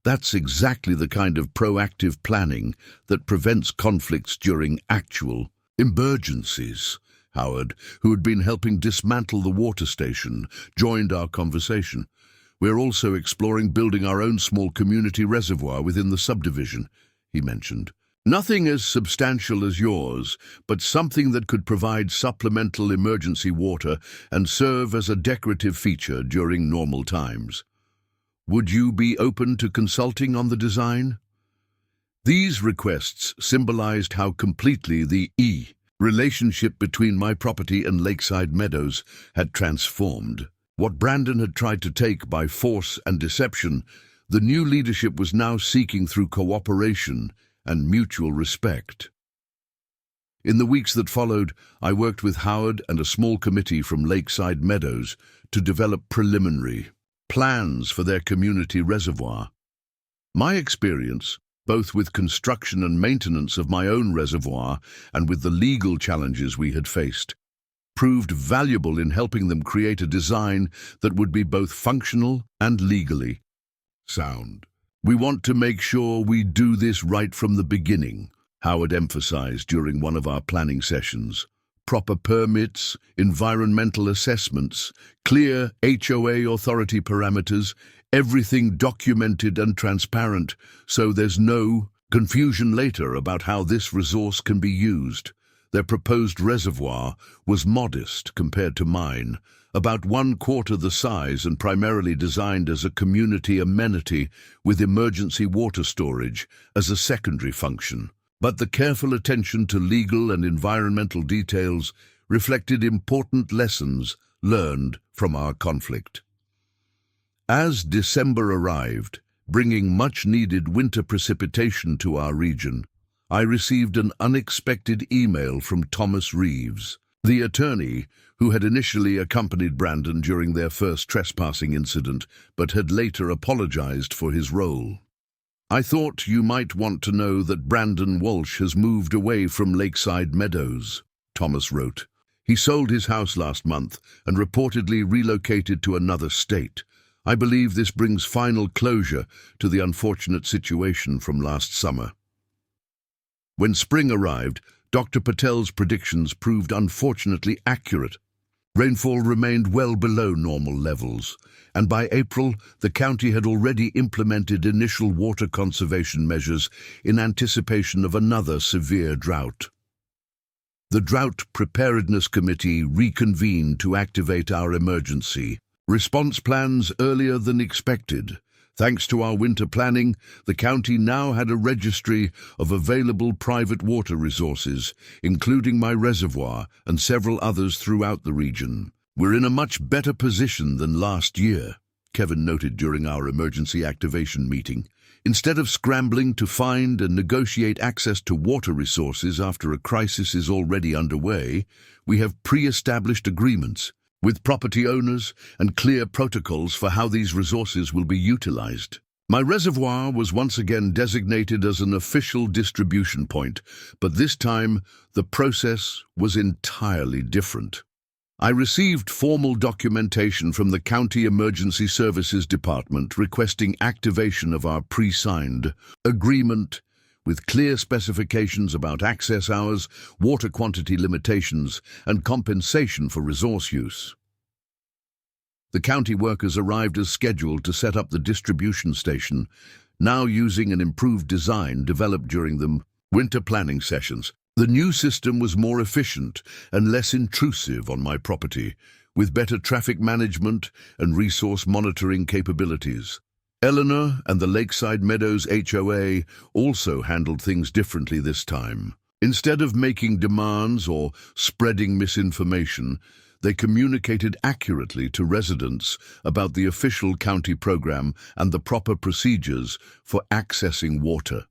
That's exactly the kind of proactive planning that prevents conflicts during actual emergencies. Howard, who had been helping dismantle the water station, joined our conversation. We're also exploring building our own small community reservoir within the subdivision, he mentioned. Nothing as substantial as yours, but something that could provide supplemental emergency water and serve as a decorative feature during normal times. Would you be open to consulting on the design? These requests symbolized how completely the relationship between my property and Lakeside Meadows had transformed. What Brandon had tried to take by force and deception, the new leadership was now seeking through cooperation and mutual respect. In the weeks that followed, I worked with Howard and a small committee from Lakeside Meadows to develop preliminary plans for their community reservoir. My experience, both with construction and maintenance of my own reservoir and with the legal challenges we had faced, proved valuable in helping them create a design that would be both functional and legally sound. We want to make sure we do this right from the beginning, Howard emphasized during one of our planning sessions. Proper permits, environmental assessments, clear HOA authority parameters, everything documented and transparent, so there's no confusion later about how this resource can be used. Their proposed reservoir was modest compared to mine, about 1/4 the size and primarily designed as a community amenity with emergency water storage as a secondary function. But the careful attention to legal and environmental details reflected important lessons learned from our conflict. As December arrived, bringing much-needed winter precipitation to our region, I received an unexpected email from Thomas Reeves, the attorney who had initially accompanied Brandon during their first trespassing incident, but had later apologized for his role. I thought you might want to know that Brandon Walsh has moved away from Lakeside Meadows, Thomas wrote. He sold his house last month and reportedly relocated to another state. I believe this brings final closure to the unfortunate situation from last summer. When spring arrived, Dr. Patel's predictions proved unfortunately accurate. Rainfall remained well below normal levels, and by April, the county had already implemented initial water conservation measures in anticipation of another severe drought. The Drought Preparedness Committee reconvened to activate our emergency response plans earlier than expected. Thanks to our winter planning, the county now had a registry of available private water resources, including my reservoir and several others throughout the region. We're in a much better position than last year, Kevin noted during our emergency activation meeting. Instead of scrambling to find and negotiate access to water resources after a crisis is already underway, we have pre-established agreements with property owners and clear protocols for how these resources will be utilized. My reservoir was once again designated as an official distribution point, but this time the process was entirely different. I received formal documentation from the County Emergency Services Department requesting activation of our pre-signed agreement with clear specifications about access hours, water quantity limitations, and compensation for resource use. The county workers arrived as scheduled to set up the distribution station, now using an improved design developed during the winter planning sessions. The new system was more efficient and less intrusive on my property, with better traffic management and resource monitoring capabilities. Eleanor and the Lakeside Meadows HOA also handled things differently this time. Instead of making demands or spreading misinformation, they communicated accurately to residents about the official county program and the proper procedures for accessing water.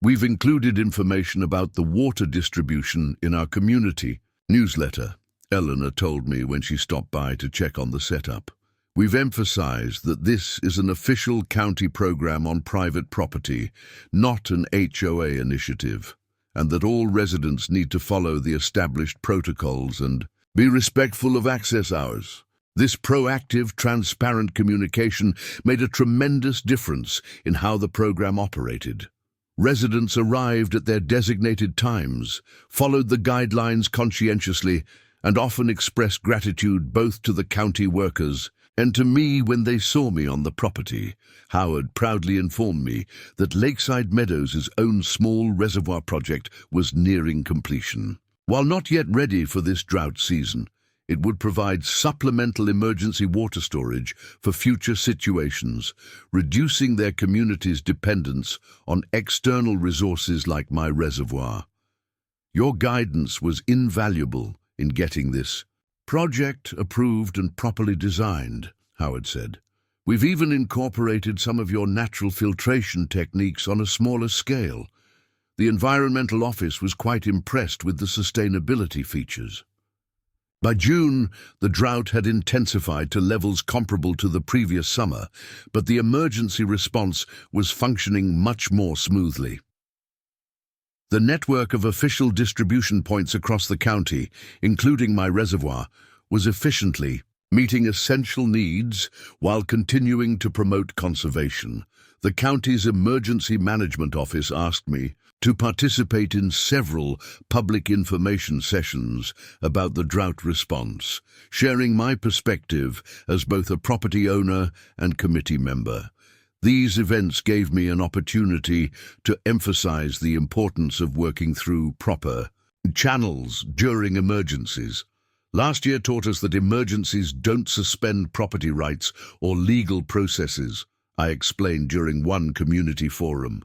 We've included information about the water distribution in our community newsletter, Eleanor told me when she stopped by to check on the setup. We've emphasized that this is an official county program on private property, not an HOA initiative, and that all residents need to follow the established protocols and be respectful of access hours. This proactive, transparent communication made a tremendous difference in how the program operated. Residents arrived at their designated times, followed the guidelines conscientiously, and often expressed gratitude both to the county workers and to me when they saw me on the property. Howard proudly informed me that Lakeside Meadows' own small reservoir project was nearing completion. While not yet ready for this drought season, it would provide supplemental emergency water storage for future situations, reducing their community's dependence on external resources like my reservoir. Your guidance was invaluable in getting this project approved and properly designed, Howard said. We've even incorporated some of your natural filtration techniques on a smaller scale. The Environmental Office was quite impressed with the sustainability features. By June, the drought had intensified to levels comparable to the previous summer, but the emergency response was functioning much more smoothly. The network of official distribution points across the county, including my reservoir, was efficiently meeting essential needs while continuing to promote conservation. The county's Emergency Management Office asked me to participate in several public information sessions about the drought response, sharing my perspective as both a property owner and committee member. These events gave me an opportunity to emphasize the importance of working through proper channels during emergencies. Last year taught us that emergencies don't suspend property rights or legal processes, I explained during one community forum.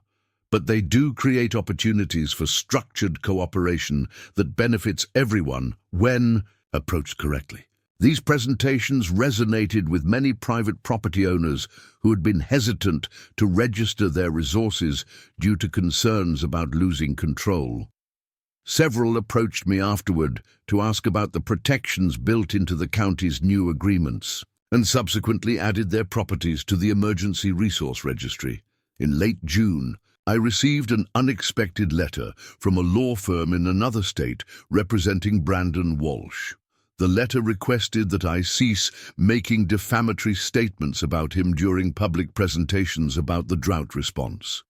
But they do create opportunities for structured cooperation that benefits everyone when approached correctly. These presentations resonated with many private property owners who had been hesitant to register their resources due to concerns about losing control. Several approached me afterward to ask about the protections built into the county's new agreements, and subsequently added their properties to the Emergency Resource Registry. In late June, I received an unexpected letter from a law firm in another state representing Brandon Walsh. The letter requested that I cease making defamatory statements about him during public presentations about the drought response.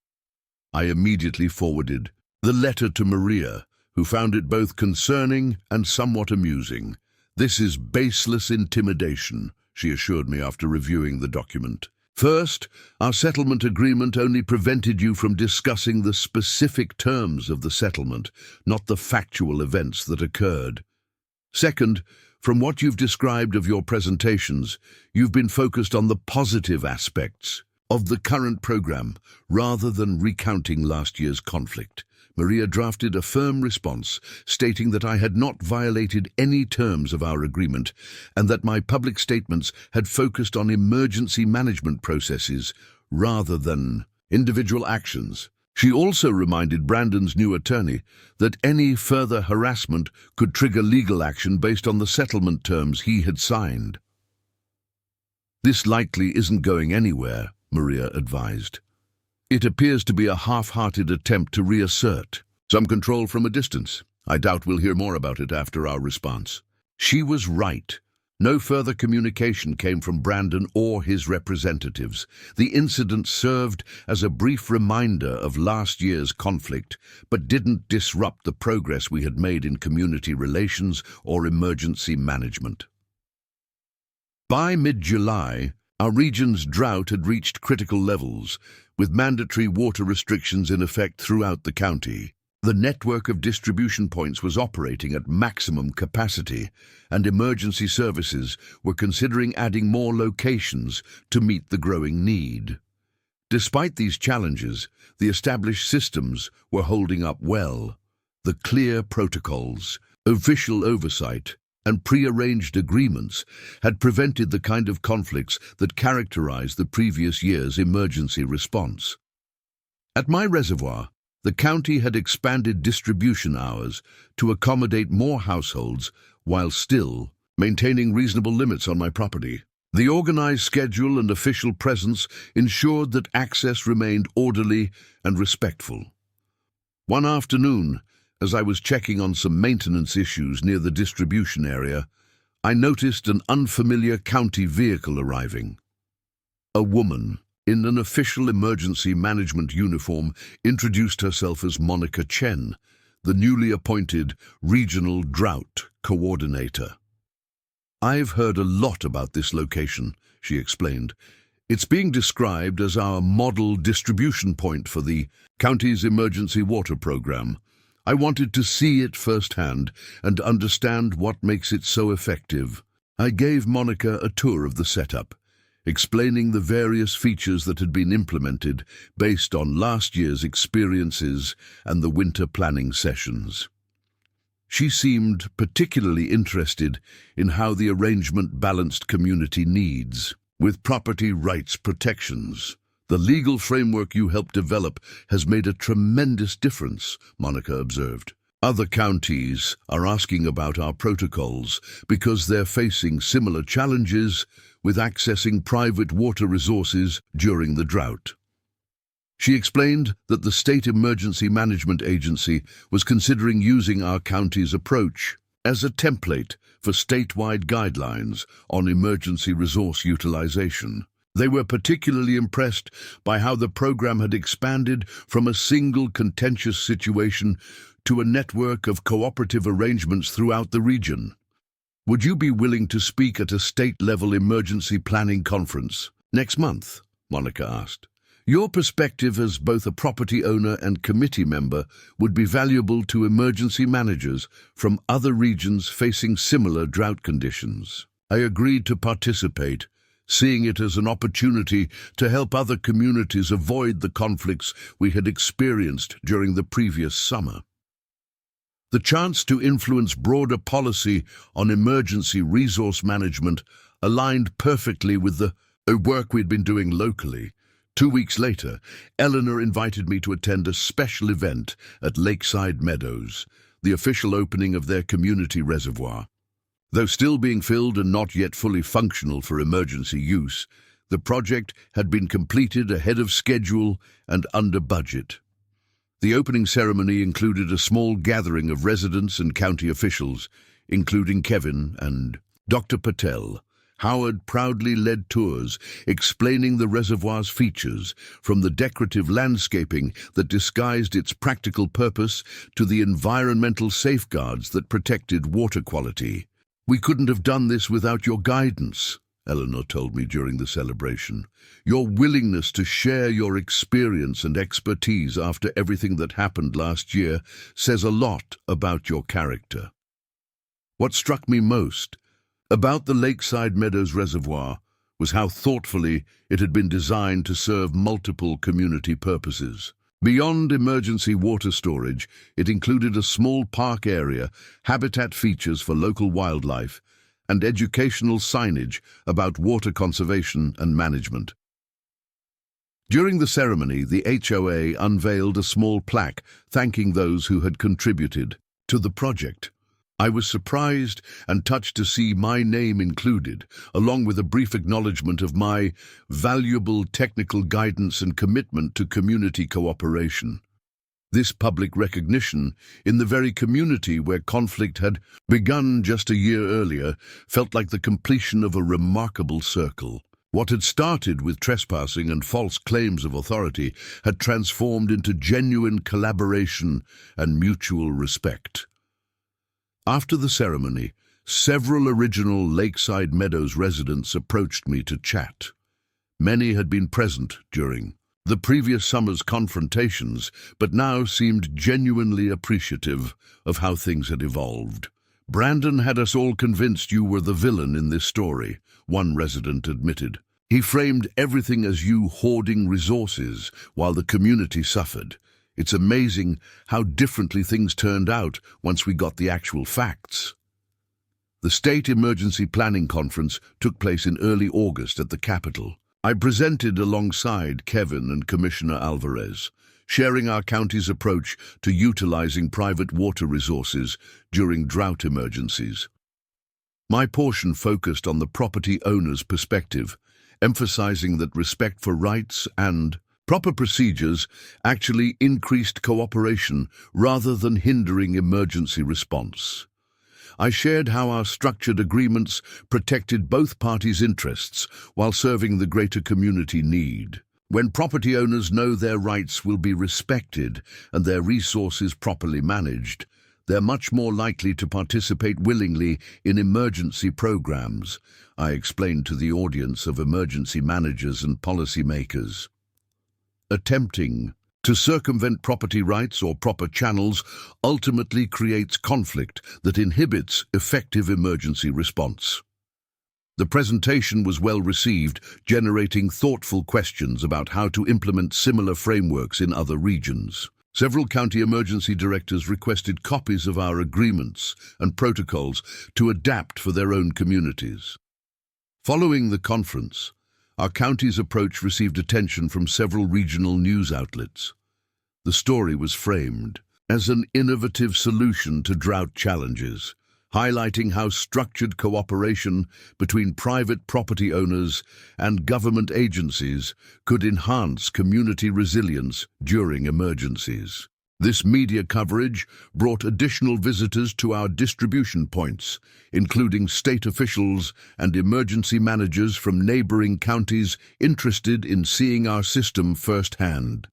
I immediately forwarded the letter to Maria, who found it both concerning and somewhat amusing. "This is baseless intimidation," she assured me after reviewing the document. "First, our settlement agreement only prevented you from discussing the specific terms of the settlement, not the factual events that occurred. Second, from what you've described of your presentations, you've been focused on the positive aspects of the current program rather than recounting last year's conflict." Maria drafted a firm response stating that I had not violated any terms of our agreement and that my public statements had focused on emergency management processes rather than individual actions. She also reminded Brandon's new attorney that any further harassment could trigger legal action based on the settlement terms he had signed. "This likely isn't going anywhere," Maria advised. It appears to be a half-hearted attempt to reassert some control from a distance. I doubt we'll hear more about it after our response. She was right. No further communication came from Brandon or his representatives. The incident served as a brief reminder of last year's conflict, but didn't disrupt the progress we had made in community relations or emergency management. By mid-July, our region's drought had reached critical levels, with mandatory water restrictions in effect throughout the county. The network of distribution points was operating at maximum capacity, and emergency services were considering adding more locations to meet the growing need. Despite these challenges, the established systems were holding up well. The clear protocols, official oversight, and pre-arranged agreements had prevented the kind of conflicts that characterized the previous year's emergency response. At my reservoir, the county had expanded distribution hours to accommodate more households while still maintaining reasonable limits on my property. The organized schedule and official presence ensured that access remained orderly and respectful. One afternoon, as I was checking on some maintenance issues near the distribution area, I noticed an unfamiliar county vehicle arriving. A woman in an official emergency management uniform introduced herself as Monica Chen, the newly appointed Regional Drought Coordinator. "I've heard a lot about this location," she explained. "It's being described as our model distribution point for the county's emergency water program. I wanted to see it firsthand and understand what makes it so effective." I gave Monica a tour of the setup, explaining the various features that had been implemented based on last year's experiences and the winter planning sessions. She seemed particularly interested in how the arrangement balanced community needs with property rights protections. "The legal framework you helped develop has made a tremendous difference," Monica observed. "Other counties are asking about our protocols because they're facing similar challenges with accessing private water resources during the drought." She explained that the State Emergency Management Agency was considering using our county's approach as a template for statewide guidelines on emergency resource utilization. They were particularly impressed by how the program had expanded from a single contentious situation to a network of cooperative arrangements throughout the region. "Would you be willing to speak at a state-level emergency planning conference next month?" Monica asked. "Your perspective as both a property owner and committee member would be valuable to emergency managers from other regions facing similar drought conditions." I agreed to participate, seeing it as an opportunity to help other communities avoid the conflicts we had experienced during the previous summer. The chance to influence broader policy on emergency resource management aligned perfectly with the work we'd been doing locally. 2 weeks later, Eleanor invited me to attend a special event at Lakeside Meadows, the official opening of their community reservoir. Though still being filled and not yet fully functional for emergency use, the project had been completed ahead of schedule and under budget. The opening ceremony included a small gathering of residents and county officials, including Kevin and Dr. Patel. Howard proudly led tours, explaining the reservoir's features, from the decorative landscaping that disguised its practical purpose to the environmental safeguards that protected water quality. "We couldn't have done this without your guidance," Eleanor told me during the celebration. "Your willingness to share your experience and expertise after everything that happened last year says a lot about your character." What struck me most about the Lakeside Meadows Reservoir was how thoughtfully it had been designed to serve multiple community purposes. Beyond emergency water storage, it included a small park area, habitat features for local wildlife, and educational signage about water conservation and management. During the ceremony, the HOA unveiled a small plaque thanking those who had contributed to the project. I was surprised and touched to see my name included, along with a brief acknowledgement of my valuable technical guidance and commitment to community cooperation. This public recognition, in the very community where conflict had begun just a year earlier, felt like the completion of a remarkable circle. What had started with trespassing and false claims of authority had transformed into genuine collaboration and mutual respect. After the ceremony, several original Lakeside Meadows residents approached me to chat. Many had been present during the previous summer's confrontations, but now seemed genuinely appreciative of how things had evolved. "Brandon had us all convinced you were the villain in this story," one resident admitted. "He framed everything as you hoarding resources while the community suffered. It's amazing how differently things turned out once we got the actual facts." The State Emergency Planning Conference took place in early August at the Capitol. I presented alongside Kevin and Commissioner Alvarez, sharing our county's approach to utilizing private water resources during drought emergencies. My portion focused on the property owner's perspective, emphasizing that respect for rights and proper procedures actually increased cooperation rather than hindering emergency response. I shared how our structured agreements protected both parties' interests while serving the greater community need. When property owners know their rights will be respected and their resources properly managed, they're much more likely to participate willingly in emergency programs, I explained to the audience of emergency managers and policymakers. Attempting to circumvent property rights or proper channels ultimately creates conflict that inhibits effective emergency response. The presentation was well received, generating thoughtful questions about how to implement similar frameworks in other regions. Several county emergency directors requested copies of our agreements and protocols to adapt for their own communities. Following the conference, our county's approach received attention from several regional news outlets. The story was framed as an innovative solution to drought challenges, highlighting how structured cooperation between private property owners and government agencies could enhance community resilience during emergencies. This media coverage brought additional visitors to our distribution points, including state officials and emergency managers from neighboring counties interested in seeing our system firsthand.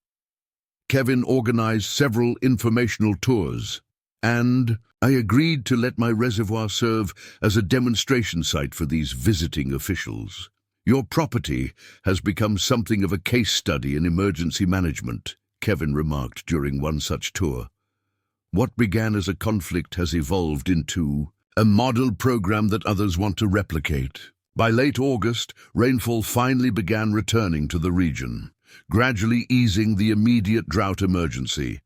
Kevin organized several informational tours, and I agreed to let my reservoir serve as a demonstration site for these visiting officials. "Your property has become something of a case study in emergency management," Kevin remarked during one such tour. "What began as a conflict has evolved into a model program that others want to replicate." By late August, rainfall finally began returning to the region, gradually easing the immediate drought emergency.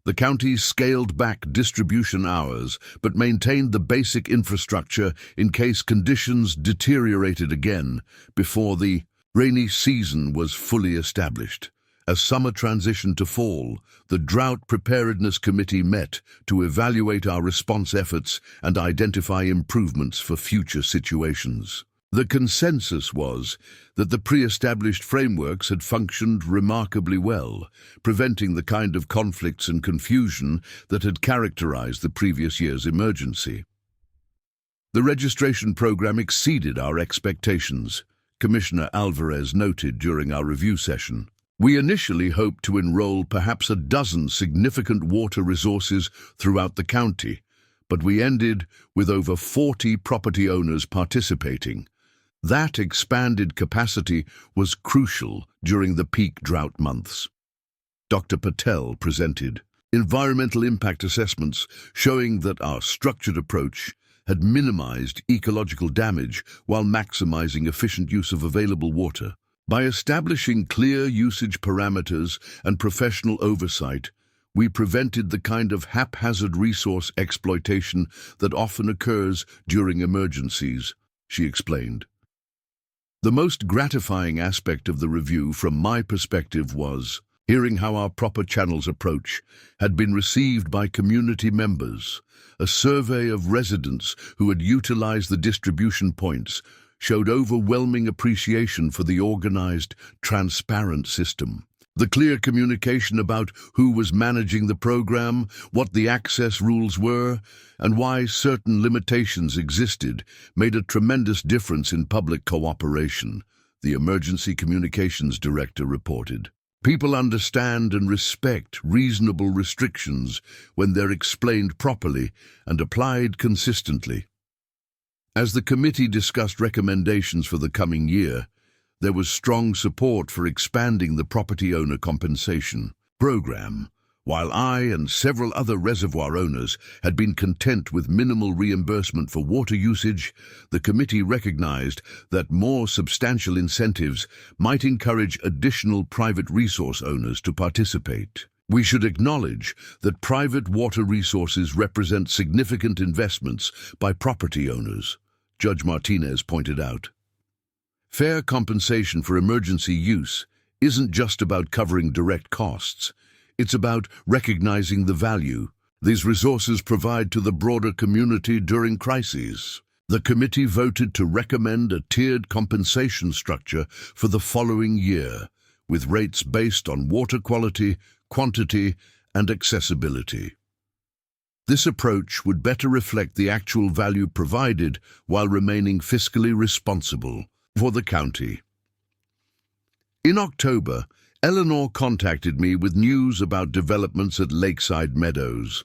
The county scaled back distribution hours, but maintained the basic infrastructure in case conditions deteriorated again before the rainy season was fully established. As summer transitioned to fall, the Drought Preparedness Committee met to evaluate our response efforts and identify improvements for future situations. The consensus was that the pre-established frameworks had functioned remarkably well, preventing the kind of conflicts and confusion that had characterized the previous year's emergency. The registration program exceeded our expectations, Commissioner Alvarez noted during our review session. We initially hoped to enroll perhaps a dozen significant water resources throughout the county, but we ended with over 40 property owners participating. That expanded capacity was crucial during the peak drought months. Dr. Patel presented environmental impact assessments showing that our structured approach had minimized ecological damage while maximizing efficient use of available water. By establishing clear usage parameters and professional oversight, we prevented the kind of haphazard resource exploitation that often occurs during emergencies, she explained. The most gratifying aspect of the review from my perspective was Hearing how our proper channels approach had been received by community members, a survey of residents who had utilized the distribution points showed overwhelming appreciation for the organized, transparent system. The clear communication about who was managing the program, what the access rules were, and why certain limitations existed made a tremendous difference in public cooperation, the Emergency Communications Director reported. People understand and respect reasonable restrictions when they're explained properly and applied consistently. As the committee discussed recommendations for the coming year, there was strong support for expanding the property owner compensation program. While I and several other reservoir owners had been content with minimal reimbursement for water usage, the committee recognized that more substantial incentives might encourage additional private resource owners to participate. We should acknowledge that private water resources represent significant investments by property owners, Judge Martinez pointed out. Fair compensation for emergency use isn't just about covering direct costs. It's about recognizing the value these resources provide to the broader community during crises. The committee voted to recommend a tiered compensation structure for the following year, with rates based on water quality, quantity, and accessibility. This approach would better reflect the actual value provided while remaining fiscally responsible for the county. In October, Eleanor contacted me with news about developments at Lakeside Meadows.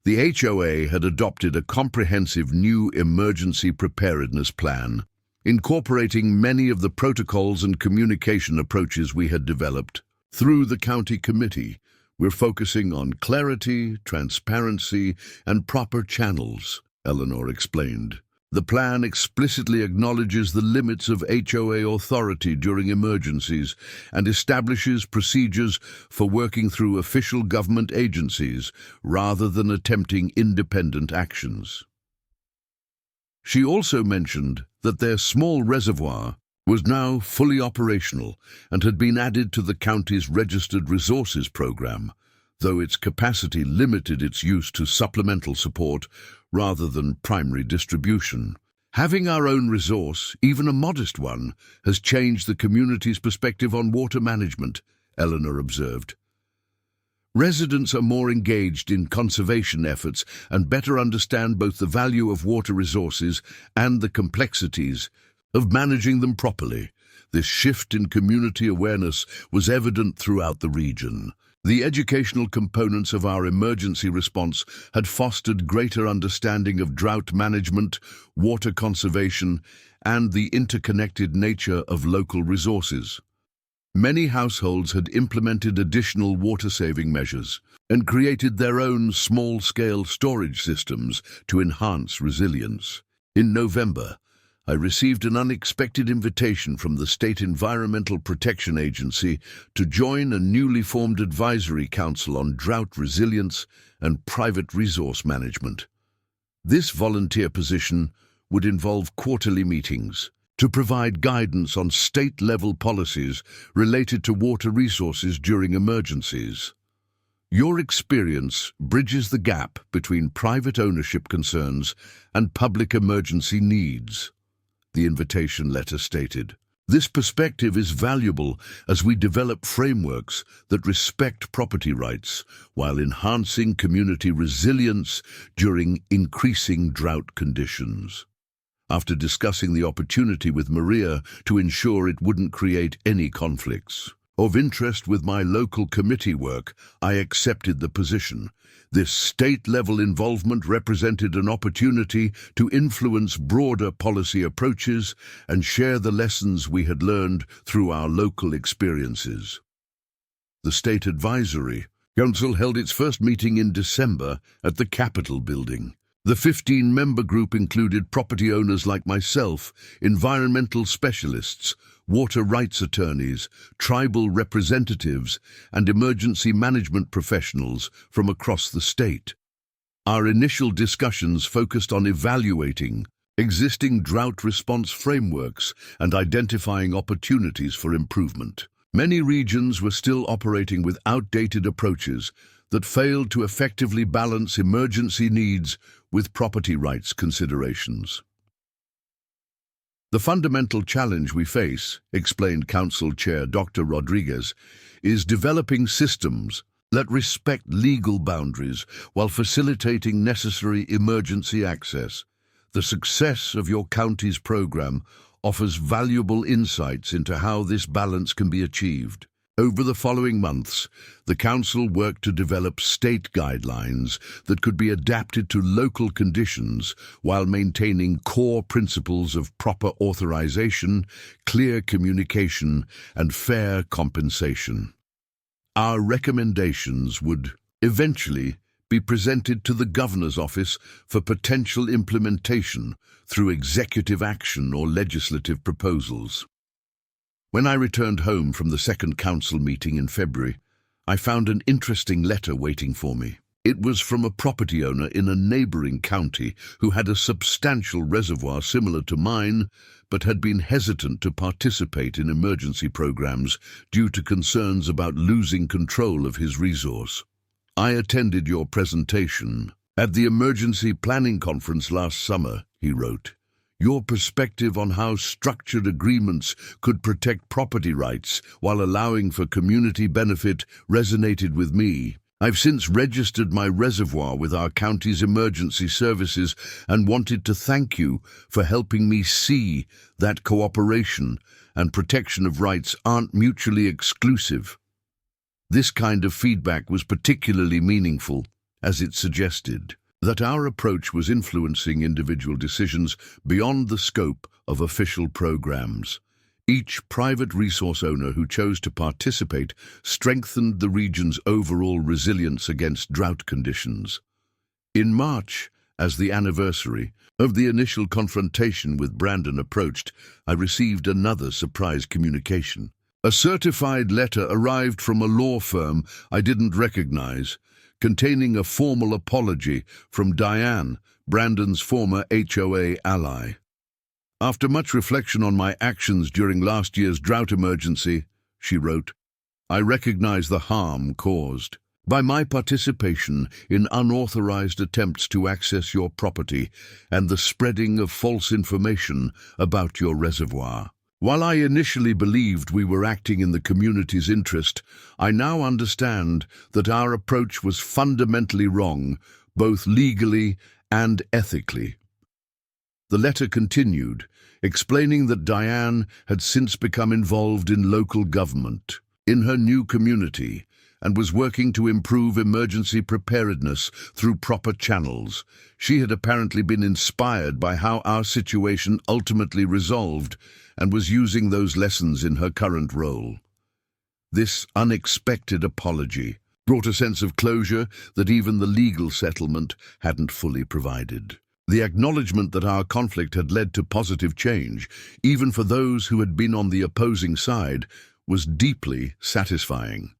The HOA had adopted a comprehensive new emergency preparedness plan, incorporating many of the protocols and communication approaches we had developed. Through the county committee, we're focusing on clarity, transparency, and proper channels, Eleanor explained. The plan explicitly acknowledges the limits of HOA authority during emergencies and establishes procedures for working through official government agencies rather than attempting independent actions. She also mentioned that their small reservoir was now fully operational and had been added to the county's Registered Resources Program, though its capacity limited its use to supplemental support rather than primary distribution. Having our own resource, even a modest one, has changed the community's perspective on water management, Eleanor observed. Residents are more engaged in conservation efforts and better understand both the value of water resources and the complexities of managing them properly. This shift in community awareness was evident throughout the region. The educational components of our emergency response had fostered greater understanding of drought management, water conservation, and the interconnected nature of local resources. Many households had implemented additional water-saving measures and created their own small-scale storage systems to enhance resilience. In November, I received an unexpected invitation from the State Environmental Protection Agency to join a newly formed advisory council on drought resilience and private resource management. This volunteer position would involve quarterly meetings to provide guidance on state-level policies related to water resources during emergencies. Your experience bridges the gap between private ownership concerns and public emergency needs, the invitation letter stated. This perspective is valuable as we develop frameworks that respect property rights while enhancing community resilience during increasing drought conditions. After discussing the opportunity with Maria to ensure it wouldn't create any conflicts of interest with my local committee work, I accepted the position. This state-level involvement represented an opportunity to influence broader policy approaches and share the lessons we had learned through our local experiences. The State Advisory Council held its first meeting in December at the Capitol Building. The 15-member group included property owners like myself, environmental specialists, water rights attorneys, tribal representatives, and emergency management professionals from across the state. Our initial discussions focused on evaluating existing drought response frameworks and identifying opportunities for improvement. Many regions were still operating with outdated approaches that failed to effectively balance emergency needs with property rights considerations. The fundamental challenge we face, explained Council Chair Dr. Rodriguez, is developing systems that respect legal boundaries while facilitating necessary emergency access. The success of your county's program offers valuable insights into how this balance can be achieved. Over the following months, the Council worked to develop state guidelines that could be adapted to local conditions while maintaining core principles of proper authorization, clear communication, and fair compensation. Our recommendations would eventually be presented to the Governor's Office for potential implementation through executive action or legislative proposals. When I returned home from the second council meeting in February, I found an interesting letter waiting for me. It was from a property owner in a neighboring county who had a substantial reservoir similar to mine, but had been hesitant to participate in emergency programs due to concerns about losing control of his resource. I attended your presentation at the emergency planning conference last summer, he wrote. Your perspective on how structured agreements could protect property rights while allowing for community benefit resonated with me. I've since registered my reservoir with our county's emergency services and wanted to thank you for helping me see that cooperation and protection of rights aren't mutually exclusive. This kind of feedback was particularly meaningful, as it suggested that our approach was influencing individual decisions beyond the scope of official programs. Each private resource owner who chose to participate strengthened the region's overall resilience against drought conditions. In March, as the anniversary of the initial confrontation with Brandon approached, I received another surprise communication. A certified letter arrived from a law firm I didn't recognize, containing a formal apology from Diane, Brandon's former HOA ally. After much reflection on my actions during last year's drought emergency, she wrote, I recognize the harm caused by my participation in unauthorized attempts to access your property and the spreading of false information about your reservoir. While I initially believed we were acting in the community's interest, I now understand that our approach was fundamentally wrong, both legally and ethically. The letter continued, explaining that Diane had since become involved in local government, in her new community, and was working to improve emergency preparedness through proper channels. She had apparently been inspired by how our situation ultimately resolved and was using those lessons in her current role. This unexpected apology brought a sense of closure that even the legal settlement hadn't fully provided. The acknowledgement that our conflict had led to positive change, even for those who had been on the opposing side, was deeply satisfying.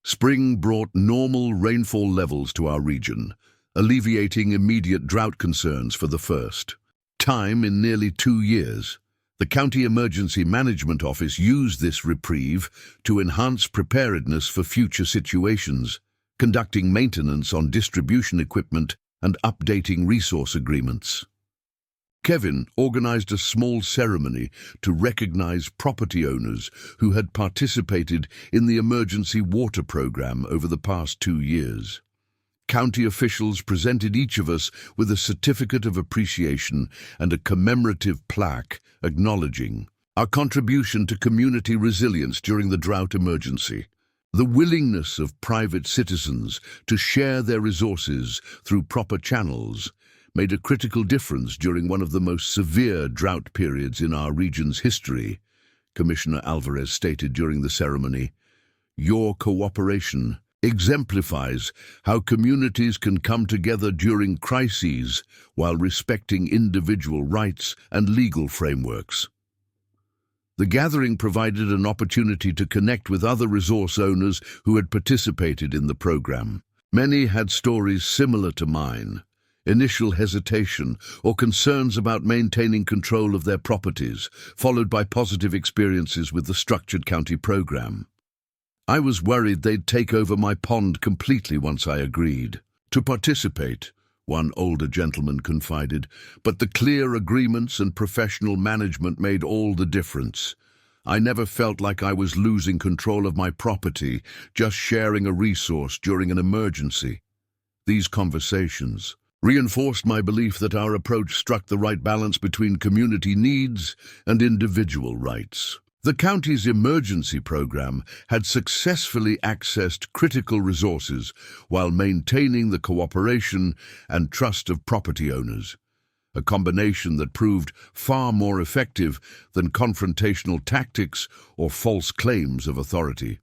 Spring brought normal rainfall levels to our region, alleviating immediate drought concerns for the first time in nearly 2 years. The County Emergency Management Office used this reprieve to enhance preparedness for future situations, conducting maintenance on distribution equipment and updating resource agreements. Kevin organized a small ceremony to recognize property owners who had participated in the emergency water program over the past 2 years. County officials presented each of us with a certificate of appreciation and a commemorative plaque acknowledging our contribution to community resilience during the drought emergency. The willingness of private citizens to share their resources through proper channels made a critical difference during one of the most severe drought periods in our region's history, Commissioner Alvarez stated during the ceremony. Your cooperation exemplifies how communities can come together during crises while respecting individual rights and legal frameworks. The gathering provided an opportunity to connect with other resource owners who had participated in the program. Many had stories similar to mine, initial hesitation, or concerns about maintaining control of their properties, followed by positive experiences with the structured county program. I was worried they'd take over my pond completely once I agreed to participate, one older gentleman confided, but the clear agreements and professional management made all the difference. I never felt like I was losing control of my property, just sharing a resource during an emergency. These conversations reinforced my belief that our approach struck the right balance between community needs and individual rights. The county's emergency program had successfully accessed critical resources while maintaining the cooperation and trust of property owners, a combination that proved far more effective than confrontational tactics or false claims of authority.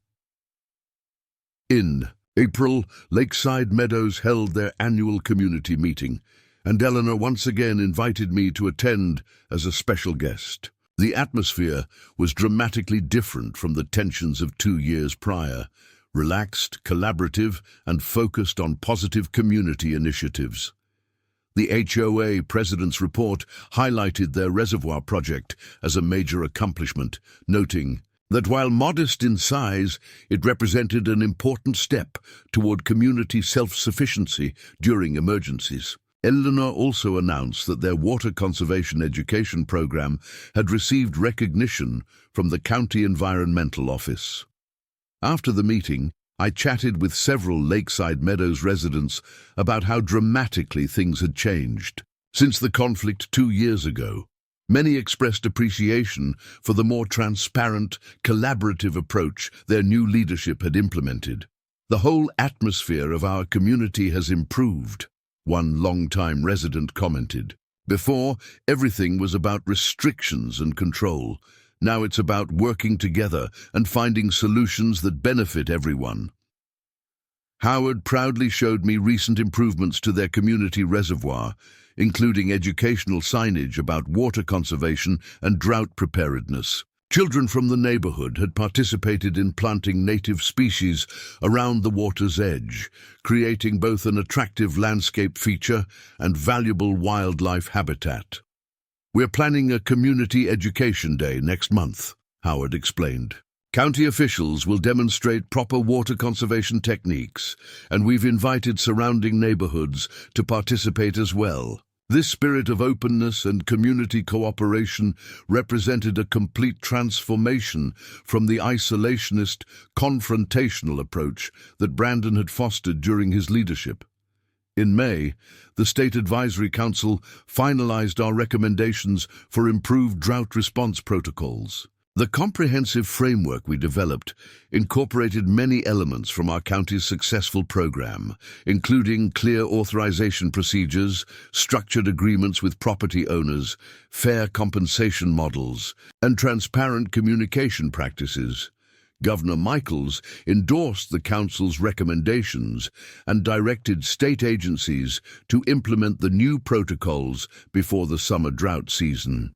In April, Lakeside Meadows held their annual community meeting, and Eleanor once again invited me to attend as a special guest. The atmosphere was dramatically different from the tensions of 2 years prior, relaxed, collaborative, and focused on positive community initiatives. The HOA President's report highlighted their reservoir project as a major accomplishment, noting that while modest in size, it represented an important step toward community self-sufficiency during emergencies. Eleanor also announced that their water conservation education program had received recognition from the County Environmental Office. After the meeting, I chatted with several Lakeside Meadows residents about how dramatically things had changed since the conflict 2 years ago. Many expressed appreciation for the more transparent, collaborative approach their new leadership had implemented. The whole atmosphere of our community has improved, one longtime resident commented. Before, everything was about restrictions and control. Now it's about working together and finding solutions that benefit everyone. Howard proudly showed me recent improvements to their community reservoir, including educational signage about water conservation and drought preparedness. Children from the neighborhood had participated in planting native species around the water's edge, creating both an attractive landscape feature and valuable wildlife habitat. "We're planning a community education day next month," Howard explained. "County officials will demonstrate proper water conservation techniques, and we've invited surrounding neighborhoods to participate as well." This spirit of openness and community cooperation represented a complete transformation from the isolationist, confrontational approach that Brandon had fostered during his leadership. In May, the State Advisory Council finalized our recommendations for improved drought response protocols. The comprehensive framework we developed incorporated many elements from our county's successful program, including clear authorization procedures, structured agreements with property owners, fair compensation models, and transparent communication practices. Governor Michaels endorsed the Council's recommendations and directed state agencies to implement the new protocols before the summer drought season.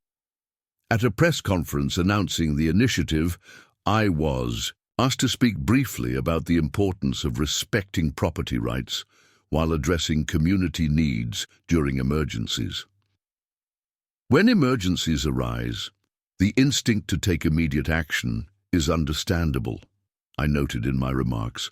At a press conference announcing the initiative, I was asked to speak briefly about the importance of respecting property rights while addressing community needs during emergencies. When emergencies arise, the instinct to take immediate action is understandable, I noted in my remarks.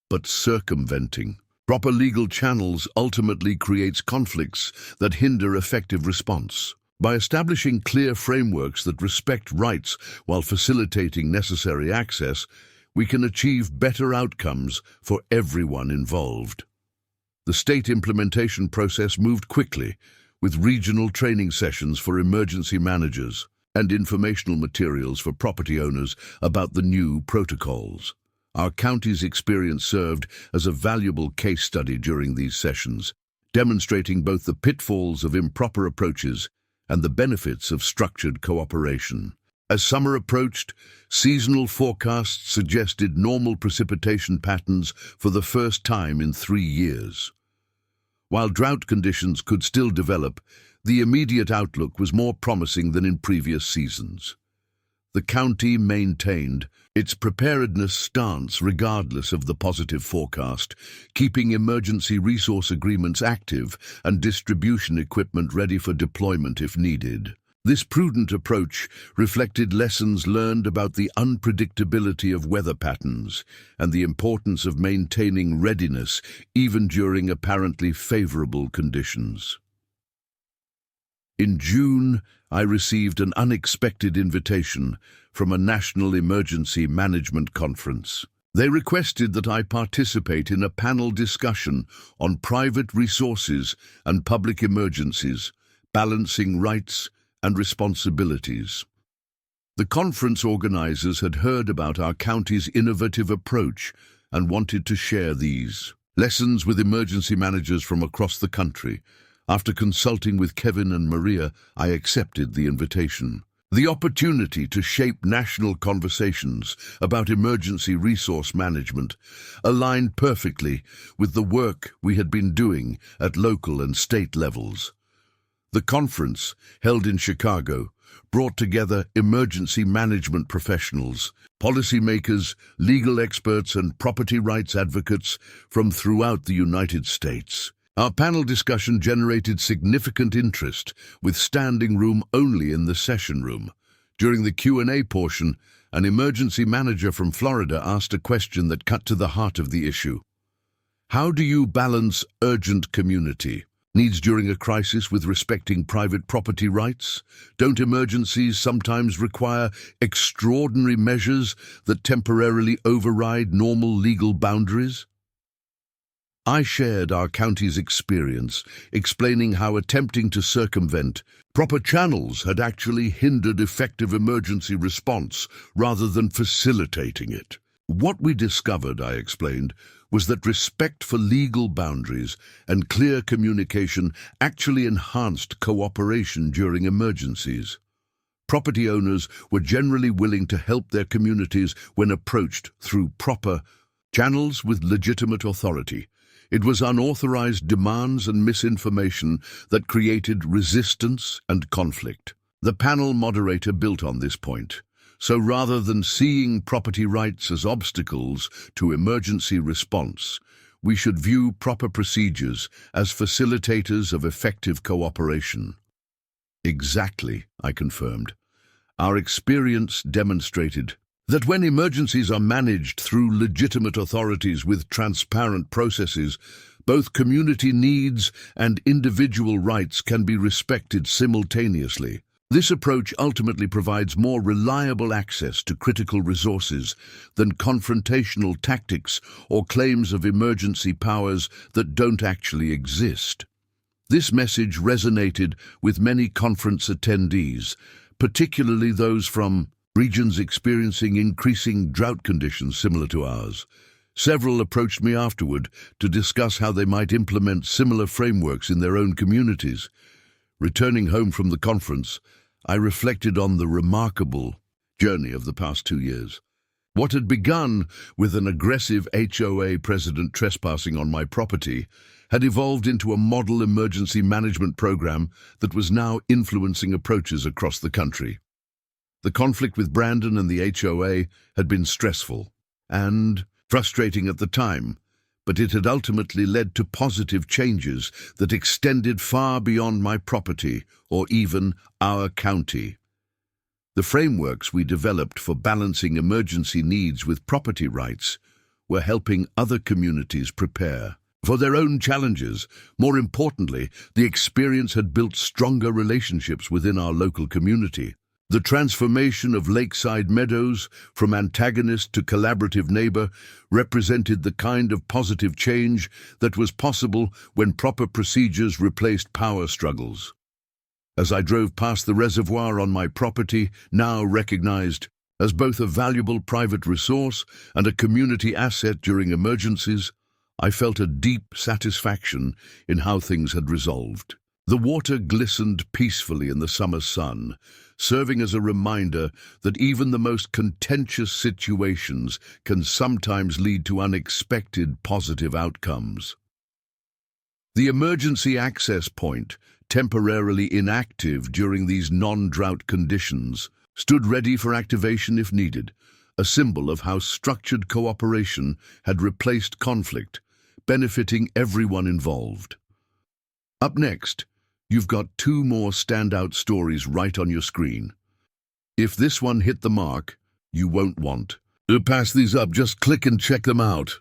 But circumventing proper legal channels ultimately creates conflicts that hinder effective response. By establishing clear frameworks that respect rights while facilitating necessary access, we can achieve better outcomes for everyone involved. The state implementation process moved quickly, with regional training sessions for emergency managers and informational materials for property owners about the new protocols. Our county's experience served as a valuable case study during these sessions, demonstrating both the pitfalls of improper approaches and the benefits of structured cooperation. As summer approached, seasonal forecasts suggested normal precipitation patterns for the first time in 3 years. While drought conditions could still develop, the immediate outlook was more promising than in previous seasons. the county maintained its preparedness stance regardless of the positive forecast, keeping emergency resource agreements active and distribution equipment ready for deployment if needed. This prudent approach reflected lessons learned about the unpredictability of weather patterns and the importance of maintaining readiness even during apparently favorable conditions. In June, I received an unexpected invitation from a National Emergency Management Conference. They requested that I participate in a panel discussion on private resources and public emergencies, balancing rights and responsibilities. The conference organizers had heard about our county's innovative approach and wanted to share these lessons with emergency managers from across the country. After consulting with Kevin and Maria, I accepted the invitation. The opportunity to shape national conversations about emergency resource management aligned perfectly with the work we had been doing at local and state levels. The conference, held in Chicago, brought together emergency management professionals, policymakers, legal experts, and property rights advocates from throughout the United States. Our panel discussion generated significant interest, with standing room only in the session room. During the Q&A portion, an emergency manager from Florida asked a question that cut to the heart of the issue. How do you balance urgent community needs during a crisis with respecting private property rights? Don't emergencies sometimes require extraordinary measures that temporarily override normal legal boundaries? I shared our county's experience, explaining how attempting to circumvent proper channels had actually hindered effective emergency response rather than facilitating it. What we discovered, I explained, was that respect for legal boundaries and clear communication actually enhanced cooperation during emergencies. Property owners were generally willing to help their communities when approached through proper channels with legitimate authority. It was unauthorized demands and misinformation that created resistance and conflict. The panel moderator built on this point. So rather than seeing property rights as obstacles to emergency response, we should view proper procedures as facilitators of effective cooperation. Exactly, I confirmed. Our experience demonstrated that when emergencies are managed through legitimate authorities with transparent processes, both community needs and individual rights can be respected simultaneously. This approach ultimately provides more reliable access to critical resources than confrontational tactics or claims of emergency powers that don't actually exist. This message resonated with many conference attendees, particularly those from regions experiencing increasing drought conditions similar to ours. Several approached me afterward to discuss how they might implement similar frameworks in their own communities. Returning home from the conference, I reflected on the remarkable journey of the past 2 years. What had begun with an aggressive HOA president trespassing on my property had evolved into a model emergency management program that was now influencing approaches across the country. The conflict with Brandon and the HOA had been stressful and frustrating at the time, but it had ultimately led to positive changes that extended far beyond my property or even our county. The frameworks we developed for balancing emergency needs with property rights were helping other communities prepare for their own challenges. More importantly, the experience had built stronger relationships within our local community. The transformation of Lakeside Meadows from antagonist to collaborative neighbor represented the kind of positive change that was possible when proper procedures replaced power struggles. As I drove past the reservoir on my property, now recognized as both a valuable private resource and a community asset during emergencies, I felt a deep satisfaction in how things had resolved. The water glistened peacefully in the summer sun, serving as a reminder that even the most contentious situations can sometimes lead to unexpected positive outcomes. The emergency access point, temporarily inactive during these non-drought conditions, stood ready for activation if needed, a symbol of how structured cooperation had replaced conflict, benefiting everyone involved. Up next, you've got two more standout stories right on your screen. If this one hit the mark, you won't want to pass these up. Just click and check them out.